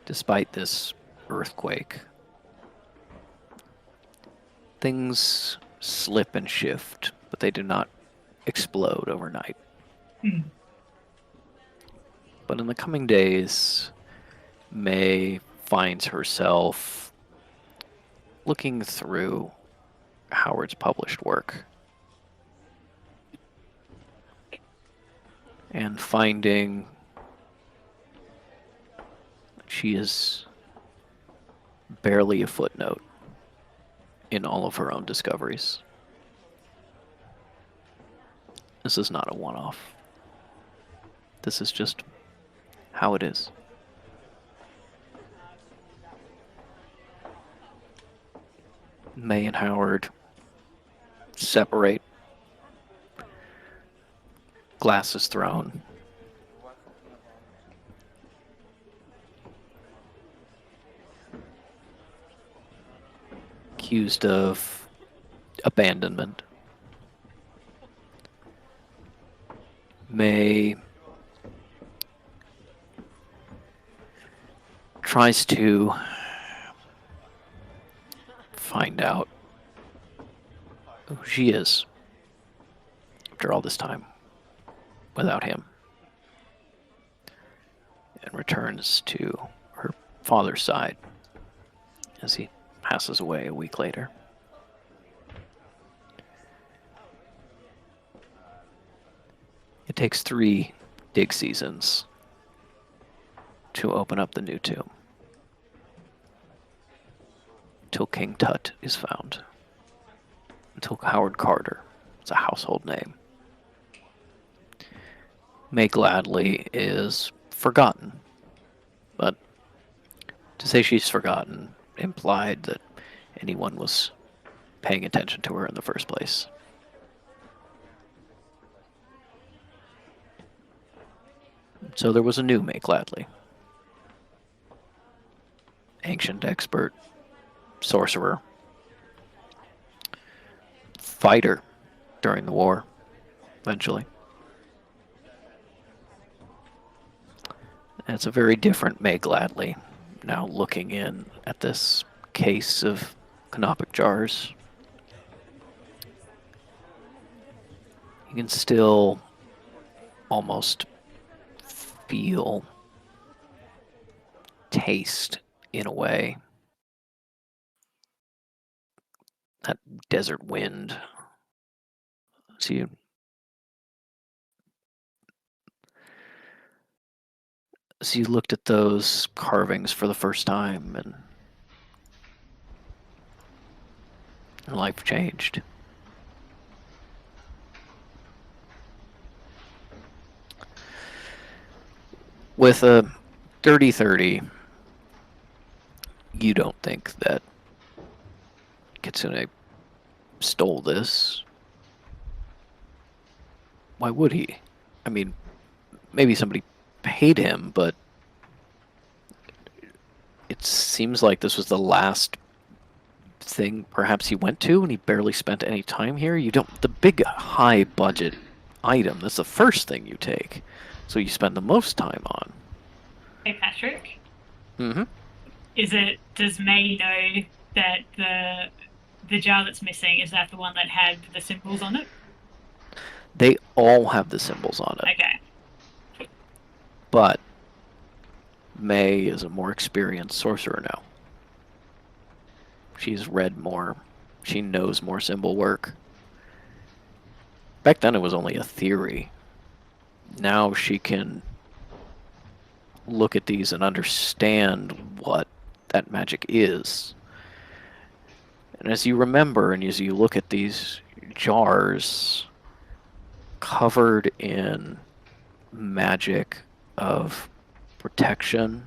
despite this earthquake, things slip and shift, but they do not explode overnight. But in the coming days, May finds herself looking through Howard's published work and finding she is barely a footnote in all of her own discoveries. This is not a one-off. This is just how it is. May and Howard separate. Glass is thrown. Accused of abandonment. May tries to find out who she is after all this time without him, and returns to her father's side as he passes away a week later. It takes 3 dig seasons to open up the new tomb, until King Tut is found, until Howard Carter is a household name. May Gladly is forgotten, but to say she's forgotten implied that anyone was paying attention to her in the first place. So there was a new May Gladly. Ancient expert, sorcerer, fighter during the war, eventually. And it's a very different May Gladly now looking in at this case of canopic jars. You can still almost feel, taste, in a way, that desert wind. So you looked at those carvings for the first time, and your life changed. With a dirty 30, you don't think that Kitsune stole this. Why would he? I mean, maybe somebody paid him, but it seems like this was the last thing perhaps he went to, and he barely spent any time here. You don't, the big high budget item, that's the first thing you take, so you spend the most time on. Hey, Patrick. Mm-hmm. Does May know that the jar that's missing, is that the one that had the symbols on it? They all have the symbols on it. Okay. But May is a more experienced sorcerer now. She's read more. She knows more symbol work. Back then it was only a theory. Now she can look at these and understand what that magic is. And as you remember, and as you look at these jars covered in magic of protection,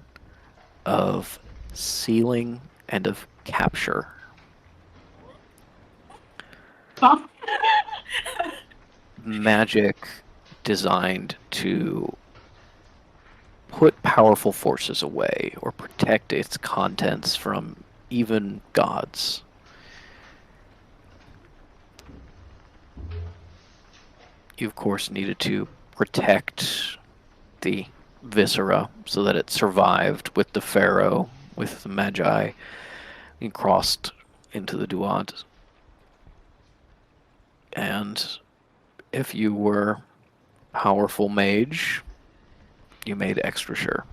of sealing, and of capture. Huh? Magic designed to put powerful forces away or protect its contents from even gods. You, of course, needed to protect the viscera so that it survived with the pharaoh, with the magi, and crossed into the Duat. And if you were a powerful mage, you made extra sure.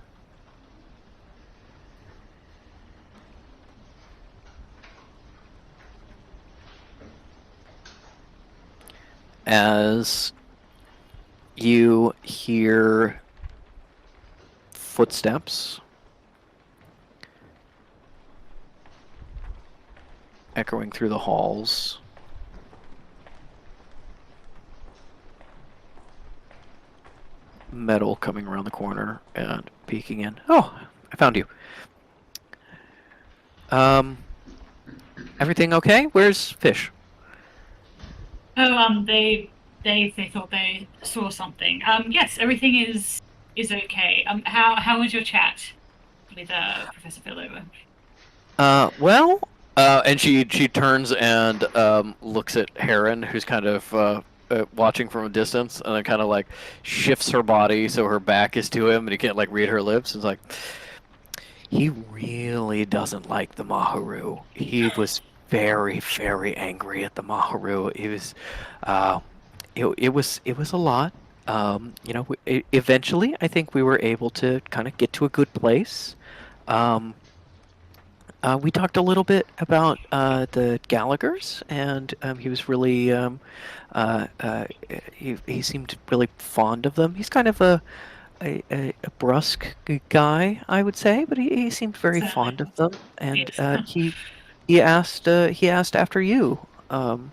As you hear footsteps echoing through the halls, Metal coming around the corner and peeking in. Oh, I found you. Everything okay? Where's Fish? Oh, they thought they saw something. Yes, everything is okay. How was your chat with Professor Philover? And she turns and looks at Heron, who's kind of watching from a distance, and then kind of like shifts her body so her back is to him, and he can't like read her lips. It's like, he really doesn't like the Maharu. He was very, very angry at the Maharu. It was a lot. Eventually, I think we were able to kind of get to a good place. We talked a little bit about the Gallaghers, and he was really uh, uh, he seemed really fond of them. He's kind of a brusque guy, I would say, but he seemed very fond of them, and Yes. he asked after you. Um,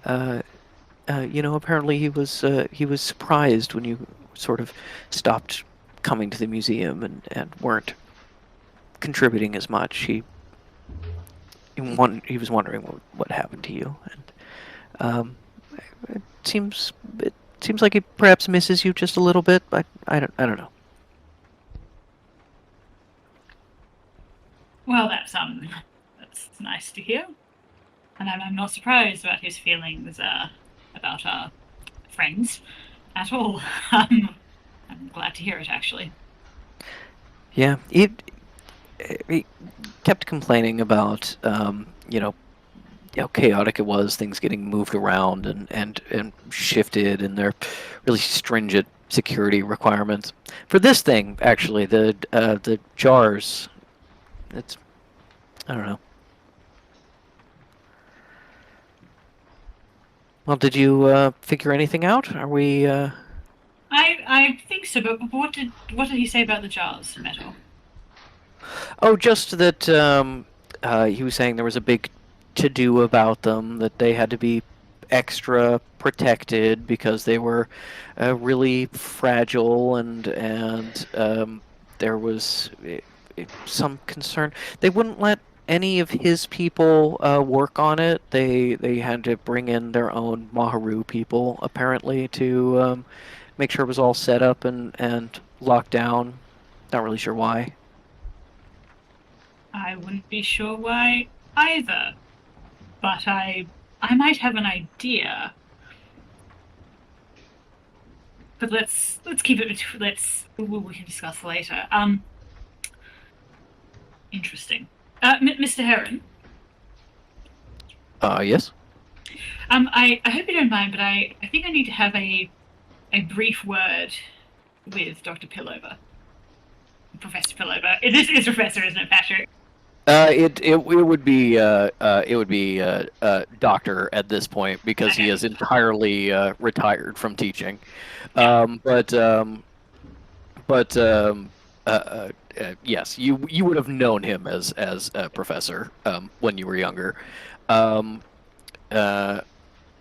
uh, Apparently he was surprised when you sort of stopped coming to the museum and weren't contributing as much. He was wondering what happened to you, and it seems like he perhaps misses you just a little bit. But I don't know. Well, that's nice to hear, and I'm not surprised about his feelings about our friends at all. I'm glad to hear it, actually. Yeah, he kept complaining about how chaotic it was, things getting moved around and shifted, and their really stringent security requirements. For this thing, actually, the jars, it's I don't know. Well, did you figure anything out? Are we? I think so, but what did he say about the jars, Metal? Oh, just that he was saying there was a big to-do about them, that they had to be extra protected because they were really fragile, and there was some concern. They wouldn't let any of his people work on it. They had to bring in their own Maharu people, apparently, to make sure it was all set up and locked down. Not really sure why. I wouldn't be sure why either, but I might have an idea. But let's keep it. We can discuss later. Interesting. Mr. Heron. Yes. I hope you don't mind, but I think I need to have a brief word with Dr. Pillover. Professor Pillover. This is Professor, isn't it, Patrick? It would be doctor at this point, because he is entirely retired from teaching. Yes, you would have known him as a professor when you were younger.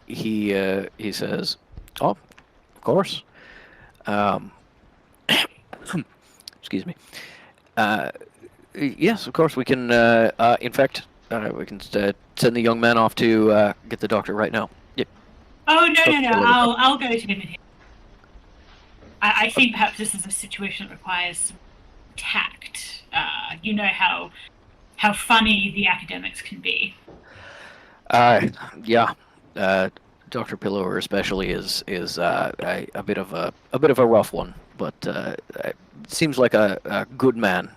He says, "Oh, of course." Excuse me. Yes, of course we can. In fact, we can send the young man off to get the doctor right now. Yeah. Oh no! I'll go to him. I think perhaps this is a situation that requires some tact. You know how funny the academics can be. Yeah. Dr. Pillower especially is a bit of a rough one, but seems like a good man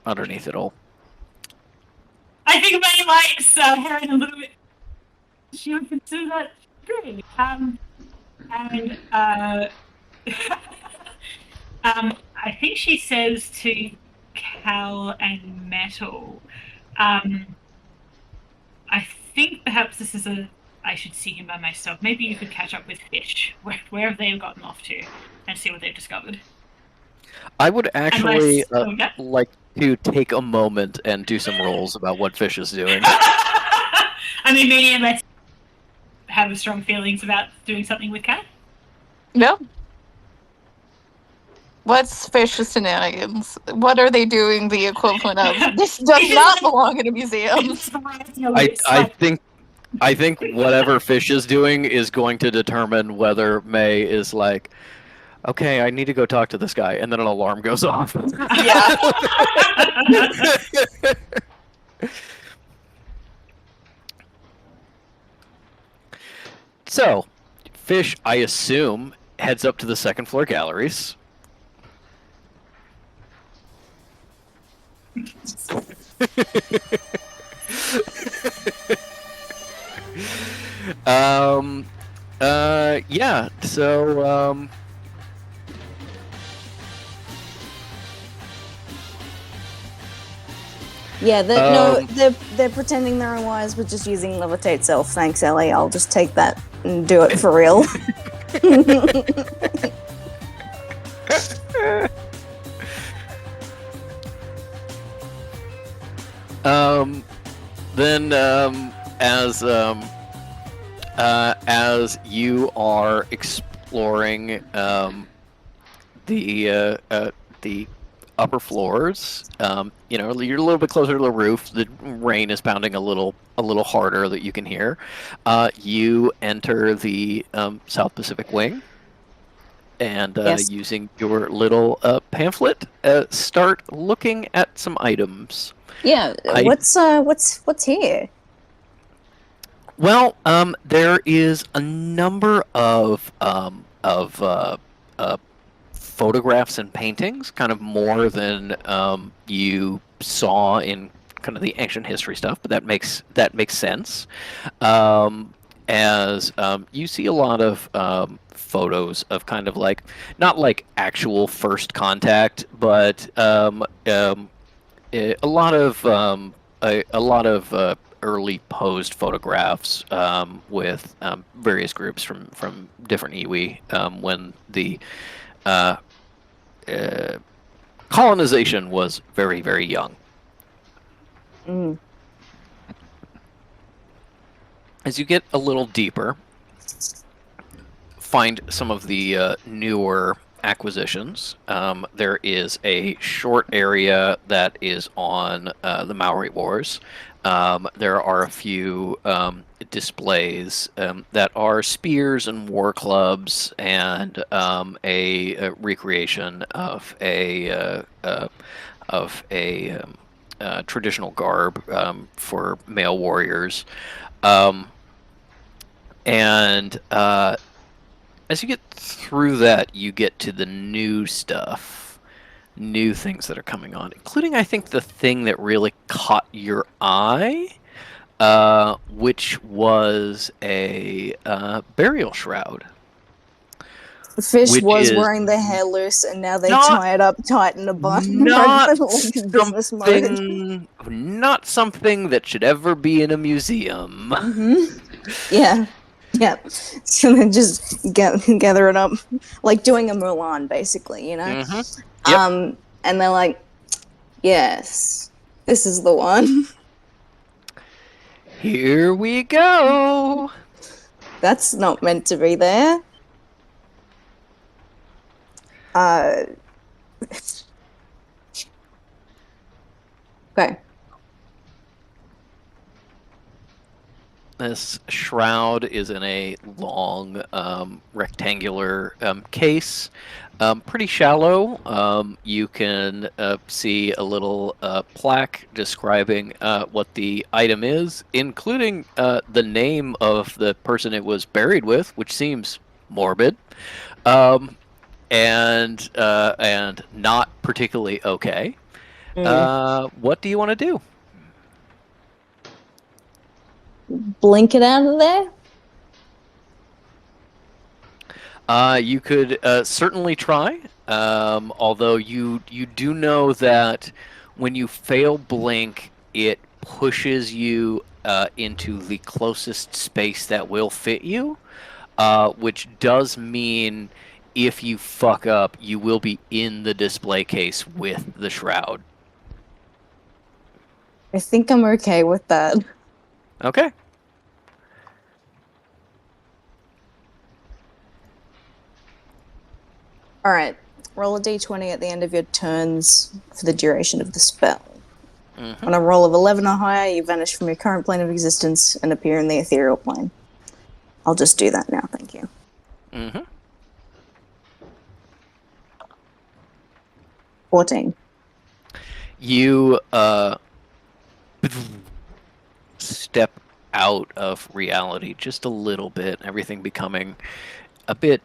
underneath it all. I think May likes Heron a little bit. She would consider that great. I think she says to Cal and Metal, I think perhaps this is I should see him by myself. Maybe you could catch up with Fish. Where have they gotten off to, and see what they've discovered. I would actually like to take a moment and do some rolls about what Fish is doing. I mean, maybe unless have strong feelings about doing something with Cat. No. What's Fish's shenanigans? What are they doing the equivalent of? This does not belong in a museum. I think whatever Fish is doing is going to determine whether May is like, okay, I need to go talk to this guy, and then an alarm goes off. Yeah. So, Fish, I assume, heads up to the second floor galleries. Yeah, so, Yeah, they're pretending they're unwise, but just using levitate self. Thanks, Ellie. I'll just take that and do it for real. Then as you are exploring the upper floors, you're a little bit closer to the roof. The rain is pounding a little harder that you can hear. You enter the South Pacific Wing, and Yes. using your little pamphlet, start looking at some items. Yeah, what's here? Well, there is a number of photographs and paintings, kind of more than you saw in kind of the ancient history stuff, but that makes sense. As you see a lot of photos of kind of like, not like actual first contact, but a lot of early posed photographs with various groups from different iwi when the colonization was very, very young. Mm. As you get a little deeper, find some of the newer acquisitions. There is a short area that is on the Maori Wars. There are a few displays that are spears and war clubs, and a recreation of a traditional garb for male warriors. And as you get through that, you get to the new stuff, new things that are coming on, including, I think, the thing that really caught your eye, which was a burial shroud. The fish Which was is wearing their hair loose, and now they not- tie it up tight in a bun. Not Like business mode. not something that should ever be in a museum. Yeah. Yeah. So they just gather it up, like doing a Mulan, basically, you know? Mhm. Yep. And they're like, yes, this is the one. Here we go. That's not meant to be there. Okay. This shroud is in a long rectangular case, pretty shallow. You can see a little plaque describing what the item is, including the name of the person it was buried with, which seems morbid, and not particularly okay. What do you want to do? Blink it out of there? You could certainly try, although you do know that when you fail blink, it pushes you into the closest space that will fit you, which does mean if you fuck up, you will be in the display case with the shroud. I think I'm okay with that. Okay. All right. Roll a d20 at the end of your turns for the duration of the spell. Mm-hmm. On a roll of 11 or higher, you vanish from your current plane of existence and appear in the ethereal plane. I'll just do that now, thank you. Mm-hmm. 14. You step out of reality just a little bit, everything becoming a bit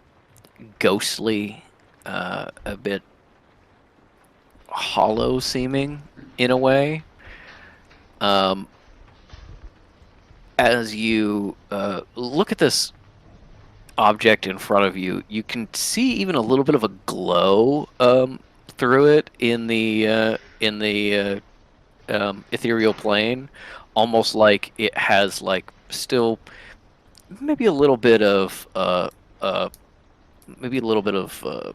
ghostly, a bit hollow seeming in a way. As you look at this object in front of you, you can see even a little bit of a glow through it in the ethereal plane, almost like it has like still maybe a little bit of maybe a little bit of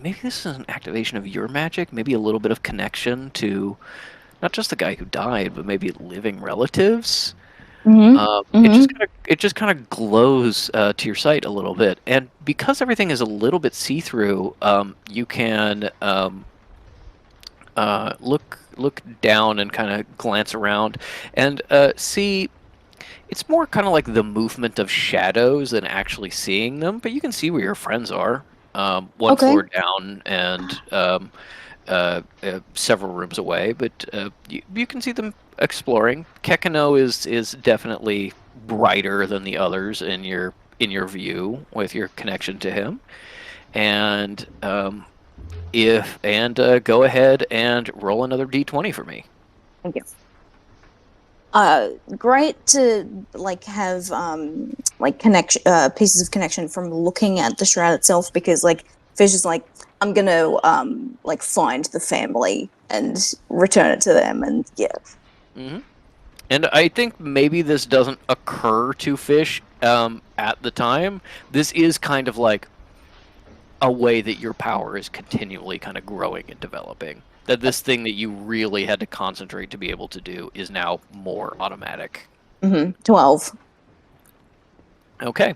maybe this is an activation of your magic, maybe a little bit of connection to not just the guy who died, but maybe living relatives. Mm-hmm. It just kind of glows to your sight a little bit, and because everything is a little bit see through, you can look down and kind of glance around and see. It's more kind of like the movement of shadows than actually seeing them, but you can see where your friends are. One Okay. floor down and several rooms away, but you can see them exploring. Kekano is definitely brighter than the others in your view with your connection to him. And go ahead and roll another d20 for me. Thank you. Great to like have like connection pieces of connection from looking at the shroud itself, because like Fish is like, I'm gonna like find the family and return it to them, and yeah. Mm-hmm. And I think maybe this doesn't occur to Fish at the time. This is kind of like a way that your power is continually kind of growing and developing. That this thing that you really had to concentrate to be able to do is now more automatic. 12. Okay.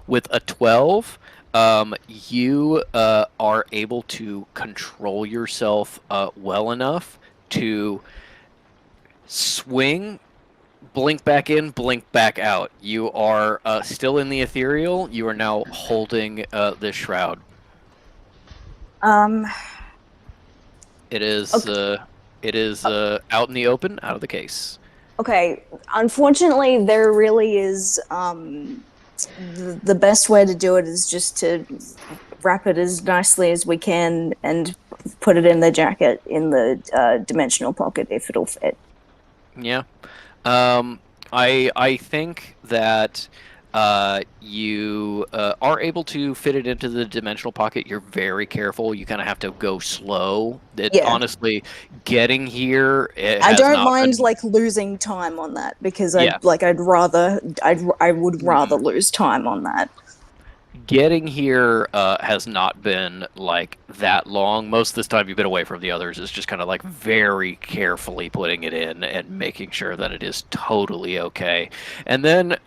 With a 12, you are able to control yourself well enough to swing, blink back in, blink back out. You are still in the ethereal. You are now holding this shroud. It is Okay. out in the open, out of the case. Okay, unfortunately, there really is the best way to do it is just to wrap it as nicely as we can and put it in the jacket in the dimensional pocket if it'll fit. Yeah. I think that you are able to fit it into the dimensional pocket. You're very careful. You kind of have to go slow. Yeah. Honestly, getting here, I don't mind like losing time on that, because I would rather lose time on that. Getting here has not been like that long. Most of this time you've been away from the others is just kind of like very carefully putting it in and making sure that it is totally okay. And then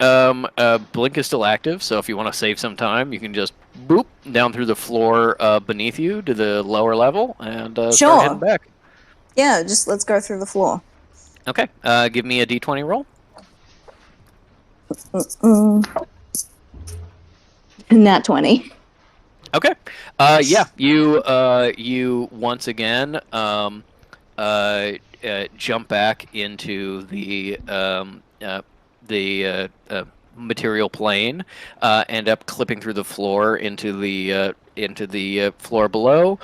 Blink is still active, so if you want to save some time, you can just boop down through the floor beneath you to the lower level and start heading back. Yeah, just let's go through the floor. Okay, give me a d20 roll. Nat 20. Okay. Yeah. You once again jump back into the material plane, end up clipping through the floor into the floor below.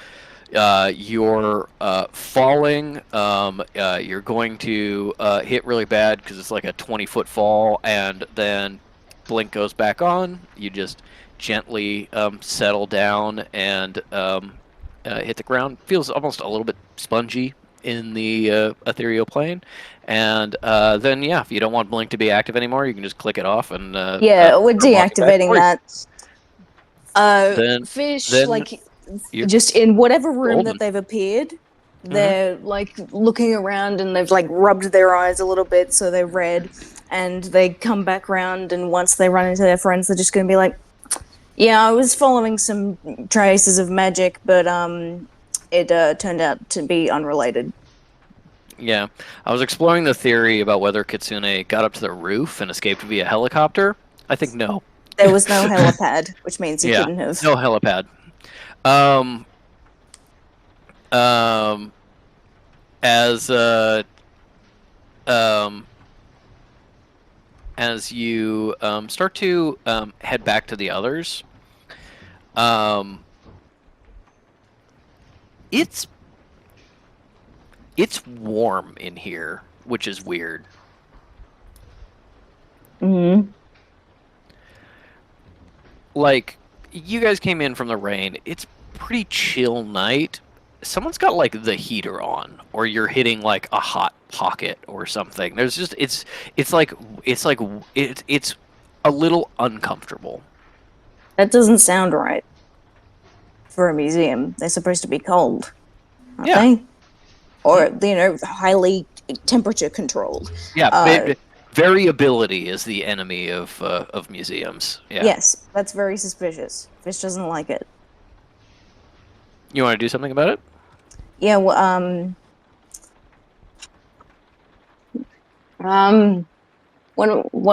You're falling. You're going to hit really bad because it's like a 20-foot fall, and then Blink goes back on. You just gently settle down and hit the ground. Feels almost a little bit spongy in the ethereal plane. And then, yeah, if you don't want Blink to be active anymore, you can just click it off. And we're deactivating that. Fish, then like, just in whatever room golden. that they've appeared, they're like looking around and they've like rubbed their eyes a little bit so they're red, and they come back round, and once they run into their friends, they're just going to be like, yeah, I was following some traces of magic, but it turned out to be unrelated. Yeah, I was exploring the theory about whether Kitsune got up to the roof and escaped via helicopter. I think no. There was no helipad, which means he couldn't have. No helipad. As you start to head back to the others, it's warm in here, which is weird. Like, you guys came in from the rain. It's pretty chill night, someone's got like the heater on, or you're hitting like a hot pocket or something. There's just it's like it's a little uncomfortable. That doesn't sound right for a museum. They're supposed to be cold, aren't Yeah. they? Or, you know, highly temperature controlled. Yeah, Uh, variability is the enemy of museums. Yeah. Yes, that's very suspicious. Fish doesn't like it. You want to do something about it? Yeah, what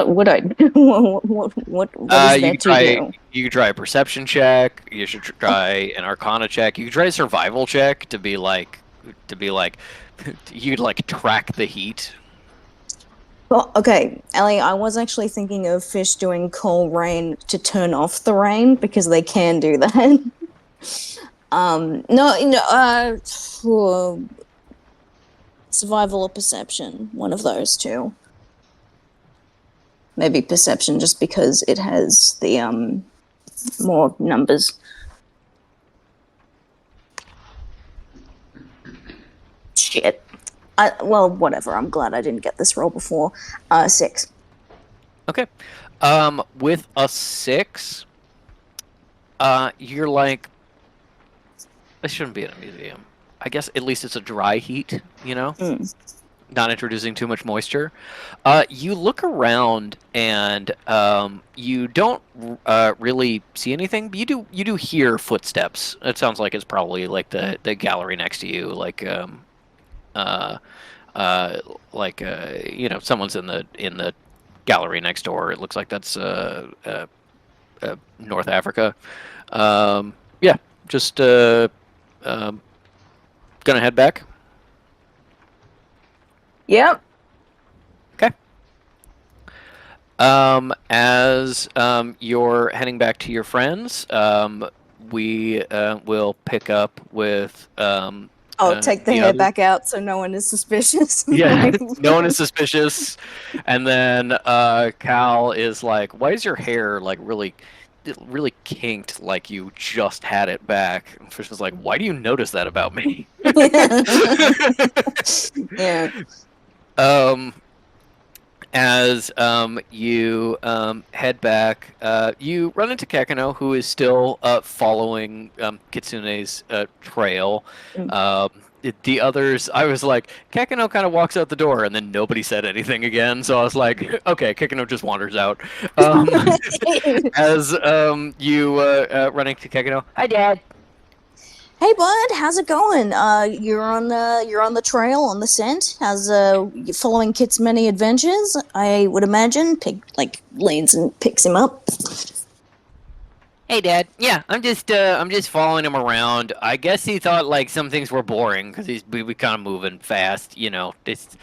would I do? What is there You to could try. do? You could try a perception check. You should try an Arcana check. You could try a survival check to be like, you could like track the heat. Well, okay, Ellie, I was actually thinking of Fish doing Cold Rain to turn off the rain because they can do that. Survival or perception, one of those two. Maybe perception just because it has the more numbers. Shit. Well, whatever. I'm glad I didn't get this roll before. 6. Okay. With a 6, you're like, this shouldn't be in a museum. I guess at least it's a dry heat, you know? Not introducing too much moisture. You look around and you don't really see anything, but you do hear footsteps. It sounds like it's probably like the gallery next to you, like you know, someone's in the gallery next door. It looks like that's North Africa. Yeah, just gonna head back. Yep. Okay. As you're heading back to your friends, we will pick up with I'll take the hair others. back out so no one is suspicious. Yeah, no one is suspicious. And then Cal is like, "Why is your hair like really kinked? Like you just had it back?" And Fish is like, "Why do you notice that about me?" Yeah. As you head back, you run into Kakano, who is still following Kitsune's trail. The others, I was like, Kakano kind of walks out the door, and then nobody said anything again. So I was like, okay, Kakano just wanders out. As you run into Kakano, hi, Dad. Hey bud, how's it going? You're on the trail, on the scent. How's you following Kit's many adventures? I would imagine. Leans and picks him up. Hey, Dad. Yeah, I'm just following him around. I guess he thought like some things were boring because we kind of moving fast. You know, it's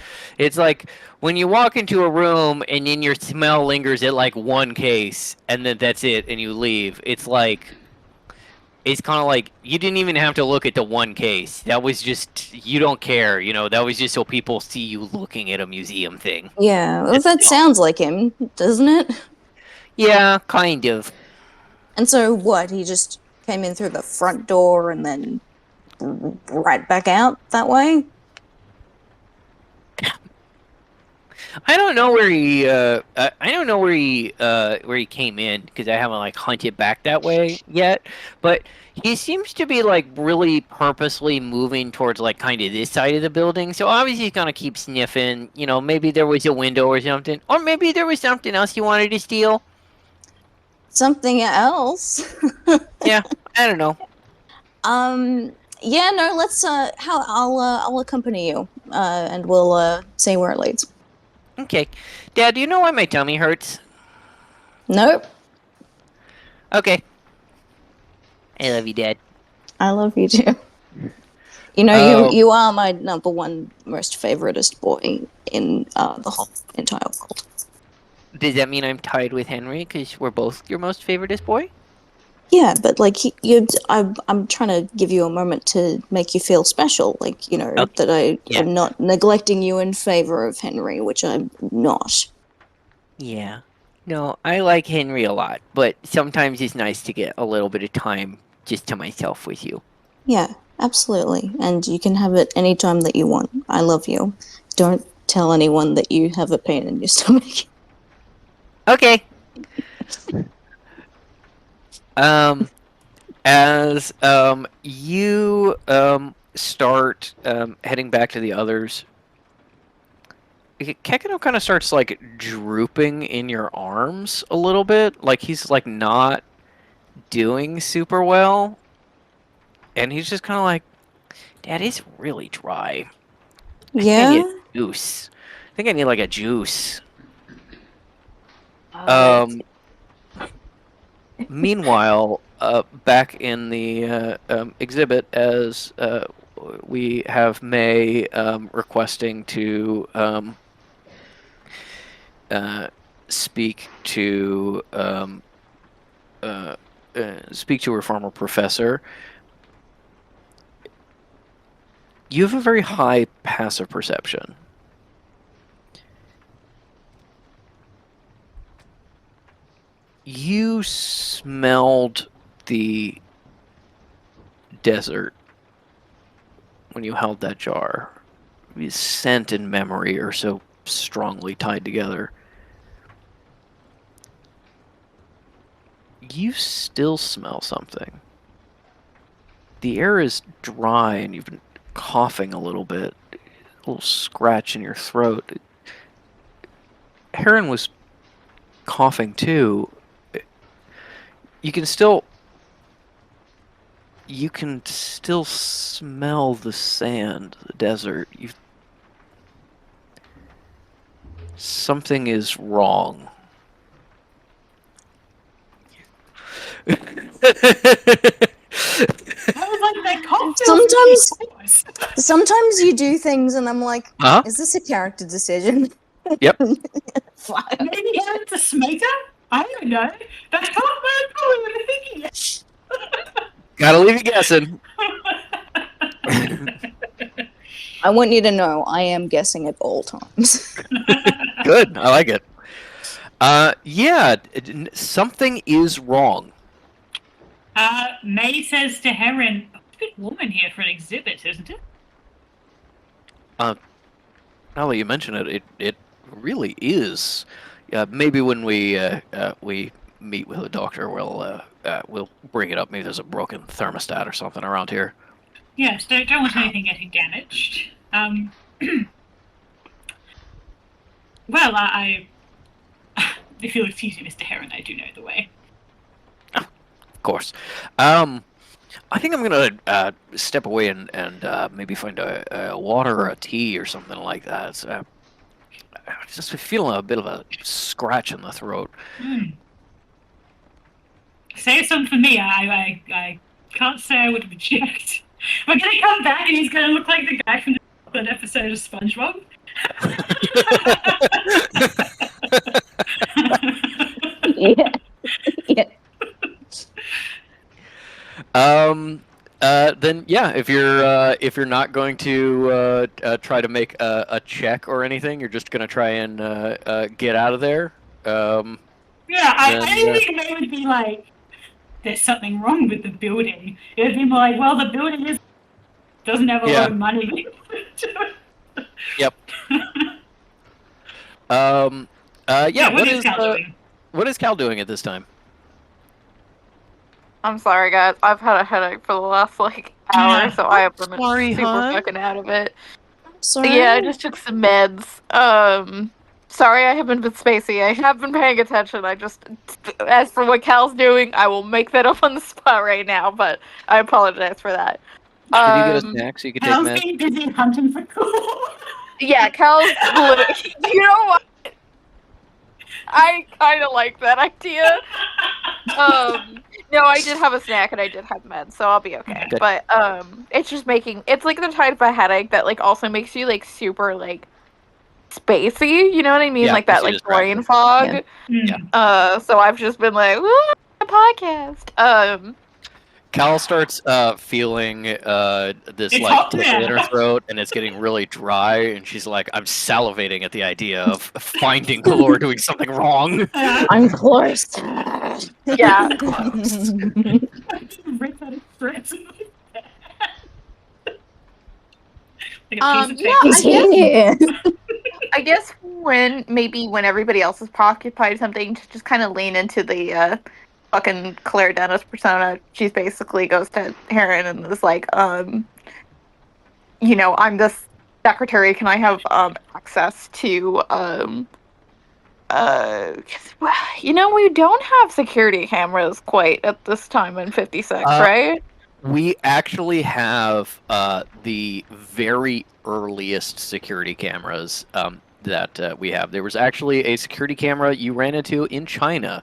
like when you walk into a room and then your smell lingers at like one case and then that's it and you leave. It's kind of like you didn't even have to look at the one case. That was just you don't care. You know, that was just so people see you looking at a museum thing. Yeah, well, that sounds like him, doesn't it? Yeah, kind of. And so what? He just came in through the front door and then right back out that way? I don't know where he. I don't know where he came in because I haven't like hunted back that way yet. But he seems to be like really purposely moving towards like kind of this side of the building. So obviously he's gonna keep sniffing. You know, maybe there was a window or something, or maybe there was something else you wanted to steal. Something else? Yeah, I don't know. Yeah, no. Let's. I'll accompany you, and we'll see where it leads. Okay, Dad, do you know why my tummy hurts? Nope. Okay. I love you, Dad. I love you too. You know, you are my number one most favoritist boy in the whole entire world. Does that mean I'm tied with Henry because we're both your most favoritist boy? Yeah, but like I'm trying to give you a moment to make you feel special, like you know that I'm not neglecting you in favor of Henry, which I'm not. Yeah. No, I like Henry a lot, but sometimes it's nice to get a little bit of time just to myself with you. Yeah, Absolutely. And you can have it any time that you want. I love you. Don't tell anyone that you have a pain in your stomach. Okay. As you start heading back to the others, Kekino kind of starts like drooping in your arms a little bit, like he's like not doing super well, and he's just kind of like, Dad, it's really dry. I think I need Yeah? a juice. I think I need like a juice. Meanwhile, back in the exhibit, as we have May requesting to speak to speak to her former professor. You have a very high passive perception. You smelled the desert when you held that jar. The scent and memory are so strongly tied together. You still smell something. The air is dry and you've been coughing a little bit. A little scratch in your throat. Heron was coughing too. You can still smell the sand, the desert. Something is wrong. Sometimes you do things and I'm like, Huh? is this a character decision? Yep. Fuck. Maybe it's a smaker? I don't know. That's not what I'm probably thinking it. Gotta leave you guessing. I want you to know I am guessing at all times. Good. I like it. Yeah, something is wrong. May says to Heron, "It's a bit warm in here for an exhibit, isn't it?" Now that you mention it, it really is. Maybe when we meet with a doctor, we'll bring it up. Maybe there's a broken thermostat or something around here. Yes, don't want anything getting damaged. Well, if you'll excuse me, Mr. Heron, I do know the way. Of course. I think I'm gonna step away and maybe find a water or a tea or something like that. I'm just feeling a bit of a scratch in the throat. Save some for me. I can't say I would object. We're gonna come back and he's gonna look like the guy from the third episode of SpongeBob. Yeah. Yeah. Then yeah, if you're not going to try to make a check or anything, you're just gonna try and get out of there. Yeah, I think May would be like, "There's something wrong with the building." It would be more like, "Well, the building doesn't have a lot of money." Yep. Yeah. What is Cal doing? What is Cal doing at this time? I'm sorry, guys. I've had a headache for the last hour, so I have been Sorry, super hon. fucking out of it. Sorry. Yeah, I just took some meds. Sorry, I haven't been spacey. I have been paying attention. As for what Cal's doing, I will make that up on the spot right now. But I apologize for that. Could you get a snack so you could take Cal's meds? being busy hunting for cool. Yeah, Cal's. You know what? I kind of like that idea. No, I did have a snack and I did have meds, so I'll be okay. Good. But it's just it's like the type of headache that also makes you super spacey. You know what I mean? Yeah, like that easy to brain distraction. fog. Yeah. So I've just been like, "Woo, a podcast." Cal starts feeling this It's like hot tickle in there. her throat, and it's getting really dry, and she's like, "I'm salivating at the idea of finding Kalor doing something wrong." I'm close. Yeah. Rip out his threads. Like a piece of yeah, paper. Yeah. I guess when everybody else is preoccupied with something, to just kind of lean into the fucking Claire Dennis persona. She basically goes to Heron and is like, I'm this secretary. Can I have access to we don't have security cameras quite at this time in 56, right? We actually have the very earliest security cameras that we have. There was actually a security camera you ran into in China.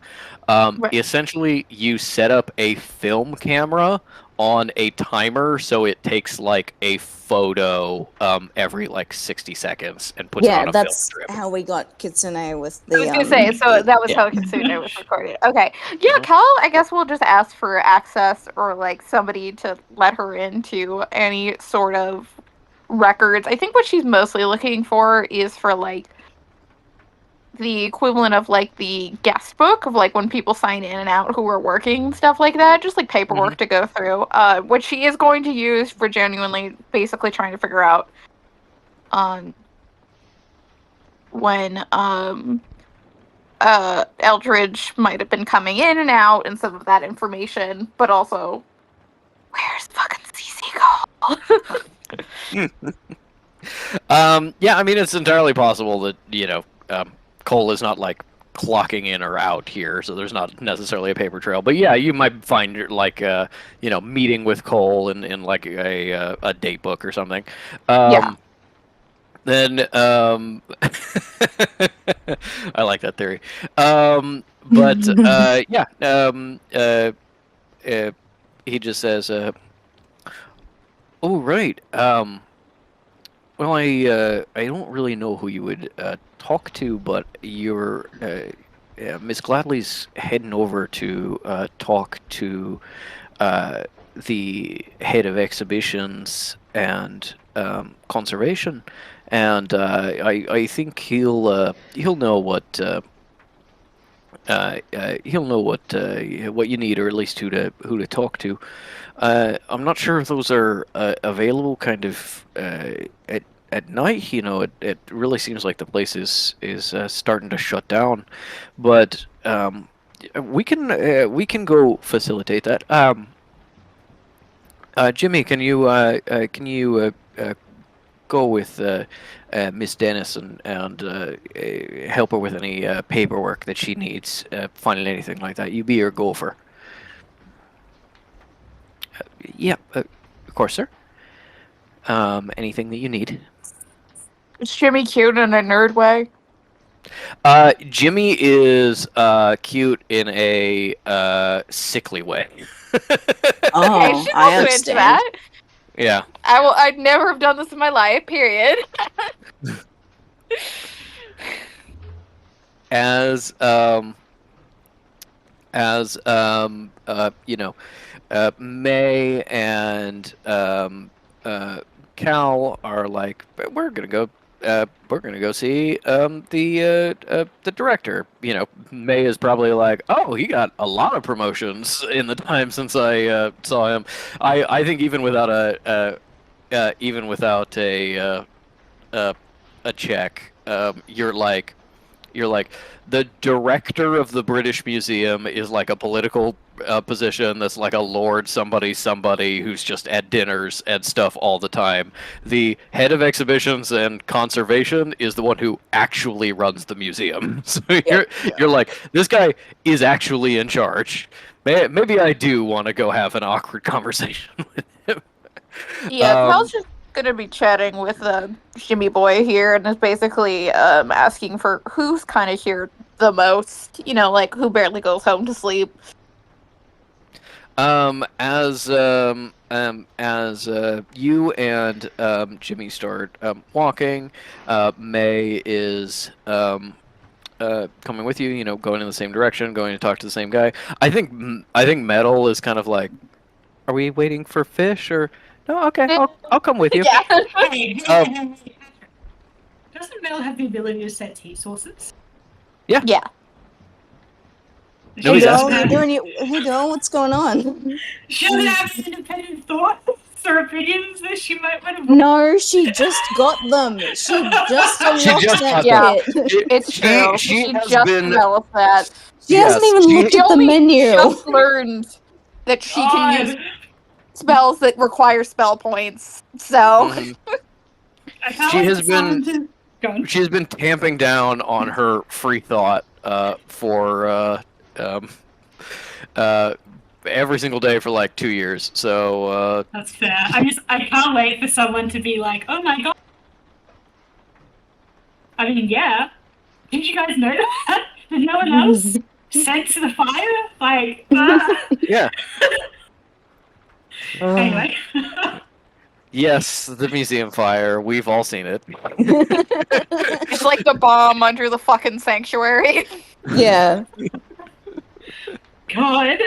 Right. Essentially, you set up a film camera on a timer, so it takes like a photo every like 60 seconds and puts it on Yeah, a that's film strip. how we got Kitsune with the. I was gonna say, so that was yeah. how Kitsune was recorded. Okay, yeah, Mhm. Cal. I guess we'll just ask for access or like somebody to let her into any sort of records. I think what she's mostly looking for is for like the equivalent of like the guest book of like when people sign in and out who are working, stuff like that, just like paperwork to go through, which she is going to use for genuinely basically trying to figure out when Eldridge might have been coming in and out and some of that information, but also where's fucking CC Cole? Yeah, I mean, it's entirely possible that, Cole is not like clocking in or out here, so there's not necessarily a paper trail. But yeah, you might find like meeting with Cole in like a date book or something. Yeah. Then I like that theory. But he just says, "Oh right. Well, I don't really know who you would talk to, but you're Miss Gladley's heading over to talk to the head of exhibitions and conservation, and I think he'll know what what you need, or at least who to talk to. I'm not sure if those are available kind of at night. It really seems like the place is starting to shut down, but we can go facilitate that. Jimmy, can you go with Miss Dennis and help her with any paperwork that she needs, finding anything like that? You be her gopher. Yeah, of course, sir. Anything that you need. Is Jimmy cute in a nerd way? Jimmy is cute in a sickly way. Oh, Okay, she's I also into understand. that. Yeah. I'd never have done this in my life, period. As May and Cal are like, we're gonna go see the director. May is probably like, oh, he got a lot of promotions in the time since I saw him. I think even without a check, you're like the director of the British Museum is like a political position that's like a lord somebody who's just at dinners and stuff all the time. The head of exhibitions and conservation is the one who actually runs the museum. So you're like, this guy is actually in charge. Maybe I do want to go have an awkward conversation with him. Yeah, Cal's just gonna be chatting with Jimmy Boy here and is basically asking for who's kind of here the most, like who barely goes home to sleep. As you and Jimmy start walking, May is coming with you. Going in the same direction, going to talk to the same guy. I think Metal is kind of like, are we waiting for Fish or? No, okay, I'll come with you. Yeah. Doesn't Mel have the ability to set heat sources? Yeah. No, he's Hey asking. girl, what's going on? She doesn't have independent thoughts. or opinions that she might want to? No, she just got them. She just unlocked just that got kit. It's true. She has just been. developed that. She hasn't even looked She at the only menu. just learned that she can use Spells that require spell points. So Mhm. I can't She wait has for someone been- to go on. She's been tamping down on her free thought for every single day for like 2 years. So That's fair. I can't wait for someone to be like, oh my god. I mean, yeah. Didn't you guys know that? Did no one else sense the fire? Like, yeah. Anyway. Yes, the museum fire. We've all seen it. it's like the bomb under the fucking sanctuary. Yeah. God.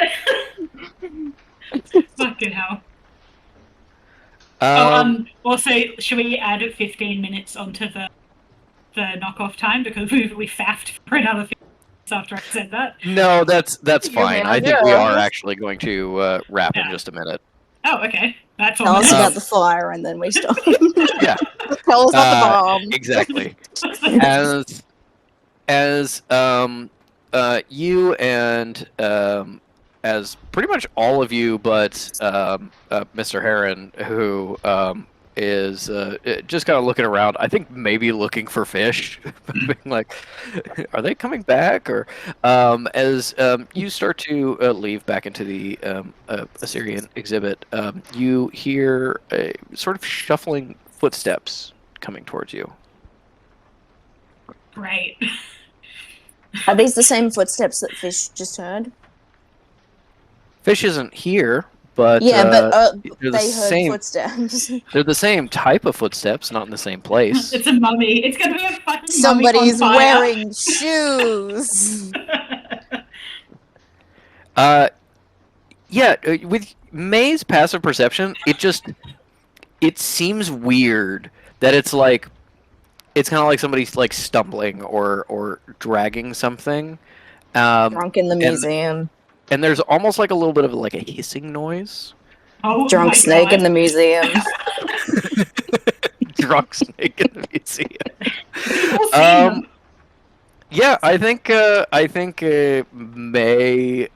Fucking hell. Also, should we add 15 minutes onto the knockoff time because we faffed for another 15 minutes after I said that? No, that's You fine. man, I think we yeah. are actually going to wrap in Yeah. just a minute. Oh, okay. That's all. Tell us Uh, about the fire and then we stop. Yeah, Tell us about the bomb. exactly. As you and as pretty much all of you, but Mr. Heron, who is just kind of looking around. I think maybe looking for fish, being like, "Are they coming back?" Or as you start to leave back into the Assyrian exhibit, you hear a sort of shuffling footsteps coming towards you. Great. Are these the same footsteps that Fish just heard? Fish isn't here, but Yeah, but they're the they heard same. footsteps. They're the same type of footsteps, not in the same place. It's a mummy. It's gonna be a fucking Somebody's mummy on fire. wearing shoes. Yeah, with May's passive perception, it seems weird that it's kind of like somebody's like stumbling or dragging something. Drunk in the and- museum. And there's almost like a little bit of like a hissing noise. Oh Drunk my snake in God. the museum. Drunk snake in the museum. We'll see them. Yeah, I think May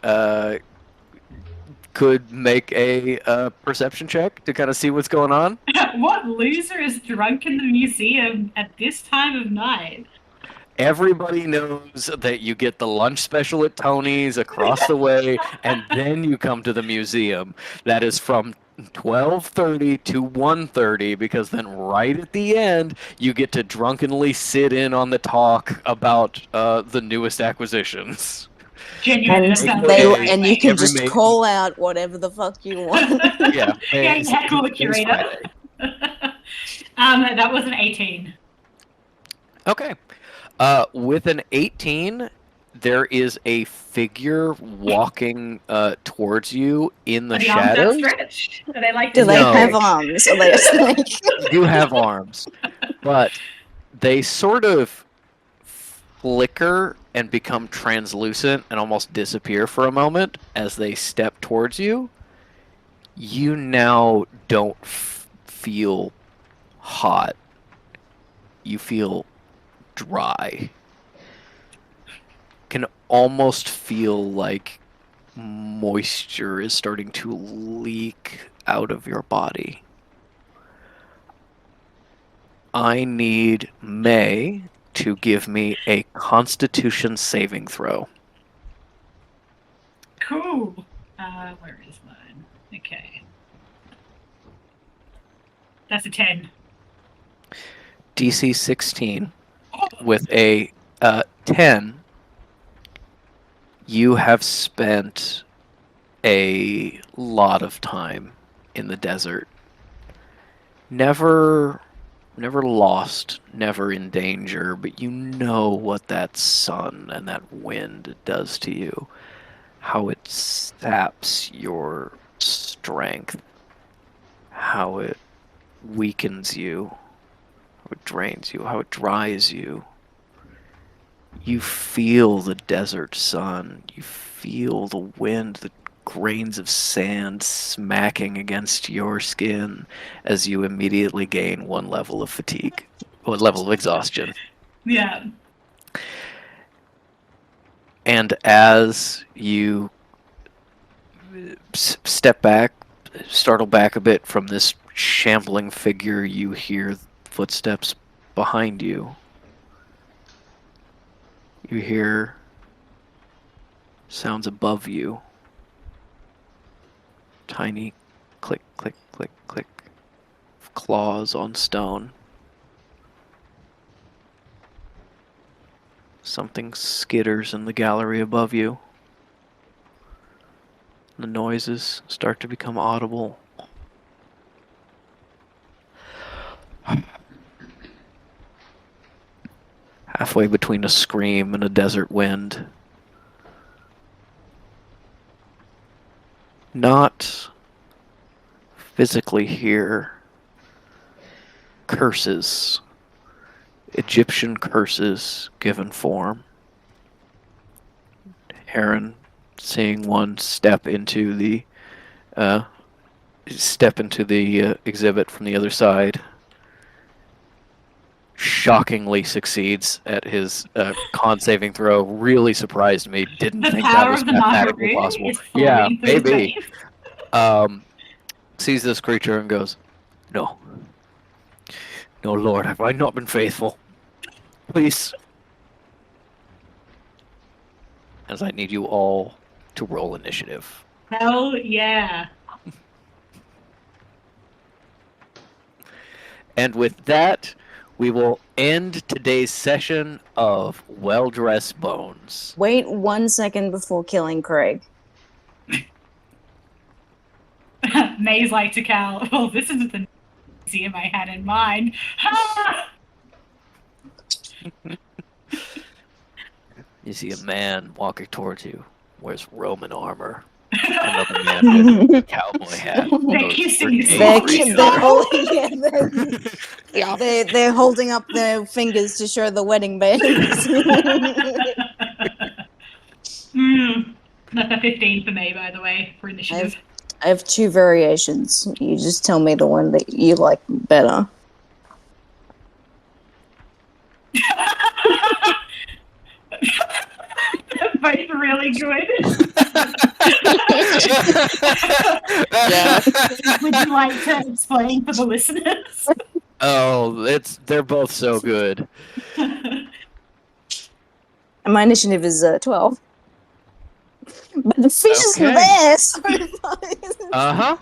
could make a perception check to kind of see what's going on. What loser is drunk in the museum at this time of night? Everybody knows that you get the lunch special at Tony's across the way, and then you come to the museum. That is from 12:30 to 1:30, because then right at the end, you get to drunkenly sit in on the talk about the newest acquisitions. Genuinely, And that sounds they- great. and you can Every just May- call out whatever the fuck you want. Yeah. Yeah, it's- heckle the it's curator. Friday. That was an 18. Okay. With an 18, there is a figure walking towards you in the Are the arms shadows. outstretched? Are they like Do they No. have arms? Are they a snake? Do have arms, but they sort of flicker and become translucent and almost disappear for a moment as they step towards you. You now don't feel hot. You feel dry. Can almost feel like moisture is starting to leak out of your body. I need May to give me a Constitution saving throw. Cool. Where is mine? Okay. That's a 10. DC 16 with a 10. You have spent a lot of time in the desert. Never lost, never in danger, but you know what that sun and that wind does to you. How it saps your strength. How it weakens you. How it drains you. How it dries you. You feel the desert sun. You feel the wind that grains of sand smacking against your skin as you immediately gain 1 level of fatigue, 1 level of exhaustion. Yeah. And as you step back, startle back a bit from this shambling figure, you hear footsteps behind you. You hear sounds above you. Tiny click, click, click, click of claws on stone. Something skitters in the gallery above you. The noises start to become audible. Halfway between a scream and a desert wind. Not physically here. Curses. Egyptian curses given form. Aaron seeing one step into the exhibit from the other side. Shockingly succeeds at his con saving throw. Really surprised me. Didn't The think that power was of the mathematically Maharu possible. is Yeah, flowing through his maybe. veins. Sees this creature and goes, "No. No, Lord, have I not been faithful? Please." As I need you all to roll initiative. Hell yeah. And with that, we will end today's session of Well-Dressed Bones. Wait 1 second before killing Craig. May's like to Cal, well, this isn't the museum I had in mind. You see a man walking towards you, wears Roman armor. Another man with a cowboy hat. They're Those kissing brigade his They're, Sorry. they're holding up their fingers to show the wedding bands. That's a 15 for me, by the way, for initiative. I have 2 variations. You just tell me the one that you like better. They're both really good. Yeah. Would you like to explain for the listeners? Oh, they're both so good. And my initiative is 12. But the fish is Okay. there, so Uh-huh.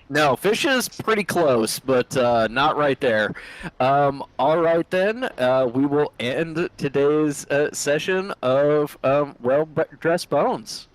No, fish is pretty close, but not right there. All right then, we will end today's session of Well-Dressed Bones.